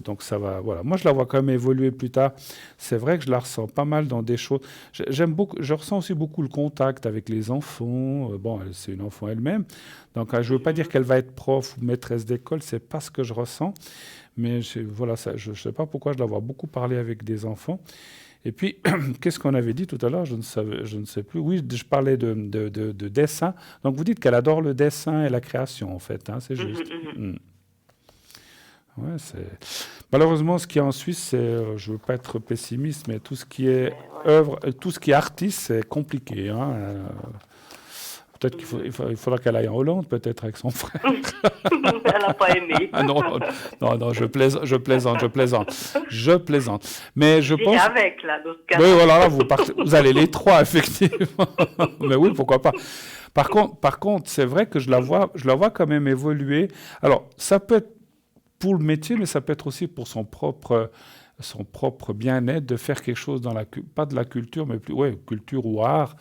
donc ça va. Voilà. Moi, je la vois quand même évoluer plus tard. C'est vrai que je la ressens pas mal dans des choses. J'aime beaucoup. Je ressens aussi beaucoup le contact avec les enfants. Bon, c'est une enfant elle-même, donc je veux pas dire qu'elle va être prof ou maîtresse d'école. C'est pas ce que je ressens. Mais voilà, je sais pas pourquoi je la vois beaucoup parler avec des enfants. Et puis, qu'est-ce qu'on avait dit tout à l'heure? Je ne sais plus. Oui, je parlais de dessin. Donc, vous dites qu'elle adore le dessin et la création, en fait, hein, c'est juste. Ouais, Malheureusement, ce qu'il y a en Suisse, c'est, je ne veux pas être pessimiste, mais tout ce qui est Ouais. œuvre, tout ce qui est artiste, c'est compliqué. Hein. Peut-être il faudra qu'elle aille en Hollande, peut-être avec son frère. Elle n'a pas aimé. Ah non, non, je plaisante. Mais je J'irai pense... avec, là, dans ce cas. Oui, voilà, là, vous allez les trois, effectivement. Mais oui, pourquoi pas. Par contre, c'est vrai que je la vois quand même évoluer. Alors, ça peut être pour le métier, mais ça peut être aussi pour son propre bien-être, de faire quelque chose pas de la culture, mais plus, ouais, culture ou art.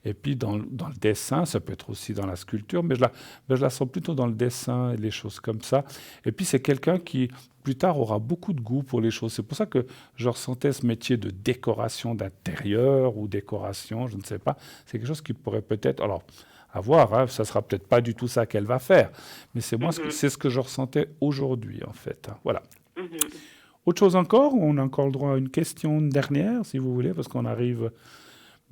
Et puis dans le dessin, ça peut être aussi dans la sculpture, mais je la sens plutôt dans le dessin et les choses comme ça. Et puis c'est quelqu'un qui, plus tard, aura beaucoup de goût pour les choses. C'est pour ça que je ressentais ce métier de décoration d'intérieur ou décoration, je ne sais pas. C'est quelque chose qui pourrait peut-être... Alors, à voir, hein, ça sera peut-être pas du tout ça qu'elle va faire, mais c'est ce que je ressentais aujourd'hui, en fait. Hein. Voilà. Mhm. Autre chose encore, on a encore le droit à une question dernière, si vous voulez, parce qu'on arrive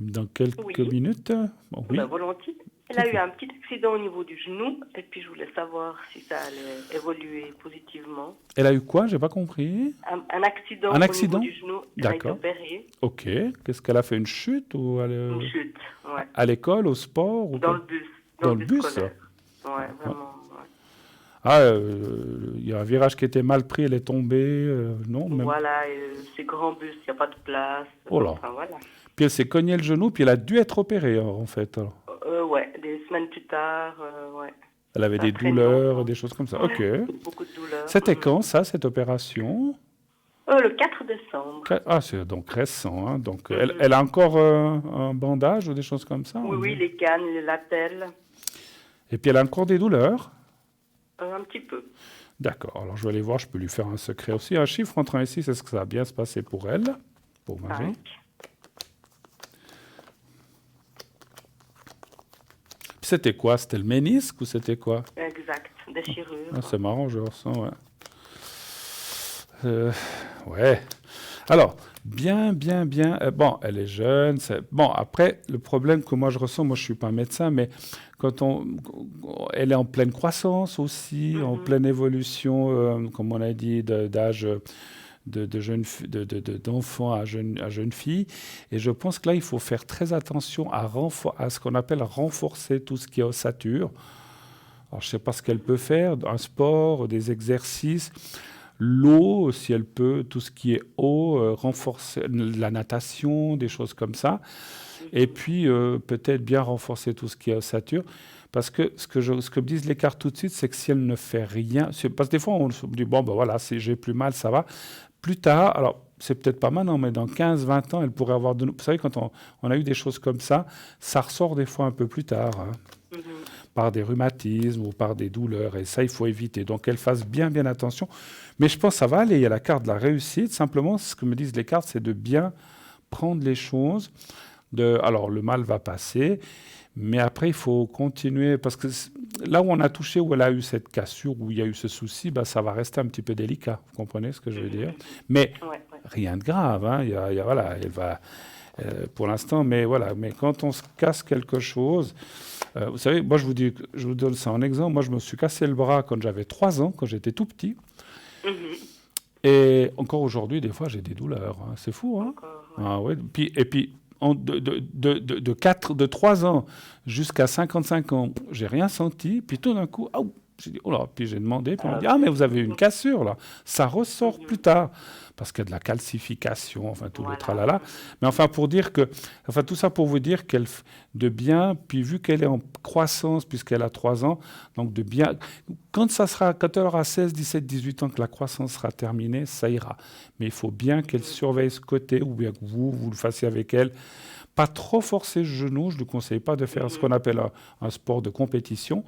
dans quelques Oui. minutes. Bon, oui. Ben, volontiers. Elle a eu un petit accident au niveau du genou, et puis je voulais savoir si ça allait évoluer positivement. Elle a eu quoi? J'ai pas compris. Un accident Un au accident? niveau du genou, elle a été D'accord. opérée. Ok. Qu'est-ce qu'elle a fait? Une chute ou Une chute, ouais. à l'école, au sport ou Dans quoi? le bus. Dans le bus, scolaire. Ouais, vraiment. Ouais. Ah, il y a un virage qui était mal pris, elle est tombée. Non, même. Voilà, c'est grand bus, il n'y a pas de place. Oh là. Enfin, voilà. Puis elle s'est cognée le genou, puis elle a dû être opérée, en fait. Alors. Ouais, des semaines plus tard, ouais. Elle avait Ça des traîne douleurs, longtemps. des choses comme ça. Ouais, Ok. beaucoup de douleurs. C'était quand, ça, cette opération? Le 4 décembre. Ah, c'est donc récent. Hein. Donc, elle a encore un bandage ou des choses comme ça? Oui, oui, les cannes, les latelles, Et puis elle a encore des douleurs? un petit peu. D'accord. Alors, je vais aller voir, je peux lui faire un secret aussi. Un chiffre entre 1 et 6, est-ce que ça va bien se passer pour elle? Pour Marie? 5. Puis c'était quoi? C'était le ménisque ou c'était quoi? Exact, déchirure. Ah, c'est marrant, je ressens, ouais. Ouais. Alors, bien. Bon, elle est jeune. Bon, après, le problème que moi je ressens, moi je ne suis pas médecin, mais elle est en pleine croissance aussi, en pleine évolution, comme on a dit, d'âge d'enfant à jeune fille. Et je pense que là, il faut faire très attention à ce qu'on appelle renforcer tout ce qui est ossature. Alors, je ne sais pas ce qu'elle peut faire, un sport, des exercices. L'eau, si elle peut, tout ce qui est eau, renforcer la natation, des choses comme ça. Et puis, peut-être bien renforcer tout ce qui est ossature. Parce que ce que me disent les cartes tout de suite, c'est que si elle ne fait rien... Parce que des fois, on se dit, bon, ben voilà, si j'ai plus mal, ça va. Plus tard, alors, c'est peut-être pas maintenant, mais dans 15-20 ans, elle pourrait avoir... Vous savez, quand on a eu des choses comme ça ressort des fois un peu plus tard. Hein. Par des rhumatismes ou par des douleurs. Et ça, il faut éviter. Donc, elle fasse bien attention. Mais je pense que ça va aller. Il y a la carte de la réussite. Simplement, ce que me disent les cartes, c'est de bien prendre les choses. Alors, le mal va passer. Mais après, il faut continuer. Parce que là où on a touché, où elle a eu cette cassure, où il y a eu ce souci, ça va rester un petit peu délicat. Vous comprenez ce que je veux dire? Mais rien de grave. Hein. Voilà, elle va... pour l'instant, mais voilà. Mais quand on se casse quelque chose... vous savez, moi, je vous donne ça en exemple. Moi, je me suis cassé le bras quand j'avais 3 ans, quand j'étais tout petit. Et encore aujourd'hui, des fois, j'ai des douleurs. Hein. C'est fou, hein? Ah, ouais. Et puis, de 3 ans jusqu'à 55 ans, j'ai rien senti. Puis tout d'un coup, j'ai dit, oh là, puis j'ai demandé, puis on m'a dit, mais vous avez une cassure, là. Ça ressort plus tard, parce qu'il y a de la calcification, enfin, tout le tralala. Mais enfin, tout ça pour vous dire qu'elle, de bien, puis vu qu'elle est en croissance, puisqu'elle a 3 ans, donc de bien, quand elle aura 16, 17, 18 ans, que la croissance sera terminée, ça ira. Mais il faut bien qu'elle surveille ce côté, ou bien que vous le fassiez avec elle. Pas trop forcer le genou, je ne lui conseille pas de faire ce qu'on appelle un sport de compétition,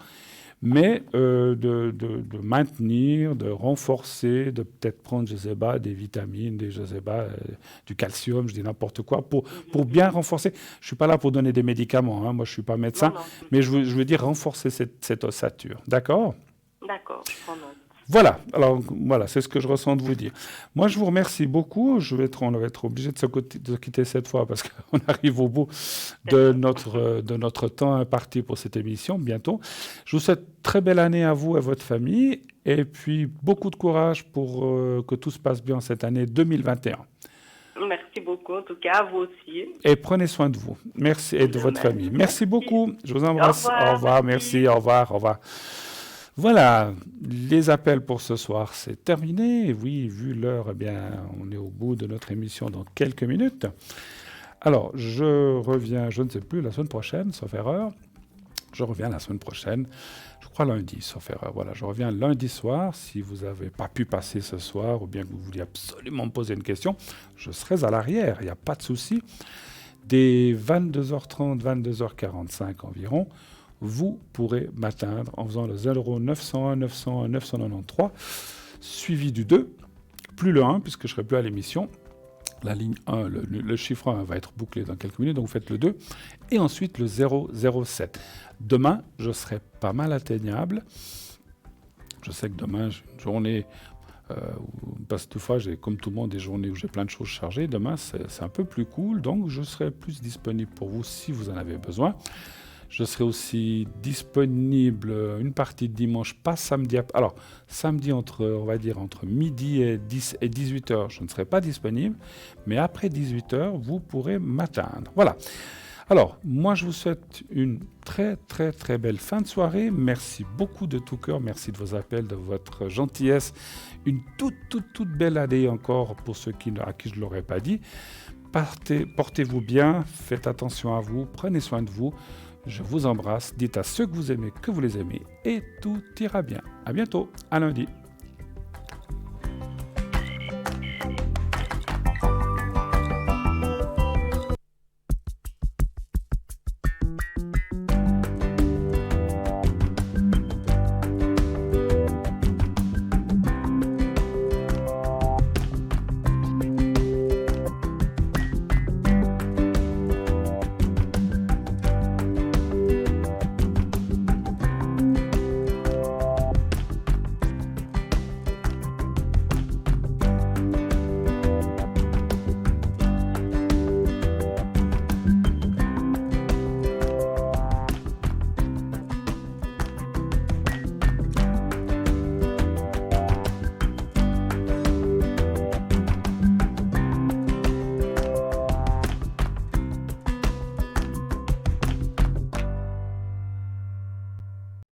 mais de maintenir, de renforcer, de peut-être prendre, je ne sais pas, des vitamines, du calcium, je dis n'importe quoi, pour bien renforcer. Je ne suis pas là pour donner des médicaments, hein, moi je ne suis pas médecin, mais je veux dire renforcer cette ossature. D'accord? D'accord, je prends note. Voilà, alors voilà, c'est ce que je ressens de vous dire. Moi, je vous remercie beaucoup. On va être obligé de se quitter cette fois parce qu'on arrive au bout de notre temps imparti pour cette émission, bientôt. Je vous souhaite très belle année à vous et à votre famille Et puis, beaucoup de courage pour que tout se passe bien cette année 2021. Merci beaucoup, en tout cas, à vous aussi. Et prenez soin de vous. Merci et de votre famille. Merci beaucoup. Je vous embrasse. Au revoir. Merci. Au revoir. Au revoir. Voilà, les appels pour ce soir, c'est terminé. Oui, vu l'heure, eh bien, on est au bout de notre émission dans quelques minutes. Alors, je reviens, je ne sais plus, la semaine prochaine, sauf erreur. Je reviens la semaine prochaine, je crois lundi, sauf erreur. Voilà, je reviens lundi soir. Si vous n'avez pas pu passer ce soir ou bien que vous vouliez absolument me poser une question, je serai à l'arrière, il n'y a pas de souci. Dès 22h30, 22h45 environ, vous pourrez m'atteindre en faisant le 0 901 901 993, suivi du 2, plus le 1, puisque je ne serai plus à l'émission. La ligne 1, le chiffre 1 va être bouclé dans quelques minutes, donc vous faites le 2. Et ensuite le 007. Demain, je serai pas mal atteignable. Je sais que demain, j'ai une journée, parce que toutefois, j'ai comme tout le monde des journées où j'ai plein de choses chargées. Demain, c'est un peu plus cool, donc je serai plus disponible pour vous si vous en avez besoin. Je serai aussi disponible une partie de dimanche, pas samedi. Alors, samedi, on va dire entre midi et 18h, je ne serai pas disponible. Mais après 18h, vous pourrez m'atteindre. Voilà. Alors, moi, je vous souhaite une très, très, très belle fin de soirée. Merci beaucoup de tout cœur. Merci de vos appels, de votre gentillesse. Une toute belle année encore pour ceux à qui je ne l'aurais pas dit. Portez-vous bien. Faites attention à vous. Prenez soin de vous. Je vous embrasse, dites à ceux que vous aimez que vous les aimez et tout ira bien. À bientôt, à lundi.